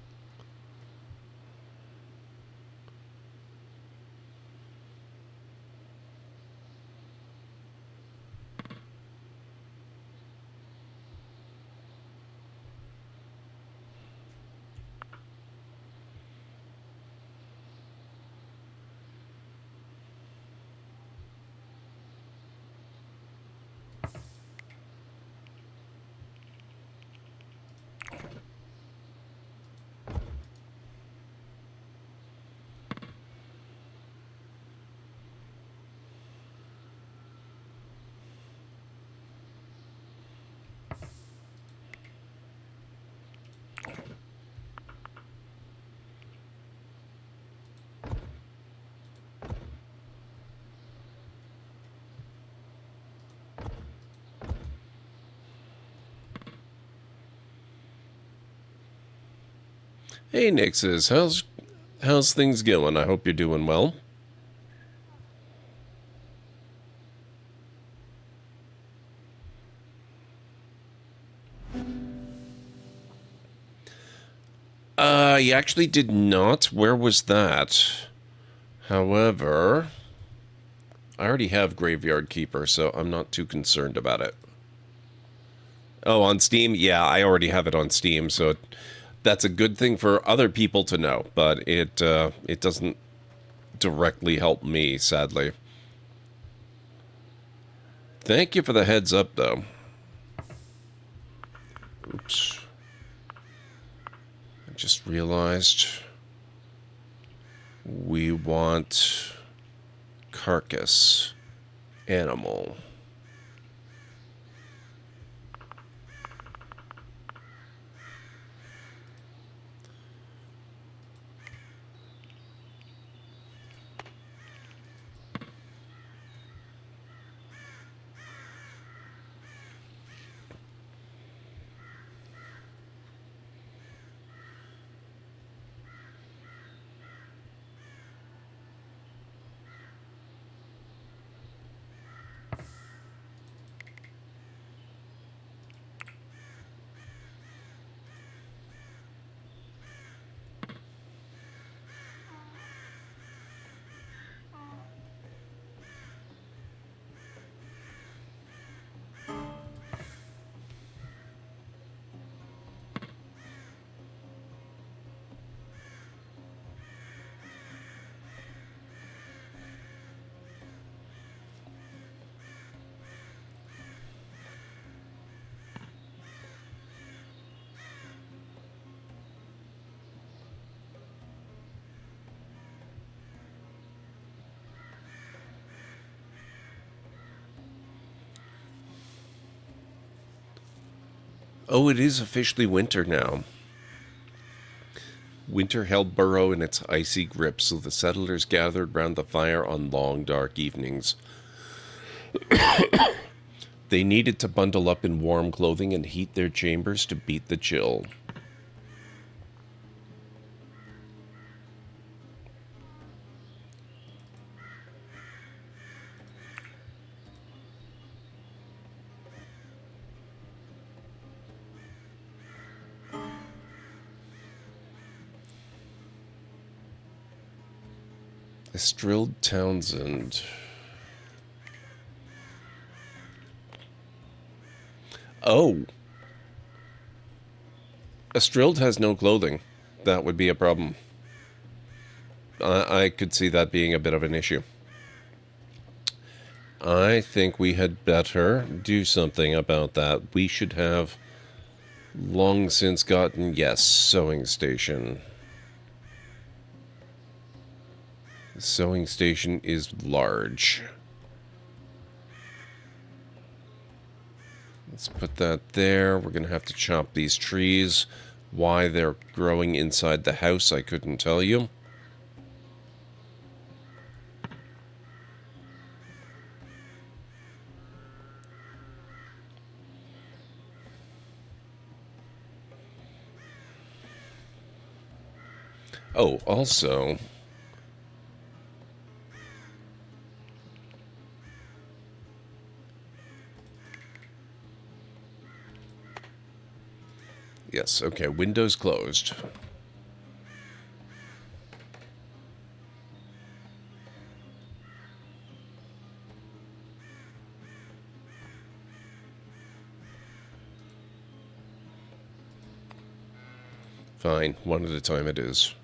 Hey, Nixes, how's things going? I hope you're doing well. I actually did not. Where was that? However, I already have Graveyard Keeper, so I'm not too concerned about it. Oh, on Steam? Yeah, I already have it on Steam, so that's a good thing for other people to know, but it doesn't directly help me, sadly. Thank you for the heads up, though. Oops. I just realized we want carcass animal. Oh, it is officially winter now. Winter held Burrow in its icy grip, so the settlers gathered round the fire on long, dark evenings. They needed to bundle up in warm clothing and heat their chambers to beat the chill. Estrilled Townsend. Oh. Estrilled has no clothing. That would be a problem. I could see that being a bit of an issue. I think we had better do something about that. We should have long since gotten, yes, sewing station. The sewing station is large. Let's put that there. We're going to have to chop these trees. Why they're growing inside the house, I couldn't tell you. Oh, also, yes, okay, windows closed. Fine, one at a time it is.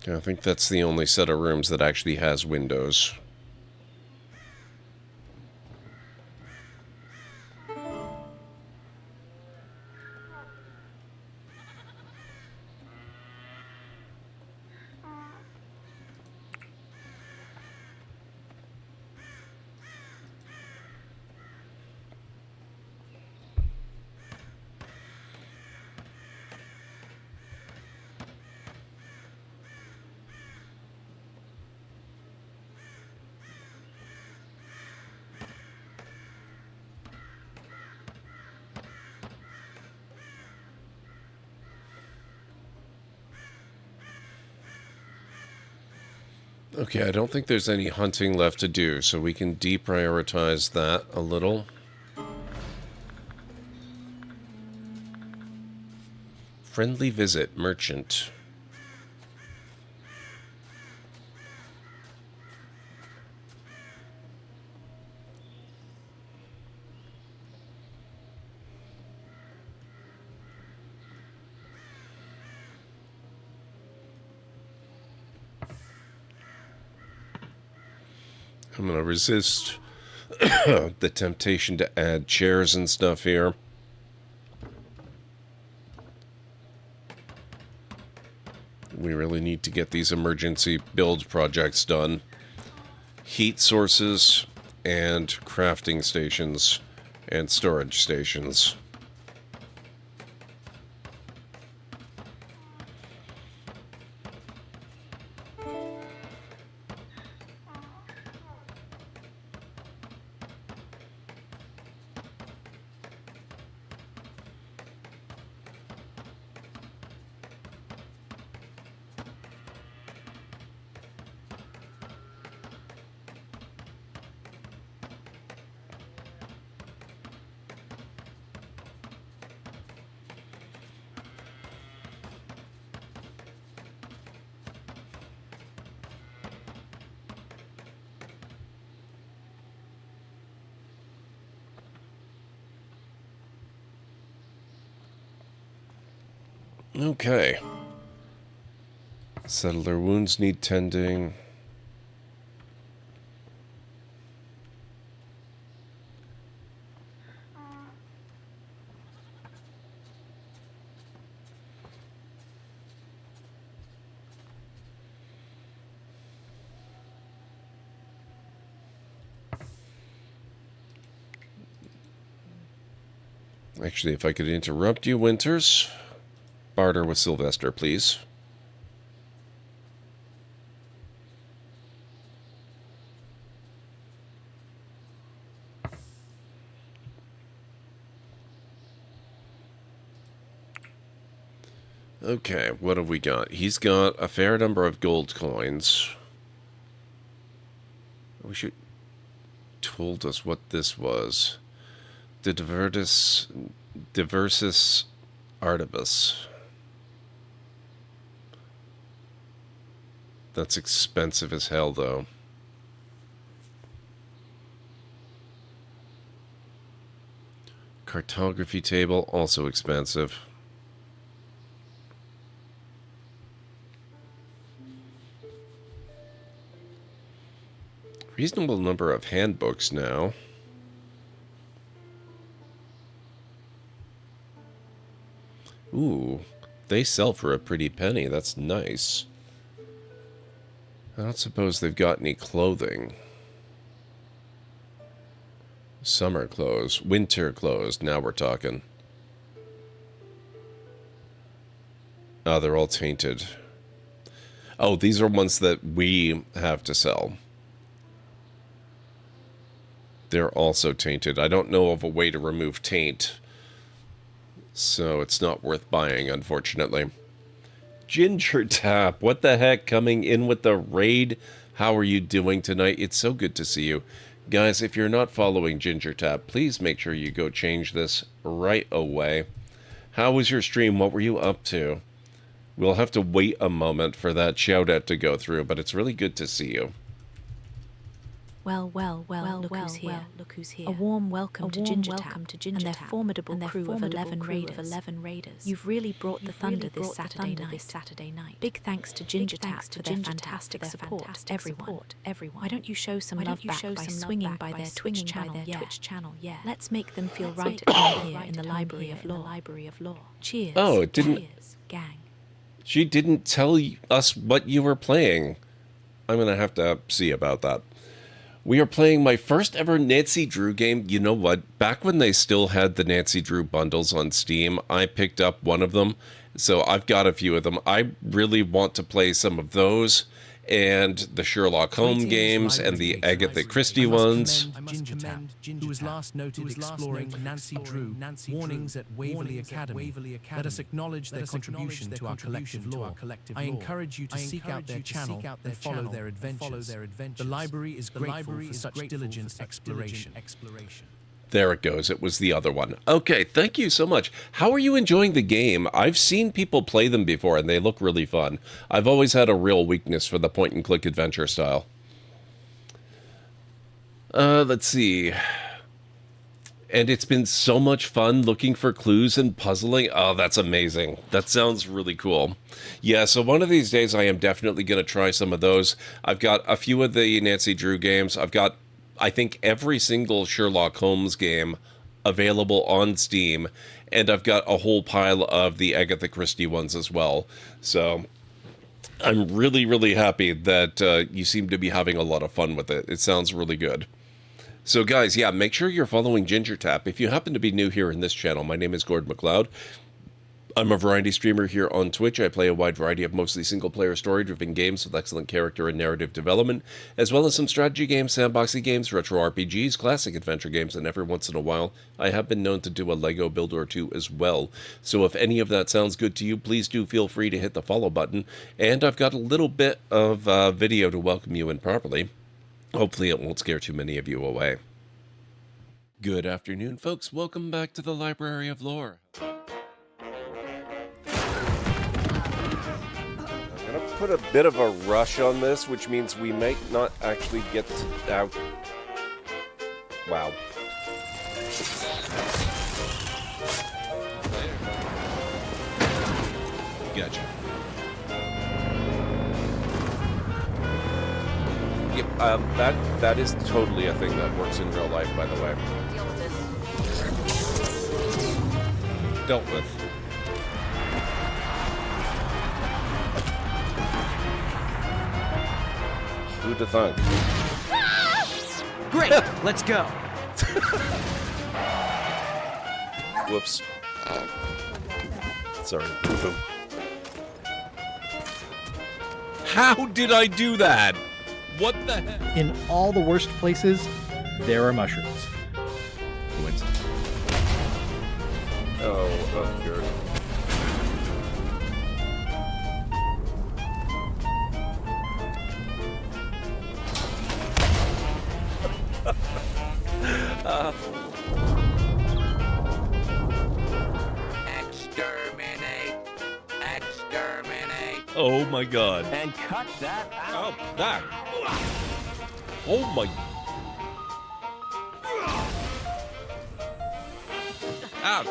I think that's the only set of rooms that actually has windows. Okay, I don't think there's any hunting left to do, so we can deprioritize that a little. Friendly visit, merchant. I'm going to resist the temptation to add chairs and stuff here. We really need to get these emergency build projects done. Heat sources and crafting stations and storage stations. Okay. Settler wounds need tending. Actually, if I could interrupt you, Winters. Barter with Sylvester, please. Okay, what have we got? He's got a fair number of gold coins. We should told us what this was. The Diversus Artibus. That's expensive as hell, though. Cartography table, also expensive. Reasonable number of handbooks now. Ooh, they sell for a pretty penny. That's nice. I don't suppose they've got any clothing. Summer clothes, winter clothes, now we're talking. Oh, they're all tainted. Oh, these are ones that we have to sell. They're also tainted. I don't know of a way to remove taint, so it's not worth buying, unfortunately. GingerTap, what the heck, coming in with the raid? How are you doing tonight? It's so good to see you. Guys, if you're not following GingerTap, please make sure you go change this right away. How was your stream? What were you up to? We'll have to wait a moment for that shout-out to go through, but it's really good to see you. Well, look who's here. A warm welcome to GingerTap and their formidable crew of 11 raiders. You've really brought the thunder this Saturday night. Big thanks to GingerTap for their fantastic support, everyone. Why don't you show some love back by swinging by their Twitch channel? Yeah. Let's make them feel right at home here in the Library of Lore. Cheers. Oh, it didn't... Cheers, gang. She didn't tell us what you were playing. I'm going to have to see about that. We are playing my first ever Nancy Drew game. You know what? Back when they still had the Nancy Drew bundles on Steam, I picked up one of them. So I've got a few of them. I really want to play some of those and the Sherlock Holmes games and the Agatha Christie ones. GingerTap, who was last noted exploring Nancy Drew, warnings at Waverley Academy. Let us acknowledge their contribution to our collective lore. I encourage you to seek out their channel and follow their adventures. The library is grateful for such diligent exploration. There it goes. It was the other one. Okay, thank you so much. How are you enjoying the game? I've seen people play them before, and they look really fun. I've always had a real weakness for the point-and-click adventure style. Let's see. And it's been so much fun looking for clues and puzzling. Oh, that's amazing. That sounds really cool. Yeah, so one of these days I am definitely going to try some of those. I've got a few of the Nancy Drew games. I've got, I think, every single Sherlock Holmes game available on Steam, and I've got a whole pile of the Agatha Christie ones as well. So I'm really, really happy that you seem to be having a lot of fun with it. It sounds really good. So guys, yeah, make sure you're following GingerTap. If you happen to be new here in this channel, my name is GordMcLeod. I'm a variety streamer here on Twitch. I play a wide variety of mostly single-player story-driven games with excellent character and narrative development, as well as some strategy games, sandboxy games, retro RPGs, classic adventure games, and every once in a while, I have been known to do a Lego build or two as well. So if any of that sounds good to you, please do feel free to hit the follow button. And I've got a little bit of video to welcome you in properly. Hopefully it won't scare too many of you away. Good afternoon, folks. Welcome back to the Library of Lore. I'm going to put a bit of a rush on this, which means we might not actually get to... out. Wow. Gotcha. Yep, that is totally a thing that works in real life, by the way. Dealt with. Who'd have thunk? Great, let's go. Whoops. Sorry. Boom. How did I do that? What the heck? In all the worst places, there are mushrooms. Oh, good. Oh my god. And cut that out. Oh, that. Oh my. Ow.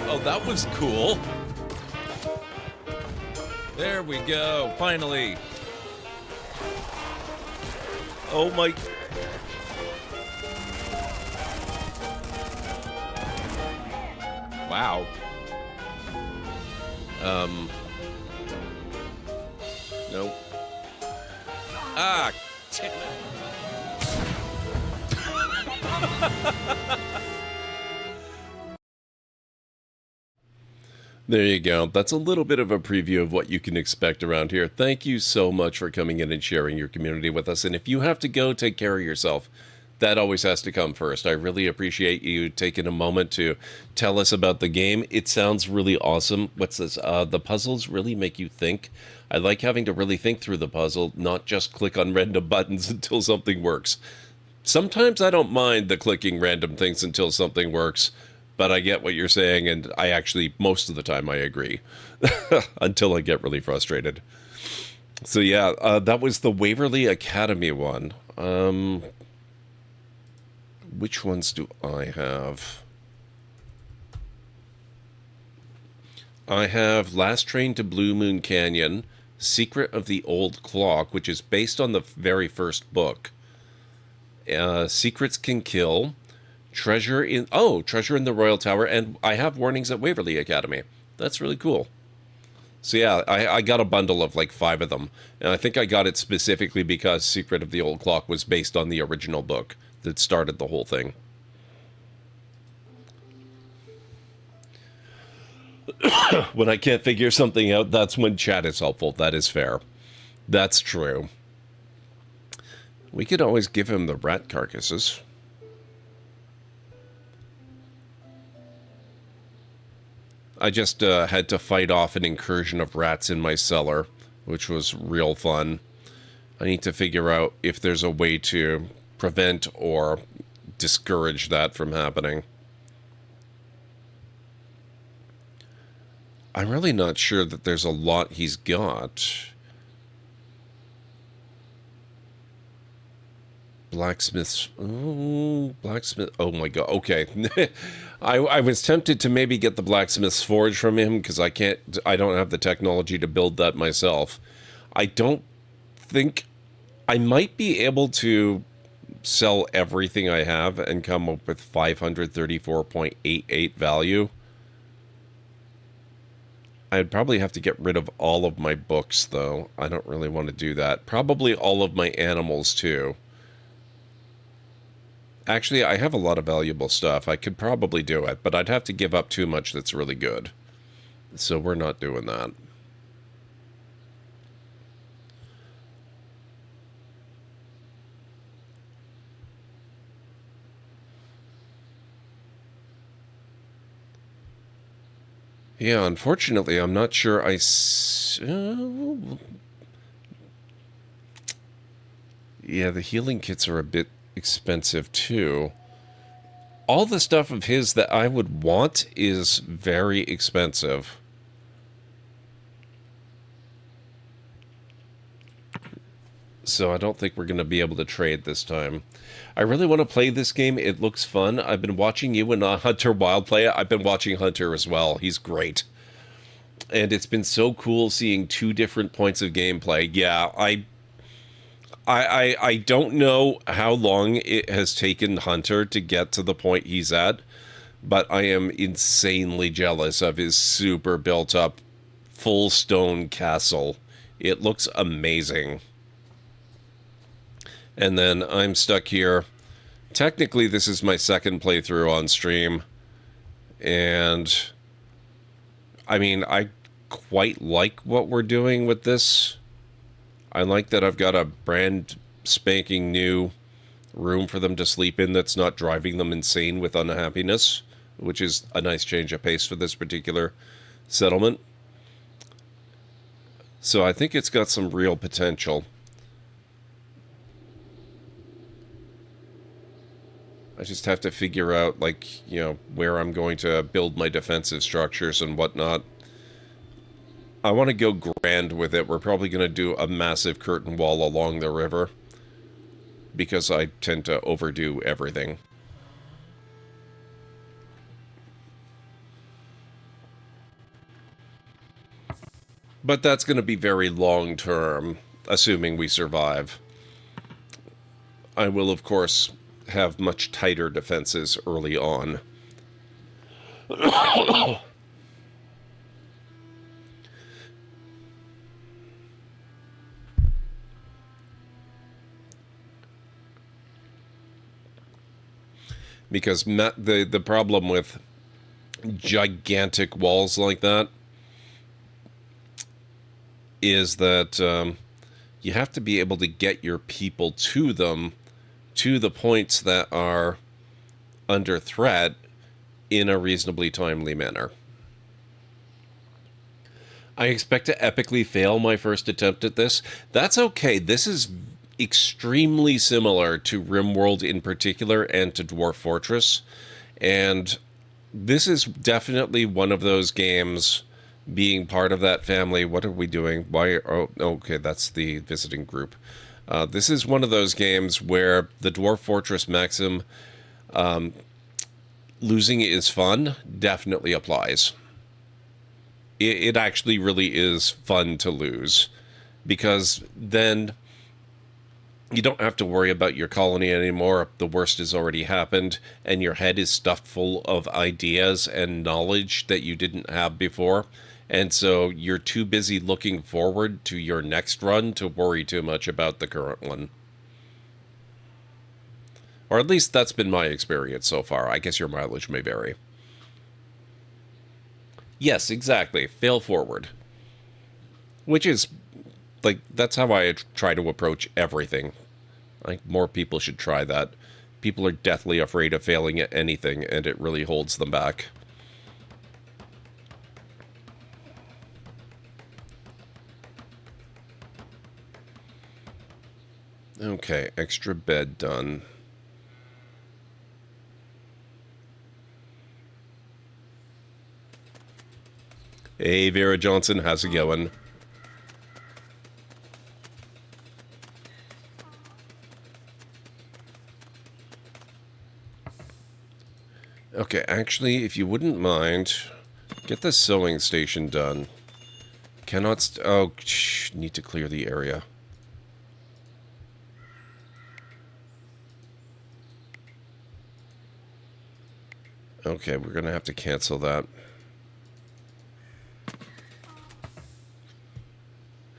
Oh, that was cool. There we go, finally. Oh my... Wow. Nope. Ah, damn it. There you go. That's a little bit of a preview of what you can expect around here. Thank you so much for coming in and sharing your community with us. And if you have to go, take care of yourself. That always has to come first. I really appreciate you taking a moment to tell us about the game. It sounds really awesome. What's this? The puzzles really make you think. I like having to really think through the puzzle, not just click on random buttons until something works. Sometimes I don't mind the clicking random things until something works. But I get what you're saying, and I actually, most of the time, I agree. Until I get really frustrated. So yeah, that was the Waverly Academy one. Which ones do I have? I have Last Train to Blue Moon Canyon, Secret of the Old Clock, which is based on the very first book. Secrets Can Kill. Treasure in the Royal Tower, and I have Warnings at Waverly Academy. That's really cool. So yeah, I got a bundle of like 5 of them, and I think I got it specifically because Secret of the Old Clock was based on the original book that started the whole thing. When I can't figure something out, that's when chat is helpful. That is fair. That's true. We could always give him the rat carcasses. I just had to fight off an incursion of rats in my cellar, which was real fun. I need to figure out if there's a way to prevent or discourage that from happening. I'm really not sure that there's a lot he's got. Blacksmiths. Oh, blacksmith. Oh my god. Okay. I was tempted to maybe get the blacksmith's forge from him because I don't have the technology to build that myself. I don't think I might be able to sell everything I have and come up with 534.88 value. I'd probably have to get rid of all of my books though. I don't really want to do that. Probably all of my animals too. Actually, I have a lot of valuable stuff. I could probably do it, but I'd have to give up too much that's really good. So we're not doing that. Yeah, unfortunately, I'm not sure yeah, the healing kits are a bit expensive too. All the stuff of his that I would want is very expensive. So I don't think we're going to be able to trade this time. I really want to play this game. It looks fun. I've been watching you and Hunter Wild play it. I've been watching Hunter as well. He's great. And it's been so cool seeing 2 different points of gameplay. Yeah, I don't know how long it has taken Hunter to get to the point he's at, but I am insanely jealous of his super built up full stone castle. It looks amazing. And then I'm stuck here. Technically, this is my second playthrough on stream, and I mean, I quite like what we're doing with this. I like that I've got a brand spanking new room for them to sleep in that's not driving them insane with unhappiness, which is a nice change of pace for this particular settlement. So I think it's got some real potential. I just have to figure out, like, you know, where I'm going to build my defensive structures and whatnot. I want to go grand with it. We're probably going to do a massive curtain wall along the river, because I tend to overdo everything. But that's going to be very long term, assuming we survive. I will, of course, have much tighter defenses early on. Because the problem with gigantic walls like that is that you have to be able to get your people to them, to the points that are under threat, in a reasonably timely manner. I expect to epically fail my first attempt at this. That's okay. This is extremely similar to RimWorld in particular and to Dwarf Fortress. And this is definitely one of those games, being part of that family. What are we doing? Why? Oh, okay, that's the visiting group. This is one of those games where the Dwarf Fortress Maxim, losing is fun, definitely applies. It actually really is fun to lose, because then you don't have to worry about your colony anymore. The worst has already happened, and your head is stuffed full of ideas and knowledge that you didn't have before. And so you're too busy looking forward to your next run to worry too much about the current one. Or at least that's been my experience so far. I guess your mileage may vary. Yes, exactly. Fail forward. Which is, like, that's how I try to approach everything. Like, more people should try that. People are deathly afraid of failing at anything, and it really holds them back. Okay, extra bed done. Hey, Vera Johnson, how's it going? Okay, actually, if you wouldn't mind, get the sewing station done. Cannot need to clear the area. Okay, we're gonna have to cancel that.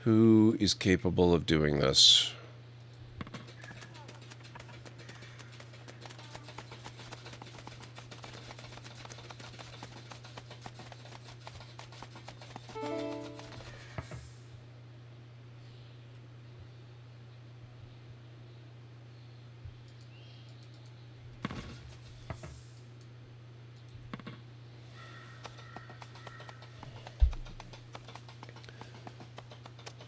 Who is capable of doing this?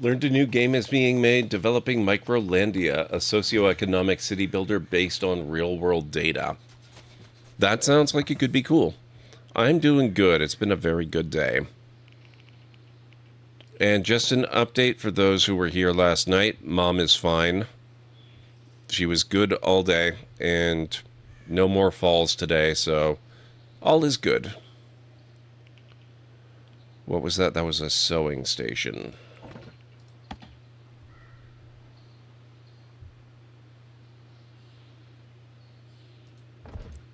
Learned a new game is being made, developing Microlandia, a socioeconomic city builder based on real-world data. That sounds like it could be cool. I'm doing good. It's been a very good day. And just an update for those who were here last night. Mom is fine. She was good all day, and no more falls today, so all is good. What was that? That was a sewing station.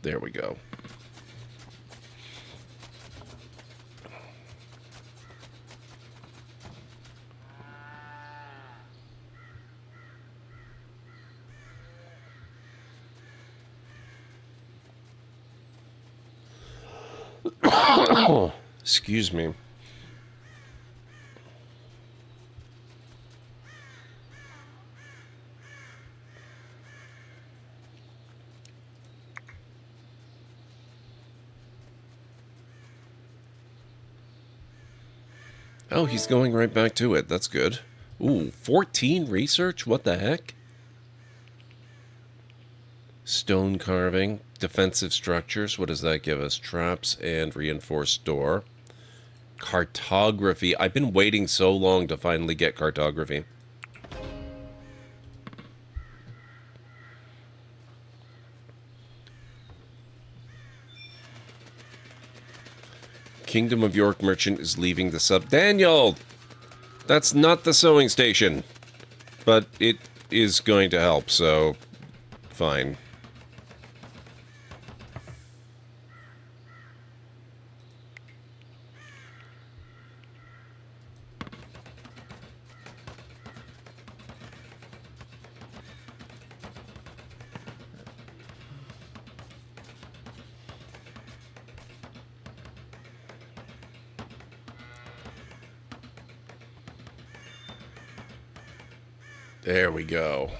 There we go. Excuse me. Oh, he's going right back to it. That's good. Ooh, 14 research? What the heck? Stone carving. Defensive structures. What does that give us? Traps and reinforced door. Cartography. I've been waiting so long to finally get cartography. Kingdom of York merchant is leaving the sub. Daniel! That's not the sewing station. But it is going to help, so fine. There we go.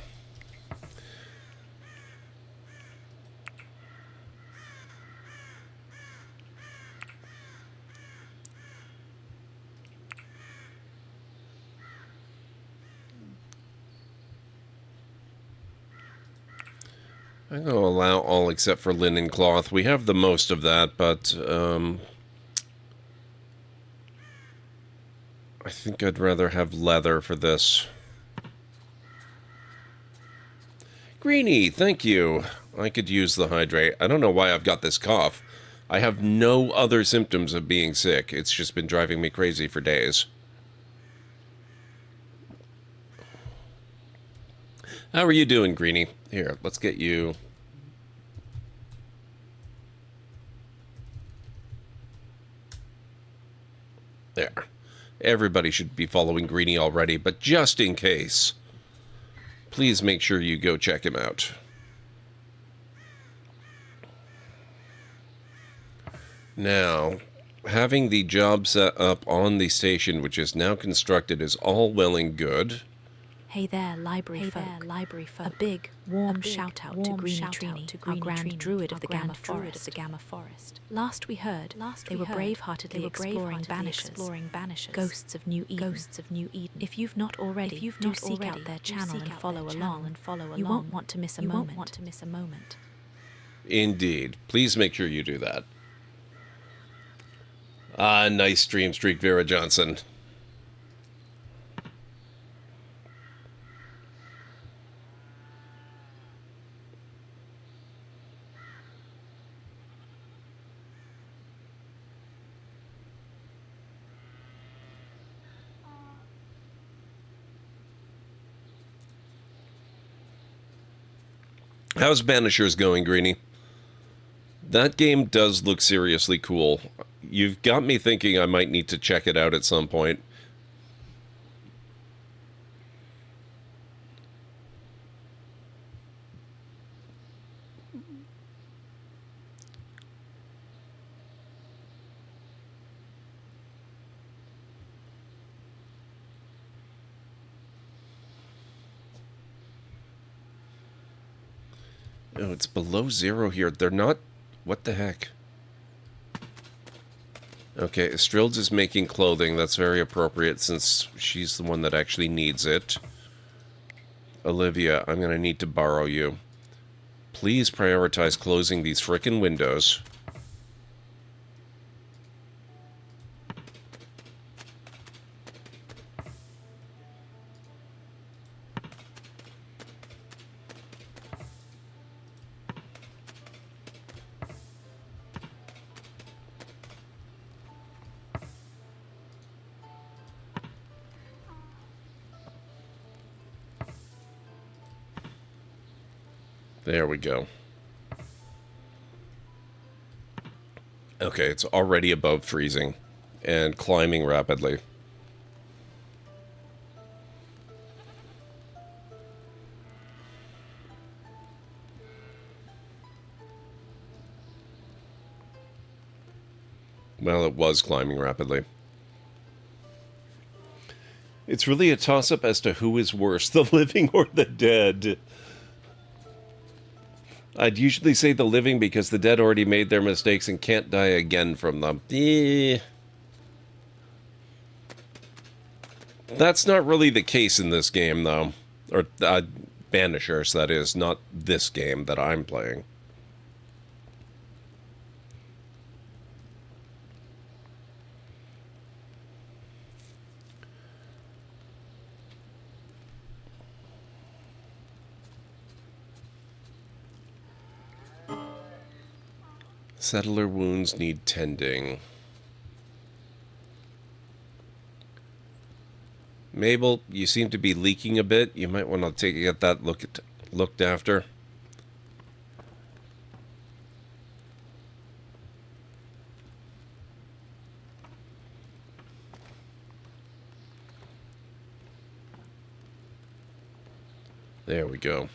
I'm going to allow all except for linen cloth. We have the most of that, but I think I'd rather have leather for this. Greenie, thank you. I could use the hydrate. I don't know why I've got this cough. I have no other symptoms of being sick. It's just been driving me crazy for days. How are you doing, Greenie? Here, let's get you. There. Everybody should be following Greenie already, but just in case, please make sure you go check him out. Now, having the job set up on the station, which is now constructed, is all well and good. Hey there, library folk. A big, warm shout-out to Greenie Trini, our grand druid of the Gamma Forest. Last we heard, they were brave-heartedly exploring banishers, ghosts of New Eden. If you've not already, do seek out their channel and follow along. You won't want to miss a moment. Indeed. Please make sure you do that. Ah, nice stream streak, Vera Johnson. How's Banishers going, Greenie? That game does look seriously cool. You've got me thinking I might need to check it out at some point. Oh, it's below zero here. They're not... What the heck? Okay, Estrildes is making clothing. That's very appropriate since she's the one that actually needs it. Olivia, I'm going to need to borrow you. Please prioritize closing these frickin' windows. There we go. Okay, it's already above freezing and climbing rapidly. Well, it was climbing rapidly. It's really a toss-up as to who is worse, the living or the dead. I'd usually say the living because the dead already made their mistakes and can't die again from them. That's not really the case in this game, though. Or, Banishers, that is, not this game that I'm playing. Settler wounds need tending. Mabel, you seem to be leaking a bit. You might want to get that looked after. There we go.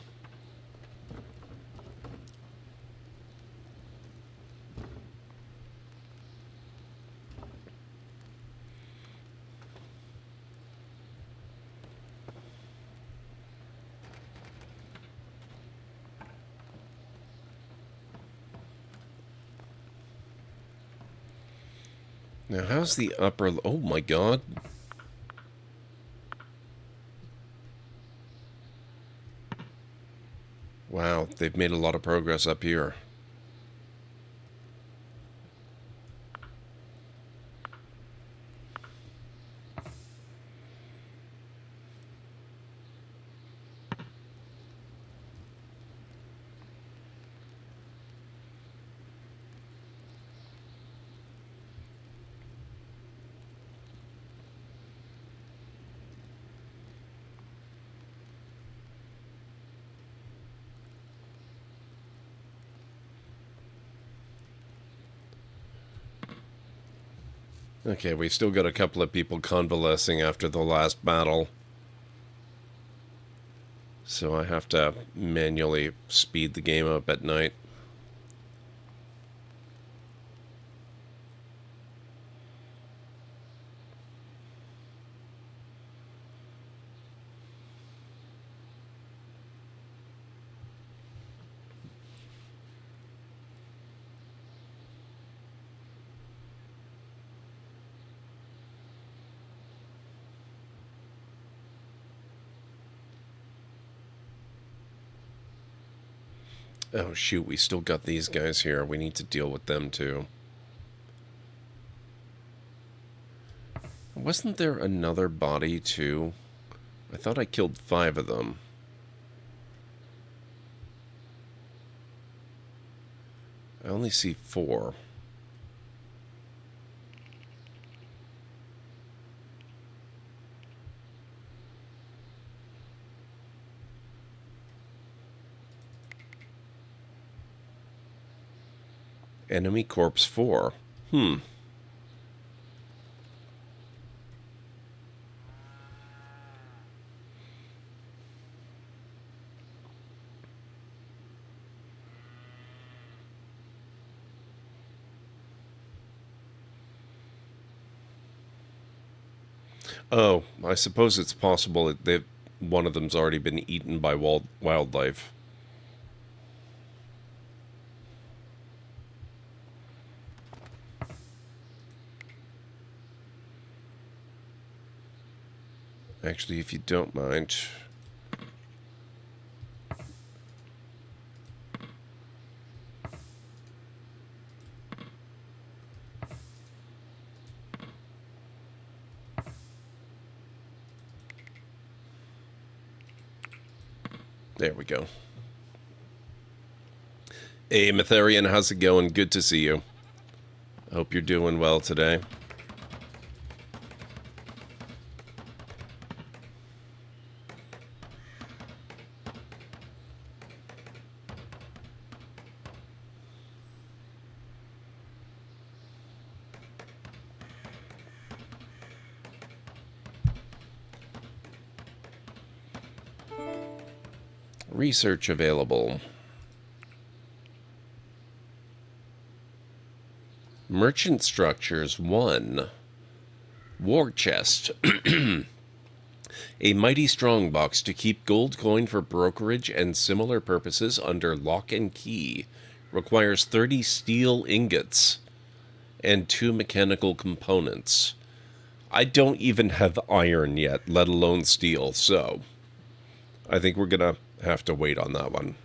Now, how's the upper... Oh, my God. Wow, they've made a lot of progress up here. Okay, we've still got a couple of people convalescing after the last battle. So I have to manually speed the game up at night. Oh shoot, we still got these guys here. We need to deal with them too. Wasn't there another body too? I thought I killed 5 of them. I only see 4. Enemy corpse 4. Oh, I suppose it's possible that one of them's already been eaten by wildlife. Actually, if you don't mind. There we go. Hey, Matharian, how's it going? Good to see you. I hope you're doing well today. Research available. Merchant structures 1. War chest. A mighty strong box to keep gold coin for brokerage and similar purposes under lock and key. Requires 30 steel ingots and 2 mechanical components. I don't even have iron yet, let alone steel, so I think we're gonna have to wait on that one.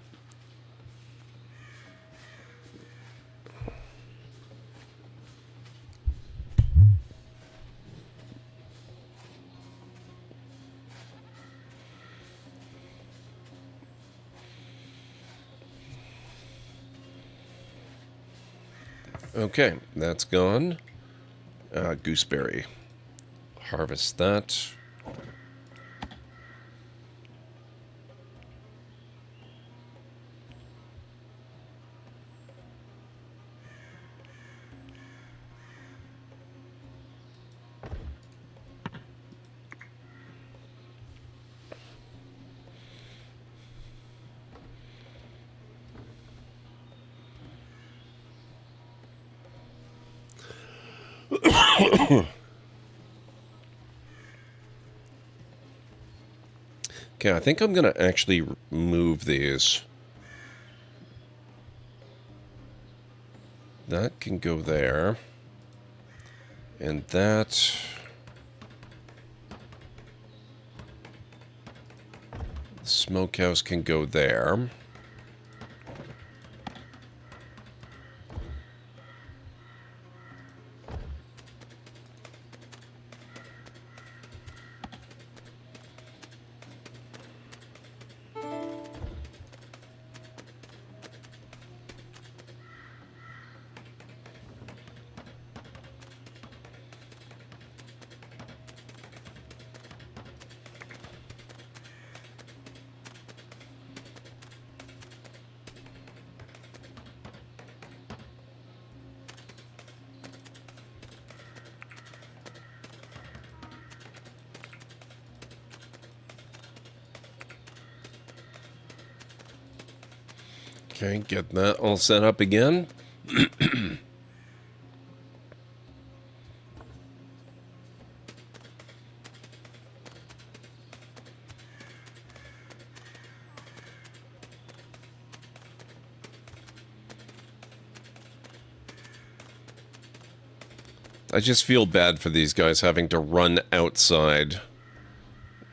Okay, that's gone. Gooseberry. Harvest that. Okay, I think I'm going to actually move these. That can go there. And that... Smokehouse can go there. Okay, get that all set up again. I just feel bad for these guys having to run outside.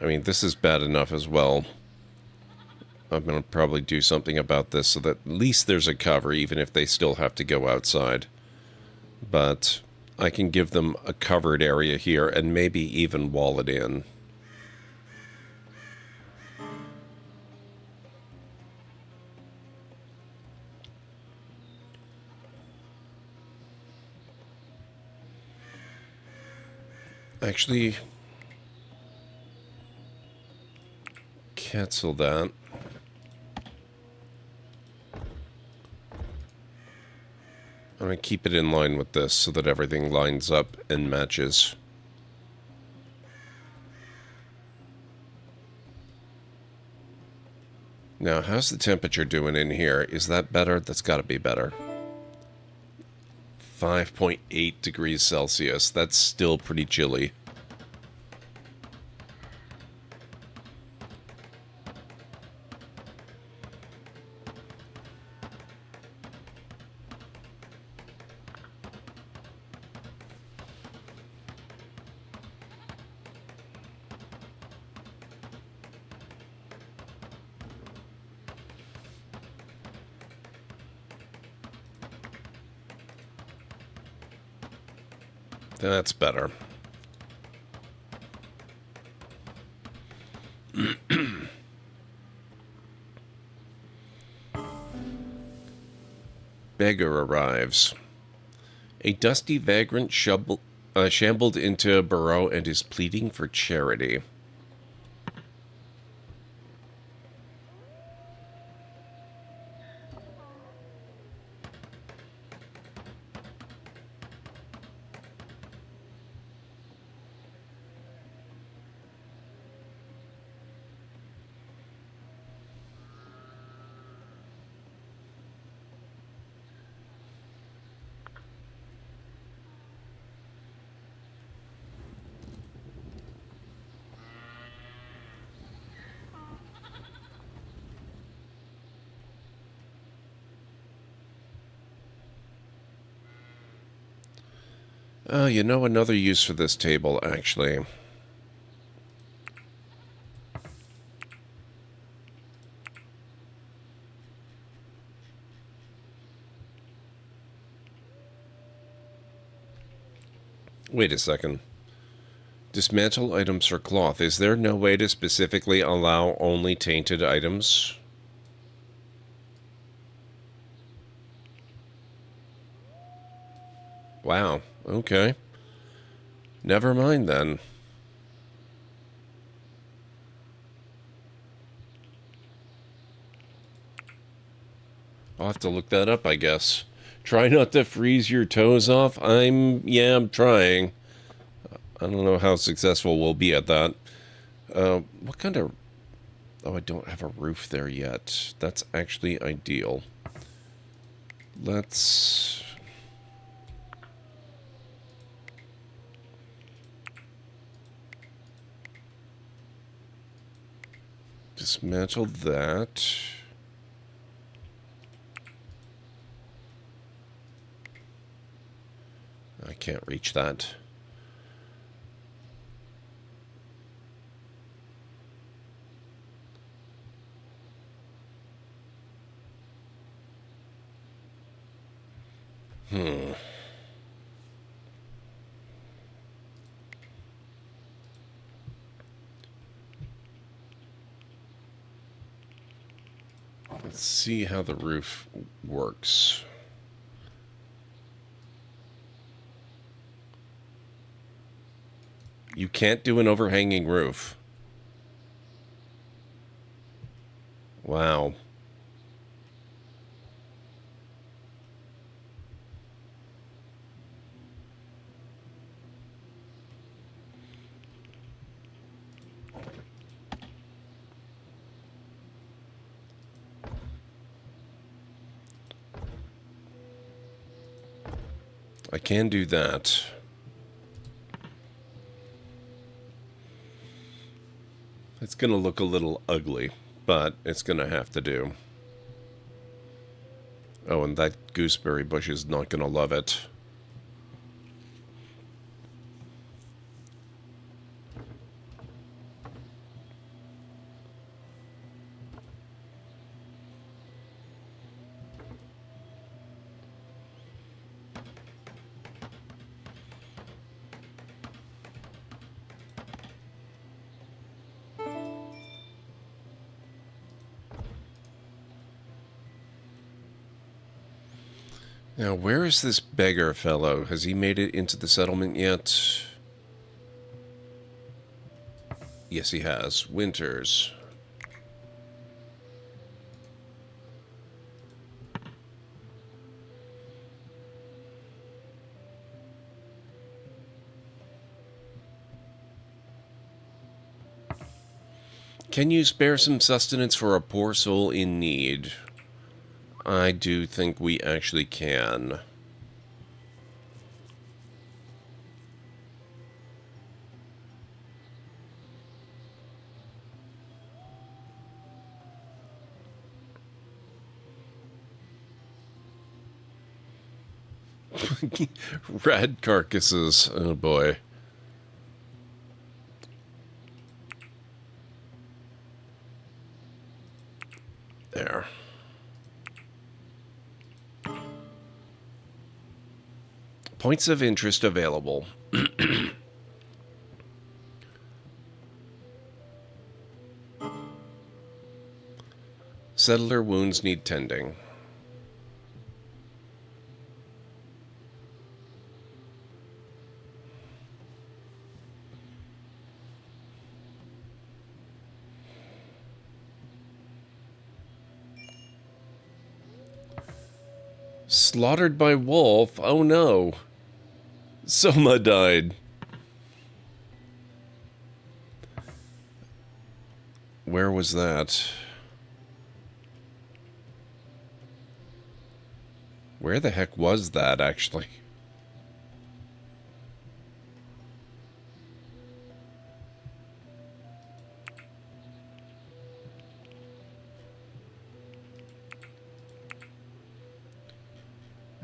I mean, this is bad enough as well. I'm going to probably do something about this so that at least there's a cover, even if they still have to go outside. But I can give them a covered area here and maybe even wall it in. Actually, cancel that. I'm going to keep it in line with this so that everything lines up and matches. Now, how's the temperature doing in here? Is that better? That's got to be better. 5.8 degrees Celsius. That's still pretty chilly. That's better. Beggar arrives. A dusty vagrant shambled into a burrow and is pleading for charity. You know, another use for this table, actually. Wait a second. Dismantle items for cloth. Is there no way to specifically allow only tainted items? Wow. Okay. Never mind then. I'll have to look that up, I guess. Try not to freeze your toes off. I'm trying. I don't know how successful we'll be at that. What kind of... Oh, I don't have a roof there yet. That's actually ideal. Let's... dismantle that. I can't reach that. Let's see how the roof works. You can't do an overhanging roof. Wow. I can do that. It's going to look a little ugly, but it's going to have to do. Oh, and that gooseberry bush is not going to love it. Now, where is this beggar fellow? Has he made it into the settlement yet? Yes, he has. Winters. Can you spare some sustenance for a poor soul in need? I do think we actually can. Rad carcasses. Oh boy. There. Points of interest available. Settler wounds need tending. Slaughtered by wolf? Oh no. Soma died. Where was that? Where the heck was that, actually?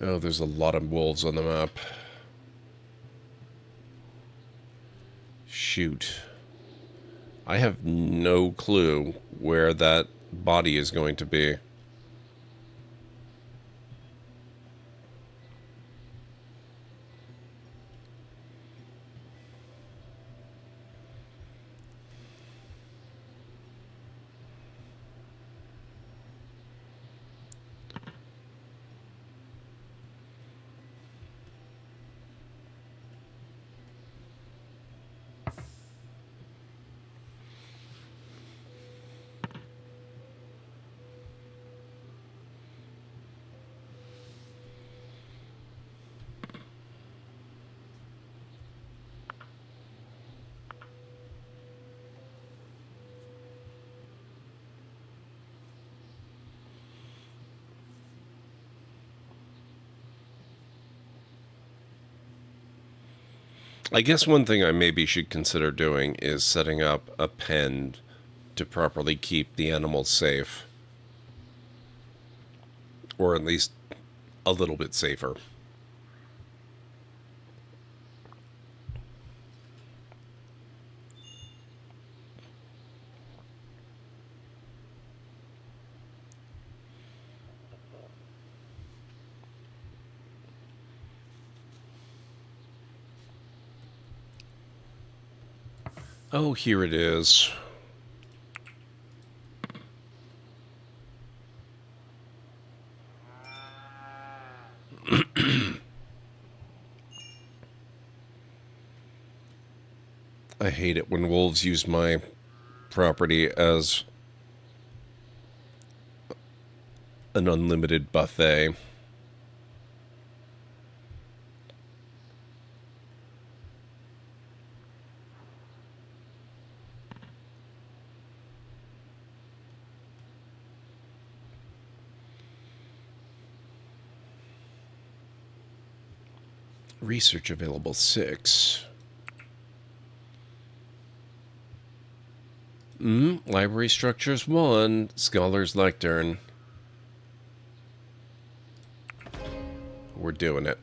Oh, there's a lot of wolves on the map. Shoot. I have no clue where that body is going to be. I guess one thing I maybe should consider doing is setting up a pen to properly keep the animals safe. Or at least a little bit safer. Oh, here it is. I hate it when wolves use my property as an unlimited buffet. Research available 6. Library structures 1. Scholar's lectern. We're doing it.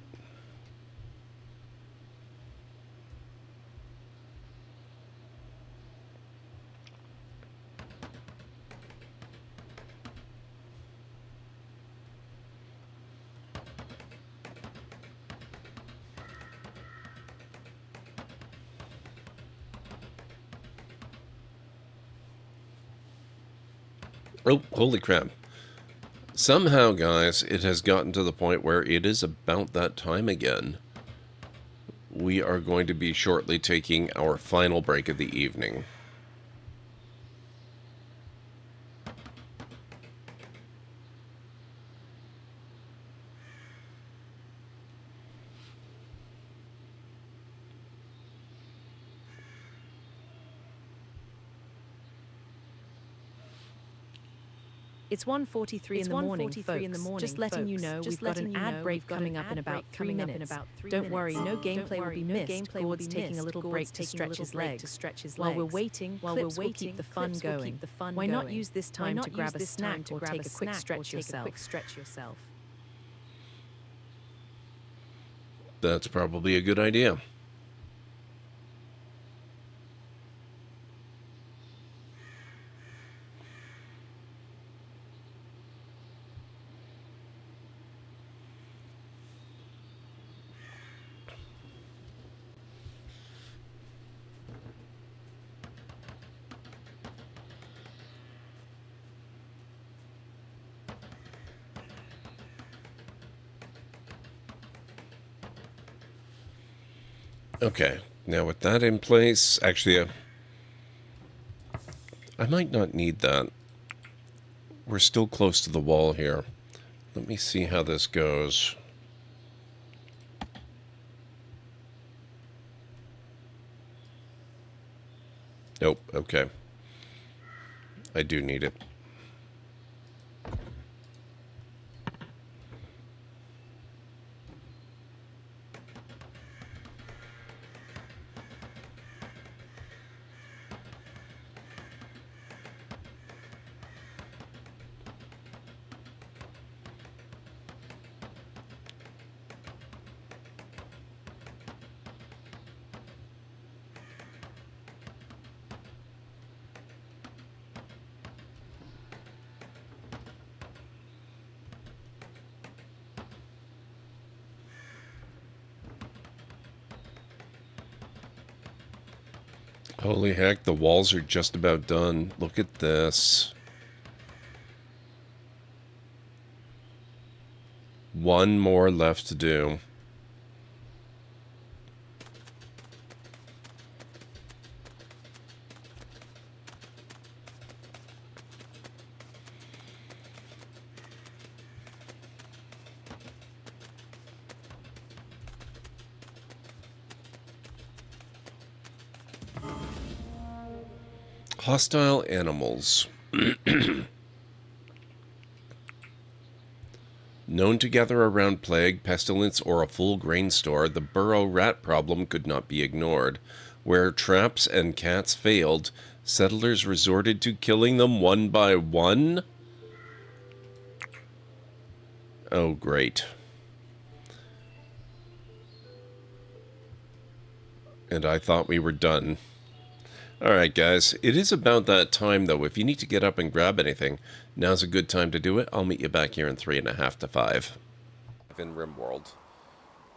Oh, holy crap. Somehow, guys, it has gotten to the point where it is about that time again. We are going to be shortly taking our final break of the evening. It's 1:43 in the morning, folks. Just letting you know we've got an ad break coming up in about 3 minutes. Don't worry, no gameplay will be missed. Gord's taking a little break to stretch his legs. While we're waiting, clips will keep the fun going. Why not use this time to grab a snack or take a quick stretch yourself? That's probably a good idea. Okay, now with that in place, actually, I might not need that. We're still close to the wall here. Let me see how this goes. Nope, okay. I do need it. Holy heck, the walls are just about done. Look at this. One more left to do. Hostile animals. Known to gather around plague, pestilence, or a full grain store, the burrow rat problem could not be ignored. Where traps and cats failed, settlers resorted to killing them one by one? Oh, great. And I thought we were done. Alright guys, it is about that time though. If you need to get up and grab anything, now's a good time to do it. I'll meet you back here in 3.5 to 5. In RimWorld.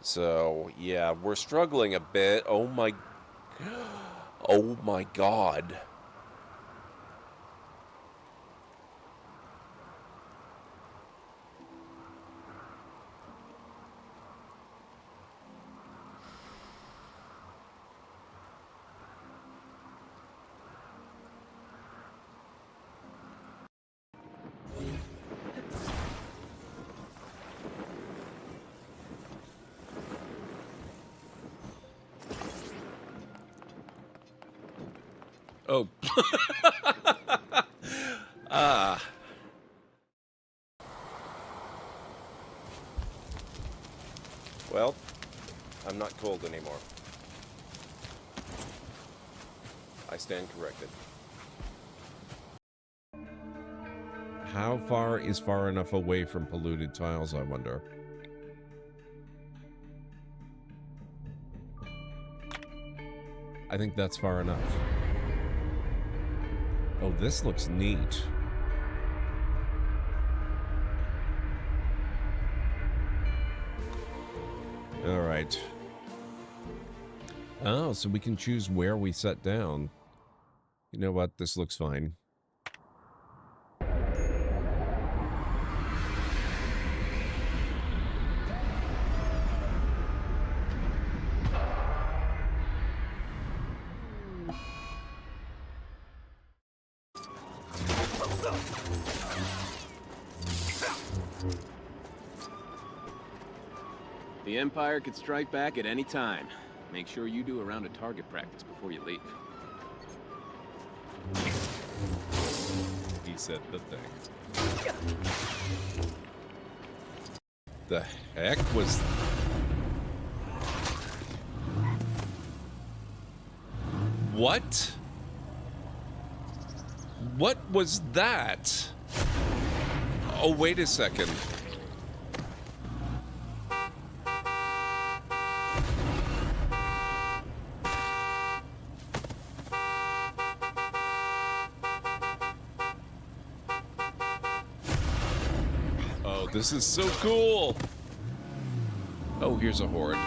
So, yeah, we're struggling a bit. Oh my god. Oh. Ah. Well, I'm not cold anymore. I stand corrected. How far is far enough away from polluted tiles, I wonder? I think that's far enough. Oh, this looks neat. All right. Oh, so we can choose where we set down. You know what? This looks fine. The Empire could strike back at any time. Make sure you do a round of target practice before you leave. He said the thing. The heck was... What? What was that? Oh, wait a second. This is so cool! Oh, here's a horde.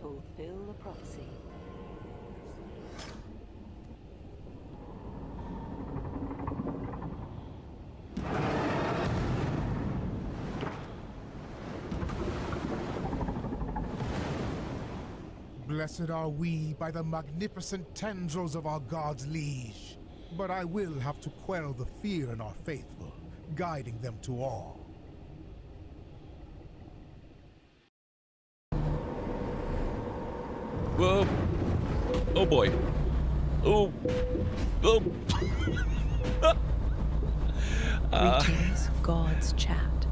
Fulfill the prophecy. Blessed are we by the magnificent tendrils of our God's liege. But I will have to quell the fear in our faithful, guiding them to all. Whoa. Oh boy. Oh. Oh. Greetings, God's chat.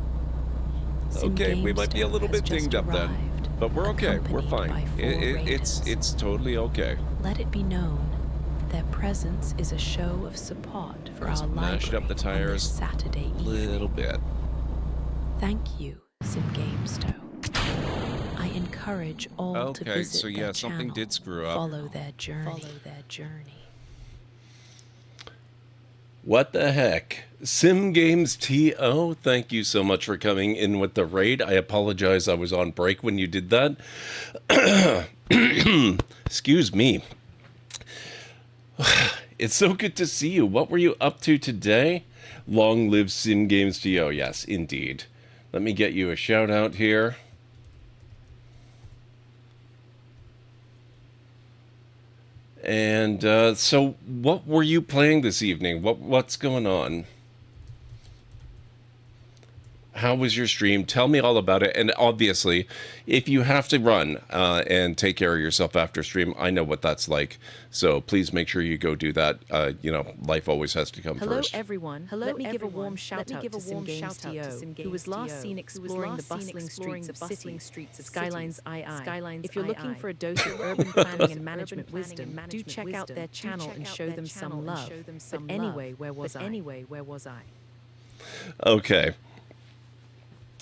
Okay, we might be a little bit dinged up then. But we're okay. We're fine. It's totally okay. Let it be known their presence is a show of support for our Mashed library up the tires on this Saturday a little bit. Thank you, SimGamesTO. I encourage all to Okay, visit so yeah, their something channel, did screw up. follow their journey. What the heck? SimGamesTO, thank you so much for coming in with the raid. I apologize, I was on break when you did that. Excuse me. It's so good to see you. What were you up to today? Long live SimGamesTO. Yes, indeed. Let me get you a shout out here. And so what were you playing this evening? What's going on? How was your stream? Tell me all about it. And obviously, if you have to run and take care of yourself after stream, I know what that's like. So please make sure you go do that. You know, life always has to come first. Hello, everyone. Let me give a warm shout out to SimGamesTO, who was last seen exploring the bustling streets of Skylines II. If you're looking for a dose of urban planning and management wisdom, do check out their channel and show them some love. But anyway, where was I? Okay.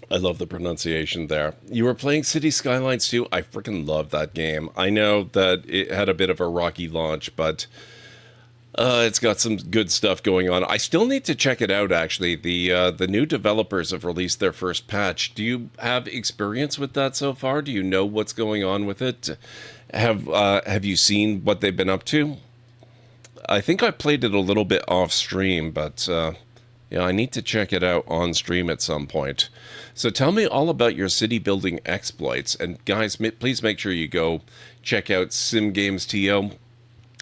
I love the pronunciation there. You were playing City Skylines 2. I freaking love that game. I know that it had a bit of a rocky launch, but it's got some good stuff going on. I still need to check it out, actually. The new developers have released their first patch. Do you have experience with that so far? Do you know what's going on with it? Have you seen what they've been up to? I think I played it a little bit off stream, but yeah, I need to check it out on stream at some point. So tell me all about your city building exploits. And guys, please make sure you go check out SimGamesTO.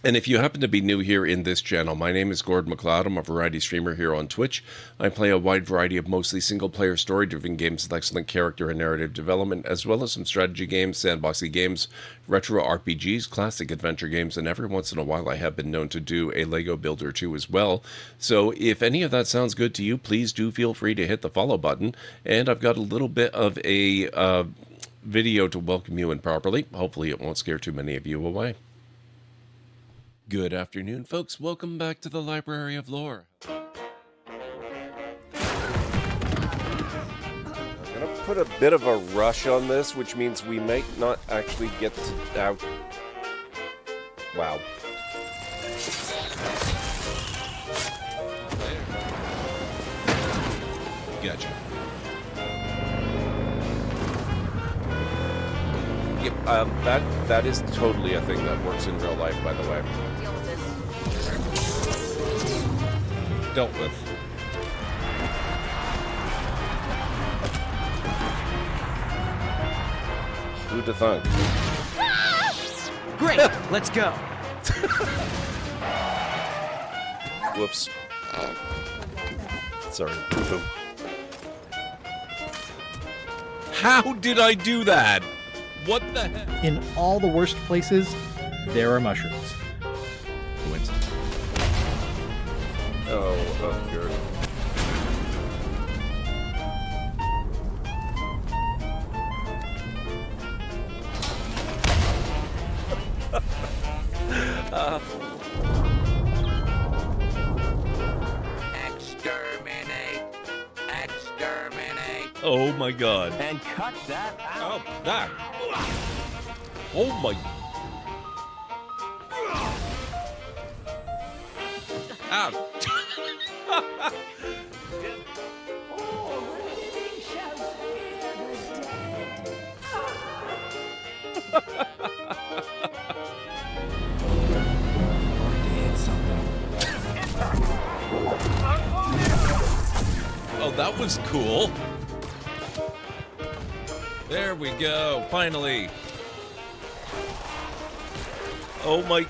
And if you happen to be new here in this channel, my name is GordMcLeod. I'm a variety streamer here on Twitch. I play a wide variety of mostly single-player story-driven games with excellent character and narrative development, as well as some strategy games, sandboxy games, retro RPGs, classic adventure games, and every once in a while I have been known to do a Lego build or two as well. So if any of that sounds good to you, please do feel free to hit the follow button. And I've got a little bit of a video to welcome you in properly. Hopefully it won't scare too many of you away. Good afternoon, folks. Welcome back to the Library of Lore. I'm going to put a bit of a rush on this, which means we might not actually get to out. Wow. Gotcha. Yep, that is totally a thing that works in real life, by the way. Dealt with. Who'd have thunk? Great, let's go. Whoops. Sorry. How did I do that? What the heck? In all the worst places, there are mushrooms. Oh, good. Exterminate! Exterminate! Oh my god. And cut that out! Oh, that! Oh my... Ow! Oh, that was cool. There we go, finally. Oh my...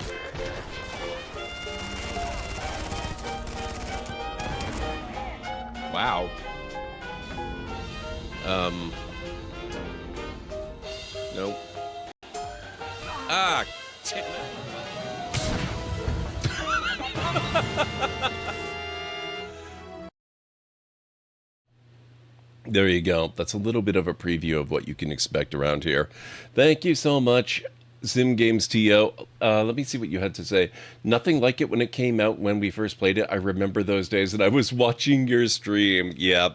Wow. Nope. Ah! There you go. That's a little bit of a preview of what you can expect around here. Thank you so much, SimGamesTO. Let me see what you had to say. Nothing like it when it came out when we first played it. I remember those days, and I was watching your stream. Yeah.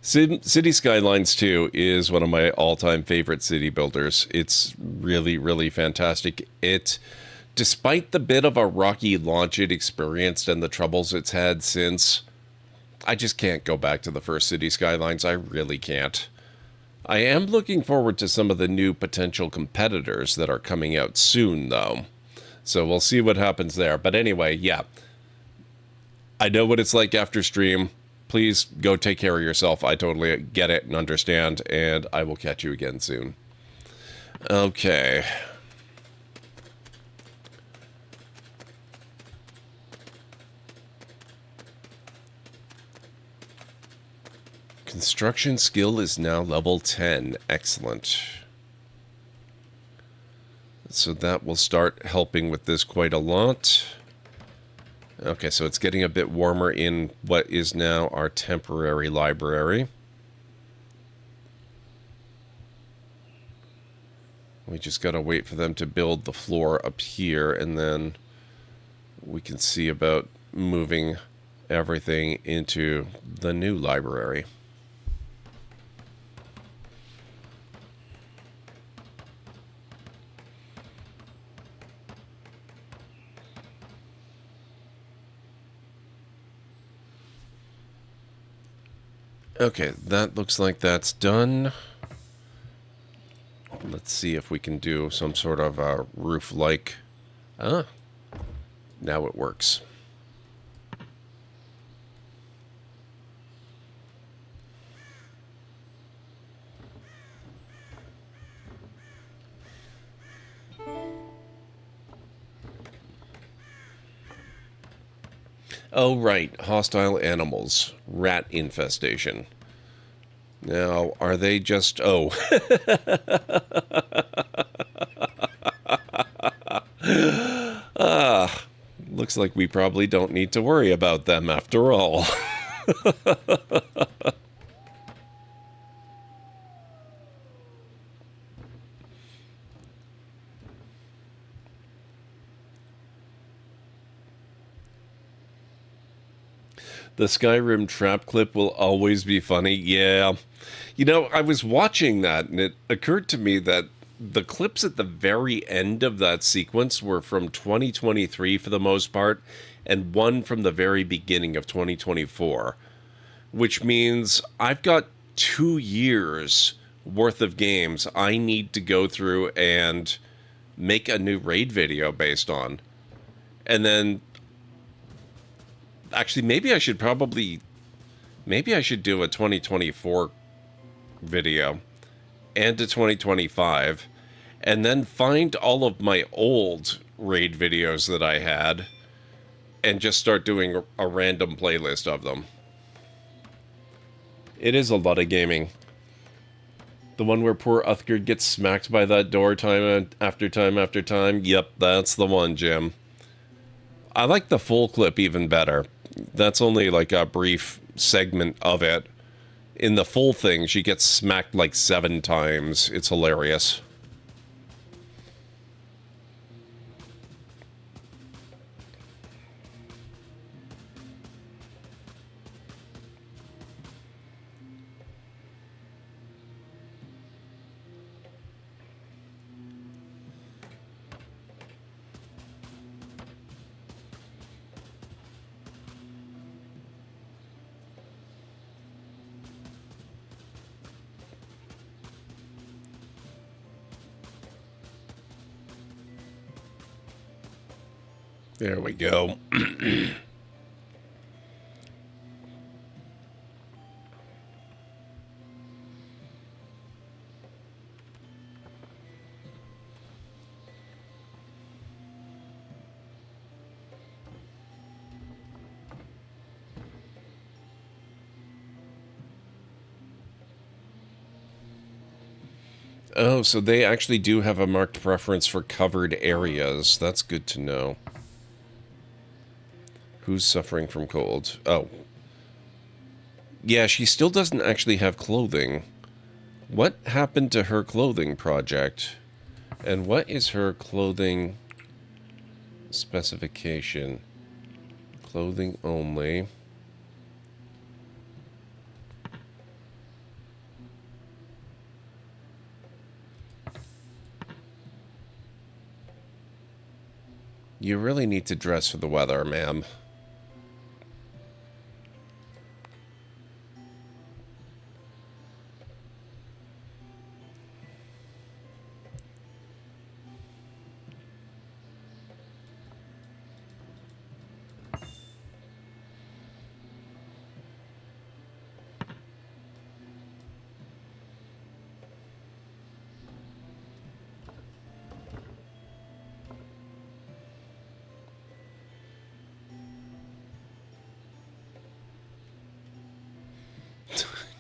City Skylines 2 is one of my all-time favorite city builders. It's really, really fantastic. It despite the bit of a rocky launch it experienced and the troubles it's had since, I just can't go back to the first City Skylines. I really can't. I am looking forward to some of the new potential competitors that are coming out soon, though. So we'll see what happens there. But anyway, yeah. I know what it's like after stream. Please go take care of yourself. I totally get it and understand, and I will catch you again soon. Okay. Construction skill is now level 10. Excellent. So that will start helping with this quite a lot. Okay, so it's getting a bit warmer in what is now our temporary library. We just gotta wait for them to build the floor up here, and then we can see about moving everything into the new library. Okay, that looks like that's done. Let's see if we can do some sort of a roof-like... Ah, now it works. Oh, right. Hostile animals. Rat infestation. Now, are they just... Oh. Looks like we probably don't need to worry about them after all. The Skyrim trap clip will always be funny. Yeah. You know, I was watching that, and it occurred to me that the clips at the very end of that sequence were from 2023 for the most part, and one from the very beginning of 2024. Which means I've got 2 years worth of games I need to go through and make a new raid video based on. And then... Actually, maybe I should do a 2024 video and a 2025, and then find all of my old raid videos that I had and just start doing a random playlist of them. It is a lot of gaming. The one where poor Uthgard gets smacked by that door time after time after time. Yep, that's the one, Jim. I like the full clip even better. That's only like a brief segment of it. In the full thing, she gets smacked like 7 times. It's hilarious. There we go. Oh, so they actually do have a marked preference for covered areas. That's good to know. Who's suffering from cold? Oh. Yeah, she still doesn't actually have clothing. What happened to her clothing project? And what is her clothing specification? Clothing only. You really need to dress for the weather, ma'am.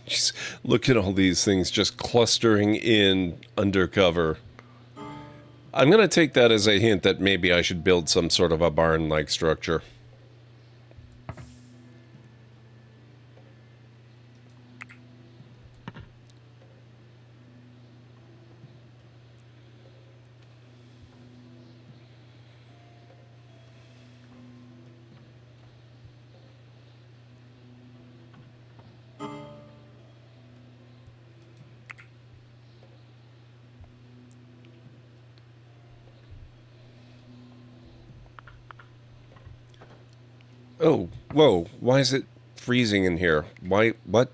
Just look at all these things just clustering in undercover. I'm going to take that as a hint that maybe I should build some sort of a barn-like structure. Oh, whoa, why is it freezing in here? Why, what?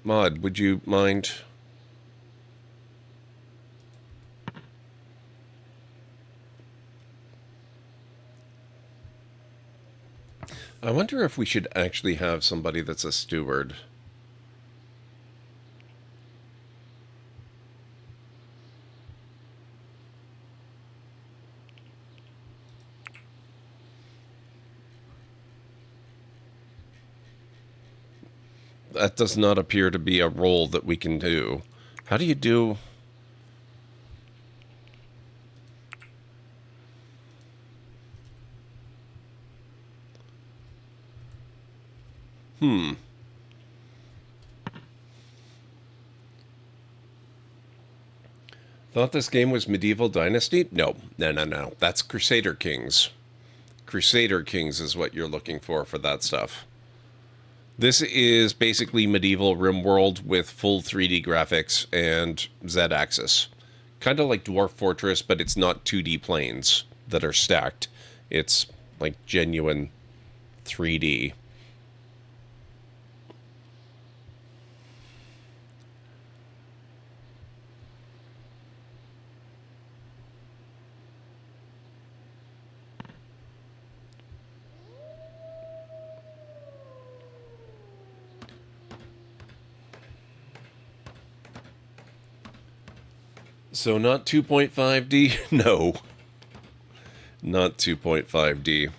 Mod, would you mind? I wonder if we should actually have somebody that's a steward. That does not appear to be a role that we can do. How do you do... Thought this game was Medieval Dynasty? No. No. That's Crusader Kings. Crusader Kings is what you're looking for that stuff. This is basically medieval RimWorld with full 3D graphics and Z-axis. Kind of like Dwarf Fortress, but it's not 2D planes that are stacked. It's like genuine 3D. So not 2.5D? No. Not 2.5D.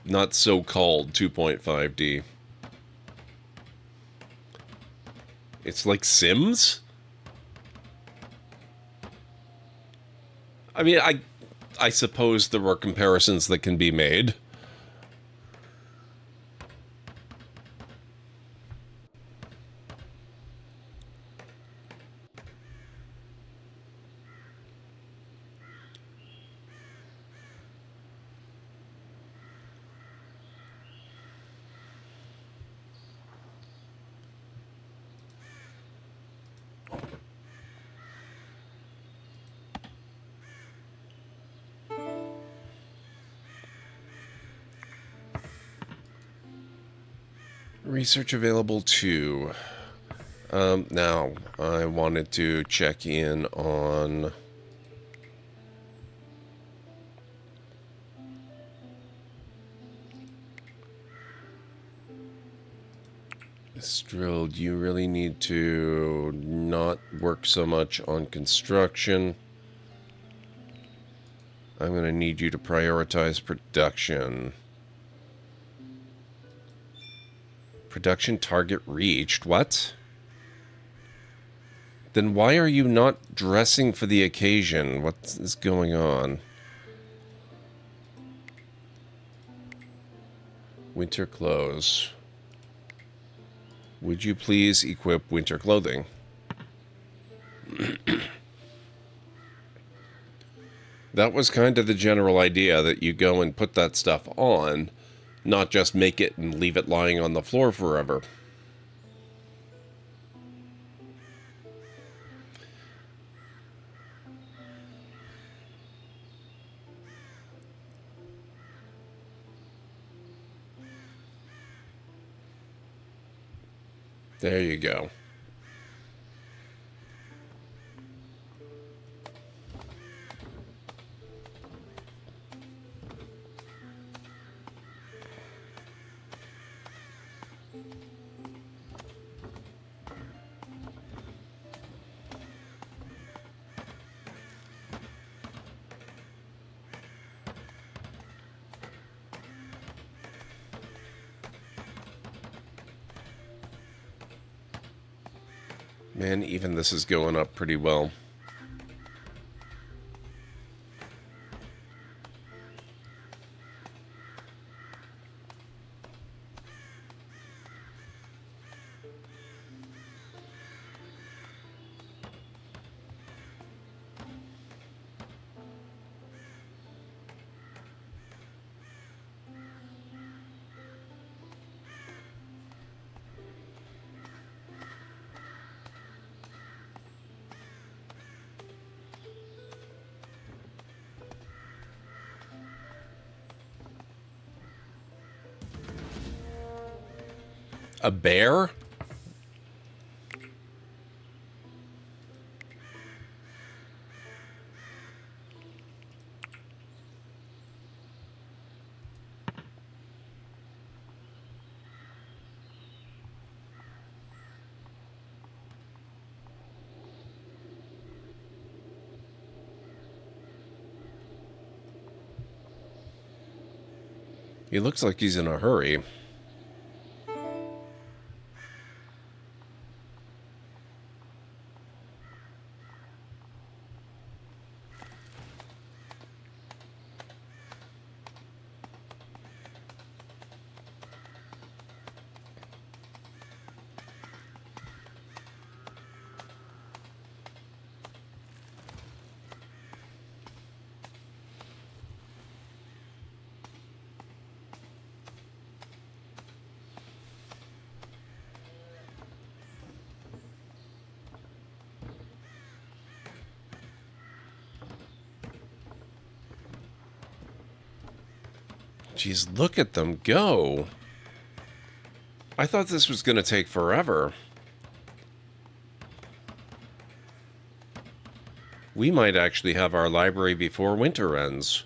Not so-called 2.5D. It's like Sims? I mean, I suppose there are comparisons that can be made. Research available to... now, I wanted to check in on... Strilled, you really need to not work so much on construction. I'm going to need you to prioritize production. Production target reached. What? Then why are you not dressing for the occasion? What is going on? Winter clothes. Would you please equip winter clothing? That was kind of the general idea, that you go and put that stuff on, not just make it and leave it lying on the floor forever. There you go. Man, even this is going up pretty well. A bear? He looks like he's in a hurry. Jeez, look at them go. I thought this was going to take forever. We might actually have our library before winter ends.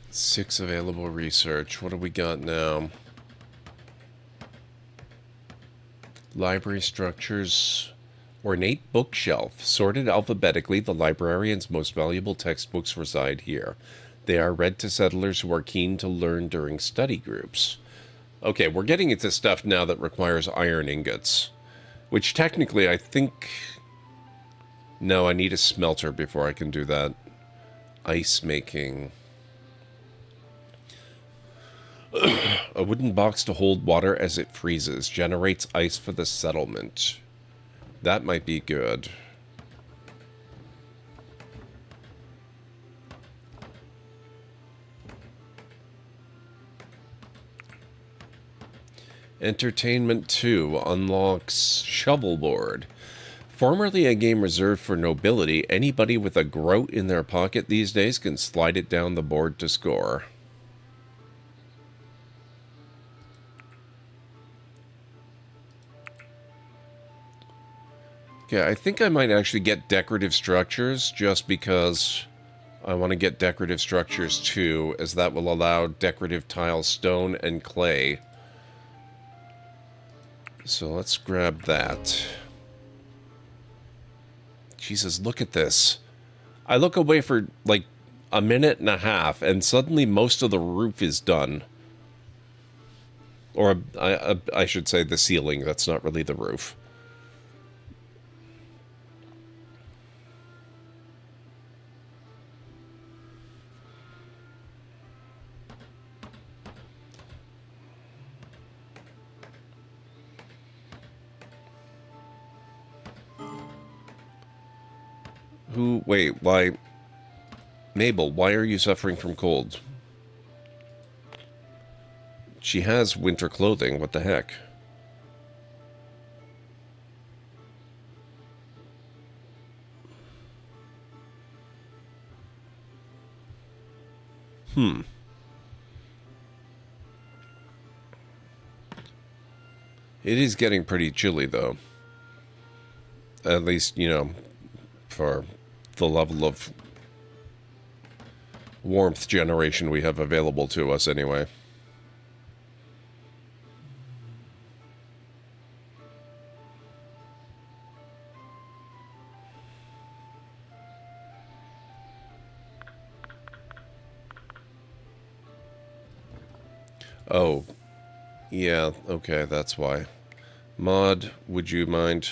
Six available research. What do we got now? Library structures. Ornate bookshelf. Sorted alphabetically, the librarian's most valuable textbooks reside here. They are read to settlers who are keen to learn during study groups. Okay, we're getting into stuff now that requires iron ingots. Which technically I think... No, I need a smelter before I can do that. Ice making... A wooden box to hold water as it freezes. Generates ice for the settlement. That might be good. Entertainment 2 unlocks Shovelboard. Formerly a game reserved for nobility, anybody with a groat in their pocket these days can slide it down the board to score. Okay, I think I might actually get decorative structures just because I want to get decorative structures too, as that will allow decorative tile, stone, and clay. So let's grab that. Jesus, look at this. I look away for like a minute and a half, and suddenly most of the roof is done. Or I should say the ceiling. That's not really the roof. Wait, why? Mabel, why are you suffering from cold? She has winter clothing, what the heck? It is getting pretty chilly, though. At least, you know, for the level of warmth generation we have available to us anyway. Oh, yeah, okay, that's why. Mod, would you mind?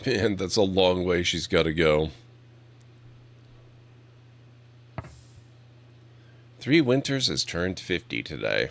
Man, that's a long way she's got to go. 3 Winters has turned 50 today.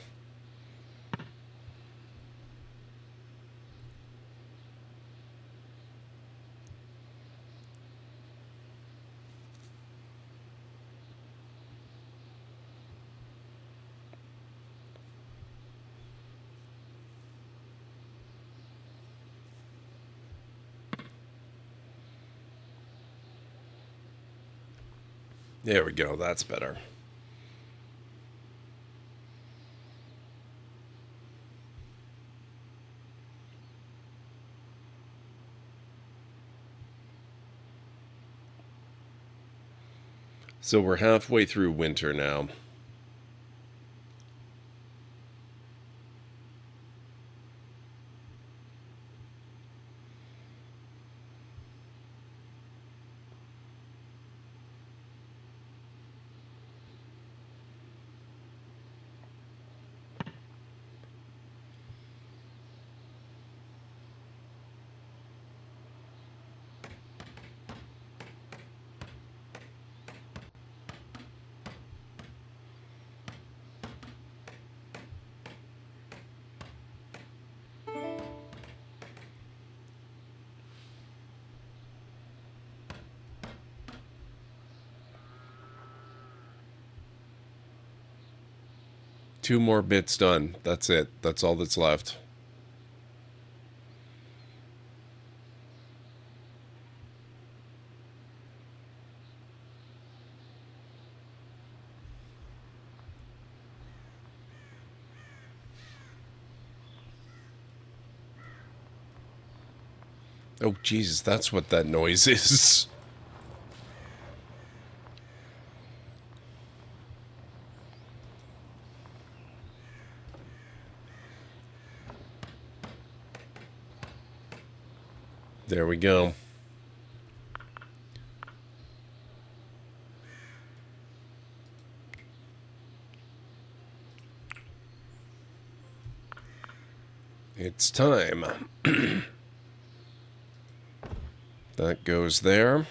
There we go, that's better. So we're halfway through winter now. Two more bits done. That's it. That's all that's left. Oh, Jesus, that's what that noise is. There we go. It's time. That goes there.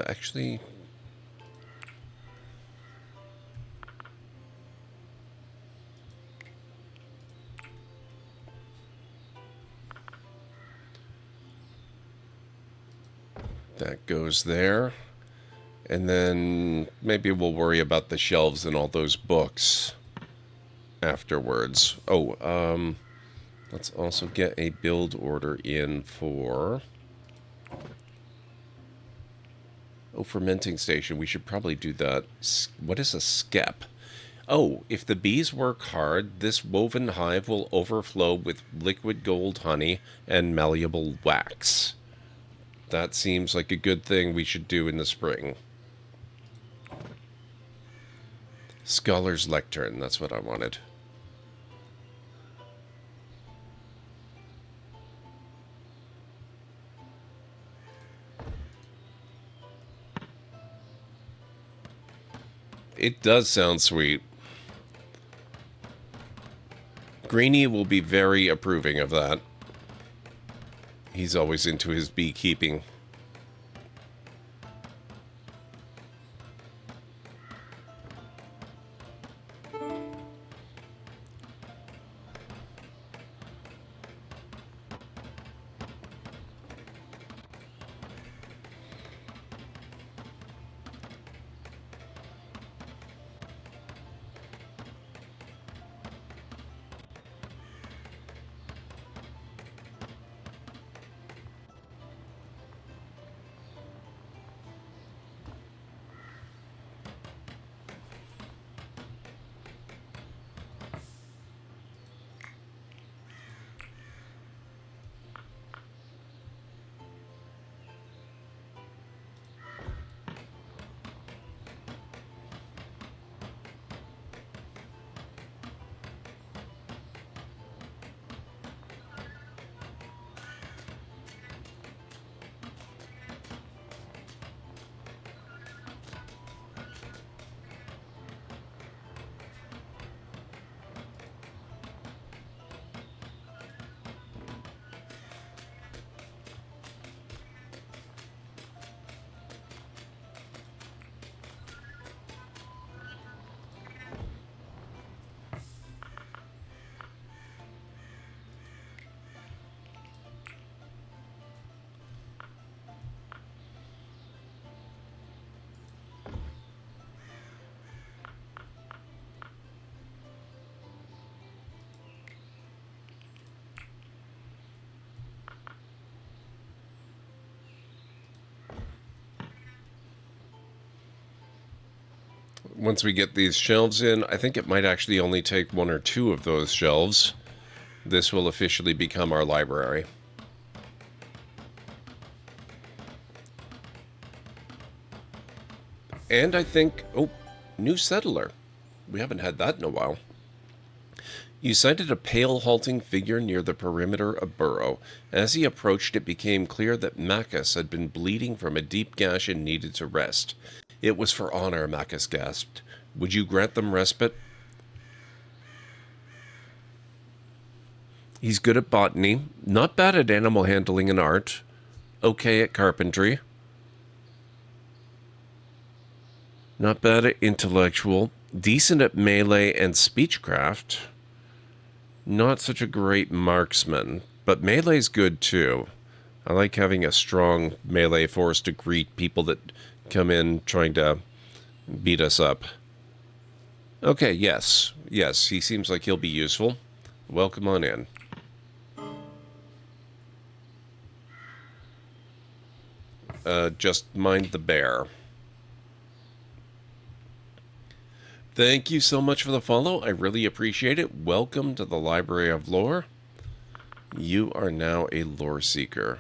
Actually... that goes there. And then maybe we'll worry about the shelves and all those books afterwards. Oh, let's also get a build order in for... Oh, fermenting station. We should probably do that. What is a skep? Oh, if the bees work hard, this woven hive will overflow with liquid gold honey and malleable wax. That seems like a good thing we should do in the spring. Scholar's Lectern, that's what I wanted. It does sound sweet. Greenie will be very approving of that. He's always into his beekeeping. Once we get these shelves in, I think it might actually only take 1 or 2 of those shelves. This will officially become our library. And I think... oh, new settler. We haven't had that in a while. You sighted a pale, halting figure near the perimeter of Burrow. As he approached, it became clear that Macus had been bleeding from a deep gash and needed to rest. It was for honor, Macus gasped. Would you grant them respite? He's good at botany, not bad at animal handling and art, okay at carpentry, not bad at intellectual, decent at melee and speechcraft, not such a great marksman, but melee's good too. I like having a strong melee force to greet people that come in trying to beat us up. Okay, yes, he seems like he'll be useful. Welcome on in. Just mind the bear. Thank you so much for the follow. I really appreciate it. Welcome to the Library of Lore. You are now a lore seeker.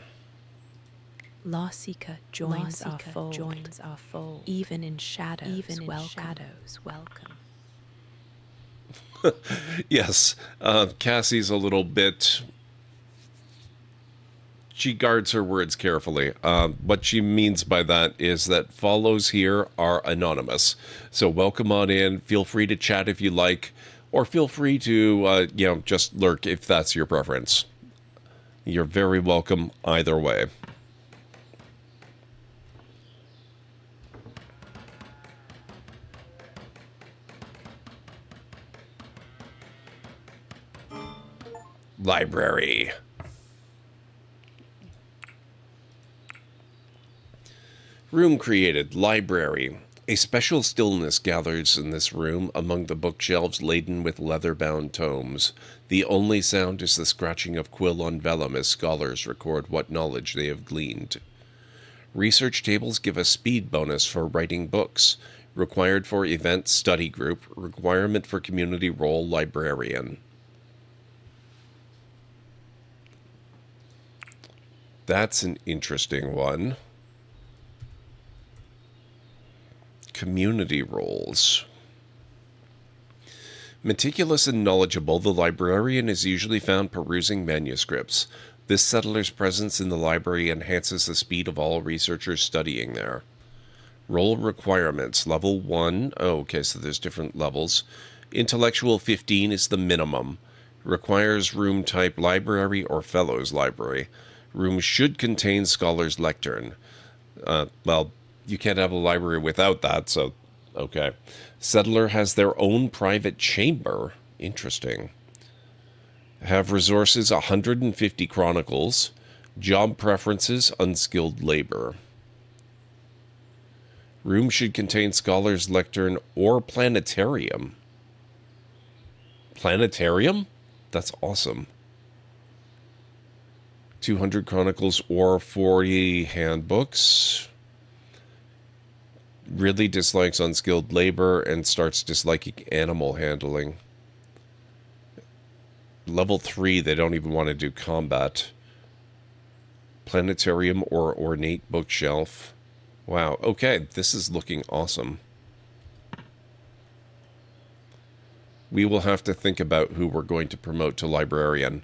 Law Seeker joins our fold. Even in shadows, welcome. Yes, Cassie's a little bit... she guards her words carefully. What she means by that is that follows here are anonymous. So welcome on in. Feel free to chat if you like, or feel free to, just lurk if that's your preference. You're very welcome either way. Library. Room created. Library. A special stillness gathers in this room among the bookshelves laden with leather-bound tomes. The only sound is the scratching of quill on vellum as scholars record what knowledge they have gleaned. Research tables give a speed bonus for writing books. Required for event study group. Requirement for community role librarian. That's an interesting one. Community roles. Meticulous and knowledgeable, the librarian is usually found perusing manuscripts. This settler's presence in the library enhances the speed of all researchers studying there. Role requirements. Level 1. Oh, okay, so there's different levels. Intellectual 15 is the minimum. Requires room type library or fellows library. Room should contain scholar's lectern. Well, you can't have a library without that, so okay. Settler has their own private chamber. Interesting. Have resources 150 chronicles. Job preferences unskilled labor. Room should contain scholar's lectern or planetarium. Planetarium? That's awesome. 200 chronicles or 40 handbooks. Really dislikes unskilled labor and starts disliking animal handling. Level 3, they don't even want to do combat. Planetarium or ornate bookshelf. Wow, okay, this is looking awesome. We will have to think about who we're going to promote to librarian.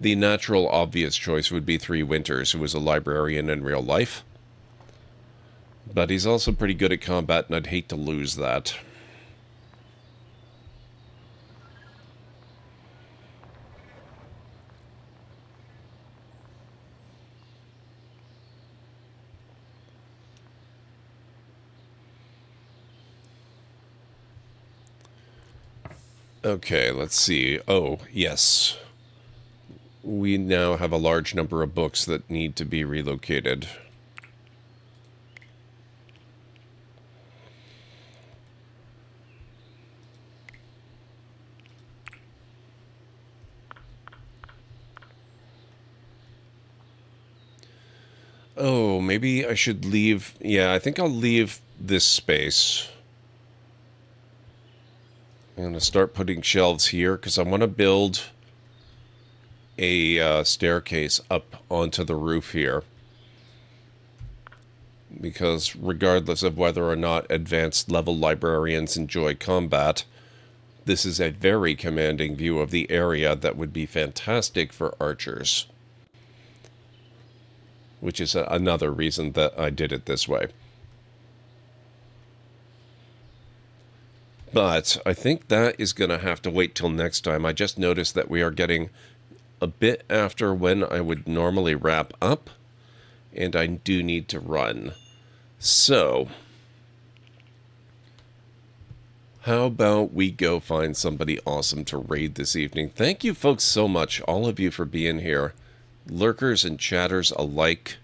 The natural, obvious choice would be 3 Winters, who is a librarian in real life. But he's also pretty good at combat, and I'd hate to lose that. Okay, let's see. Oh, yes. We now have a large number of books that need to be relocated. Oh, maybe I should leave... Yeah, I think I'll leave this space. I'm going to start putting shelves here, because I want to build a staircase up onto the roof here. Because regardless of whether or not advanced level librarians enjoy combat, this is a very commanding view of the area that would be fantastic for archers. Which is another reason that I did it this way. But I think that is going to have to wait till next time. I just noticed that we are getting a bit after when I would normally wrap up, and I do need to run. So, how about we go find somebody awesome to raid this evening? Thank you folks so much, all of you, for being here. Lurkers and chatters alike.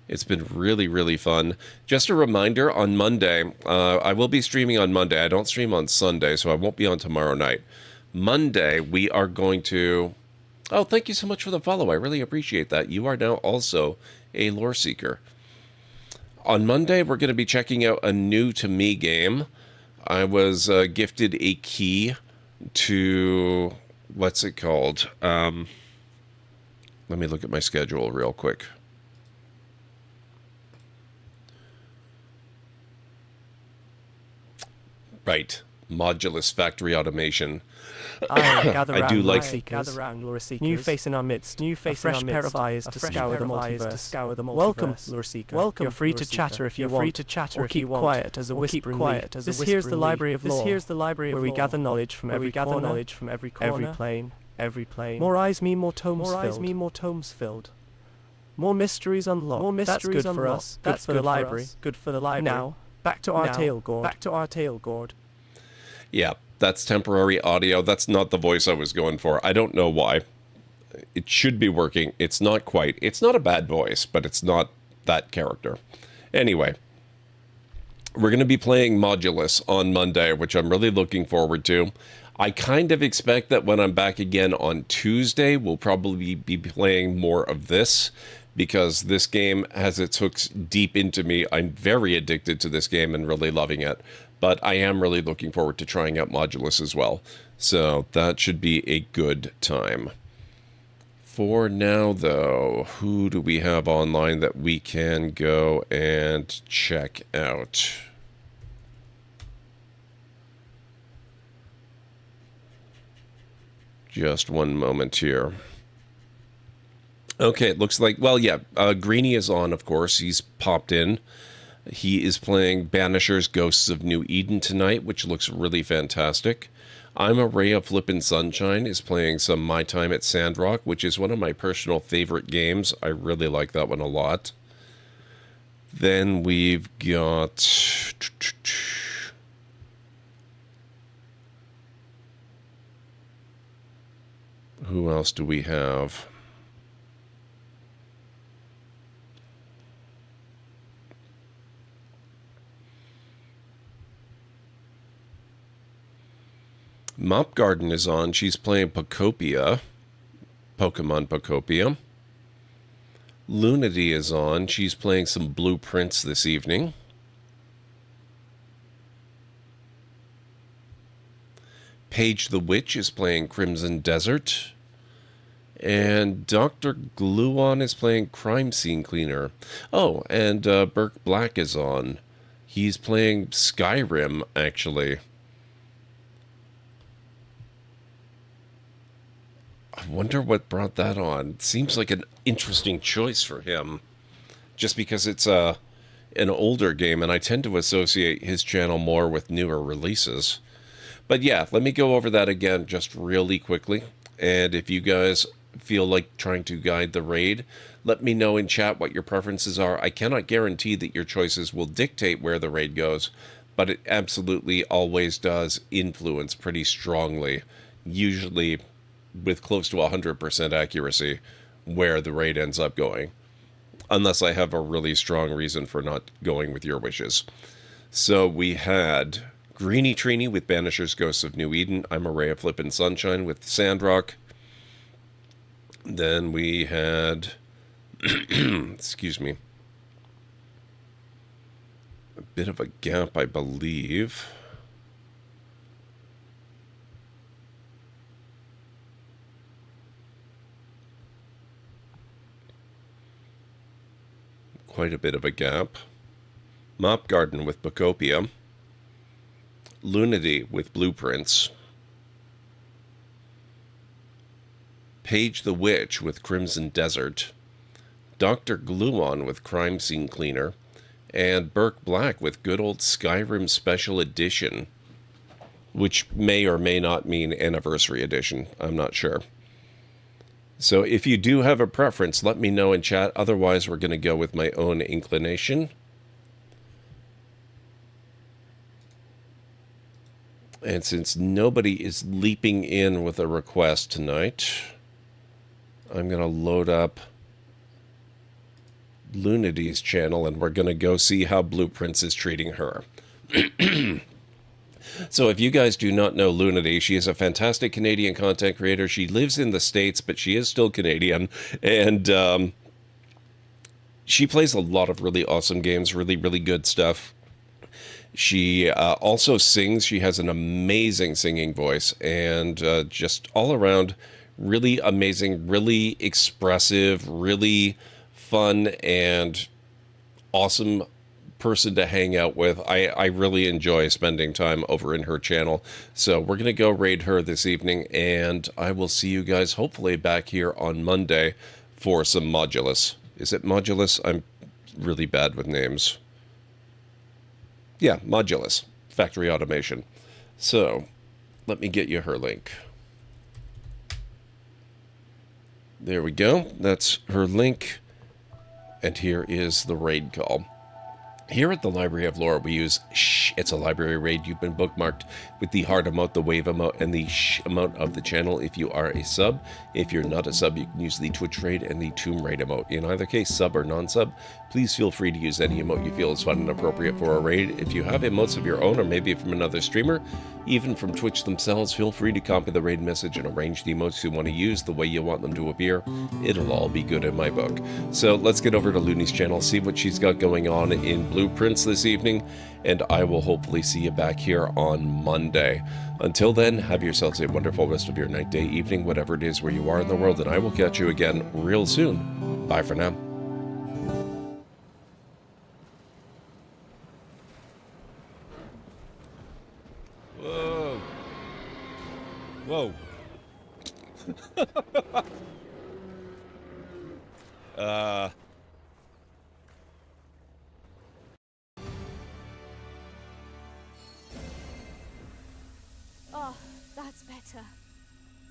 It's been really, really fun. Just a reminder, on Monday, I will be streaming on Monday. I don't stream on Sunday, so I won't be on tomorrow night. Monday, we are going to... Oh, thank you so much for the follow. I really appreciate that. You are now also a lore seeker. On Monday, we're going to be checking out a new to me game. I was gifted a key to... What's it called? Let me look at my schedule real quick. Right. Modulus factory automation. I do like gather round, lure seekers. New face in our midst. New face in our midst. A fresh pair of eyes to scour the multiverse. Welcome, lure seeker. Welcome. You're free to chatter if you want. Free to chatter or keep quiet as a whisper. This here's the library of lore. This here's the library where we gather knowledge from every corner, every plane, every plane. More eyes mean more tomes filled. More eyes mean more tomes filled. More mysteries unlocked. More mysteries unlocked. That's good for us. That's for the library. Good for the library. Now, back to our tale, Gord. Back to our tale, Gord. Yeah, that's temporary audio. That's not the voice I was going for. I don't know why. It should be working. It's not quite. It's not a bad voice, but it's not that character. Anyway, we're going to be playing Modulus on Monday, which I'm really looking forward to. I kind of expect that when I'm back again on Tuesday, we'll probably be playing more of this, because this game has its hooks deep into me. I'm very addicted to this game and really loving it. But I am really looking forward to trying out Modulus as well. So that should be a good time. For now, though, who do we have online that we can go and check out? Just one moment here. Okay, it looks like, well, yeah, Greenie is on, of course. He's popped in. He is playing Banisher's Ghosts of New Eden tonight, which looks really fantastic. I'm a Ray of Flippin' Sunshine is playing some My Time at Sandrock, which is one of my personal favorite games. I really like that one a lot. Then we've got... Who else do we have? Mop Garden is on. She's playing Pokemon Pokopia. Lunity is on. She's playing some Blueprints this evening. Paige the Witch is playing Crimson Desert. And Dr. Gluon is playing Crime Scene Cleaner. Oh, and Burke Black is on. He's playing Skyrim, actually. I wonder what brought that on. It seems like an interesting choice for him. Just because it's an older game, and I tend to associate his channel more with newer releases. But yeah, let me go over that again just really quickly. And if you guys feel like trying to guide the raid, let me know in chat what your preferences are. I cannot guarantee that your choices will dictate where the raid goes, but it absolutely always does influence pretty strongly, usually with close to 100% accuracy, where the raid ends up going. Unless I have a really strong reason for not going with your wishes. So we had Greenie Trini with Banisher's Ghosts of New Eden. I'm a Ray of Flippin' Sunshine with Sandrock. Then we had, excuse me, a bit of a gap, I believe. Quite a bit of a gap. Mop Garden with Pokopia. Lunity with Blueprints. Paige the Witch with Crimson Desert. Dr. Gluon with Crime Scene Cleaner. And Burke Black with good old Skyrim Special Edition. Which may or may not mean Anniversary Edition. I'm not sure. So if you do have a preference, let me know in chat. Otherwise, we're going to go with my own inclination. And since nobody is leaping in with a request tonight, I'm going to load up Lunity's channel, and we're going to go see how Blueprints is treating her. So if you guys do not know Lunity, she is a fantastic Canadian content creator. She lives in the States, but she is still Canadian. And she plays a lot of really awesome games, really, really good stuff. She also sings. She has an amazing singing voice, and just all around really amazing, really expressive, really fun, and awesome person to hang out with. I really enjoy spending time over in her channel. So we're going to go raid her this evening, and I will see you guys hopefully back here on Monday for some Modulus. Is it Modulus? I'm really bad with names. Yeah, Modulus. Factory Automation. So let me get you her link. There we go. That's her link. And here is the raid call. Here at the Library of Lore, we use shh. It's a library raid. You've been bookmarked with the heart emote, the wave emote, and the shh emote of the channel if you are a sub. If you're not a sub, you can use the Twitch raid and the Tomb raid emote. In either case, sub or non-sub, please feel free to use any emote you feel is fun and appropriate for a raid. If you have emotes of your own, or maybe from another streamer, even from Twitch themselves, feel free to copy the raid message and arrange the emotes you want to use the way you want them to appear. It'll all be good in my book. So let's get over to Looney's channel, see what she's got going on in Blue blueprints this evening, and I will hopefully see you back here on Monday. Until then, have yourselves a wonderful rest of your night, day, evening, whatever it is where you are in the world, and I will catch you again real soon. Bye for now. Whoa. Whoa. Oh, that's better.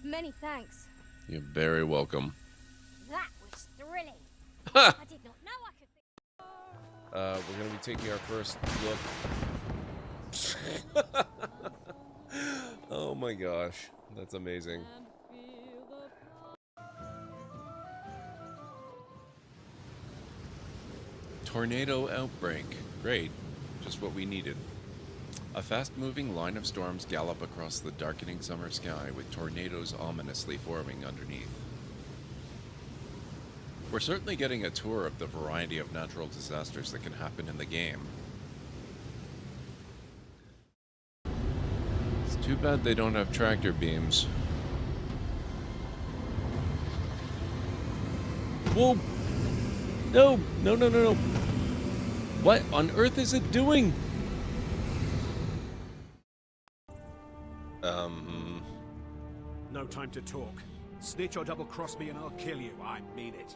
Many thanks. You're very welcome. That was thrilling. Ha! I did not know I could think. We're gonna be taking our first look. Oh my gosh, that's amazing. Tornado outbreak. Great. Just what we needed. A fast-moving line of storms gallop across the darkening summer sky, with tornadoes ominously forming underneath. We're certainly getting a tour of the variety of natural disasters that can happen in the game. It's too bad they don't have tractor beams. Whoa! No! No, no, no, no! What on earth is it doing? No time to talk. Snitch or double-cross me and I'll kill you. I mean it.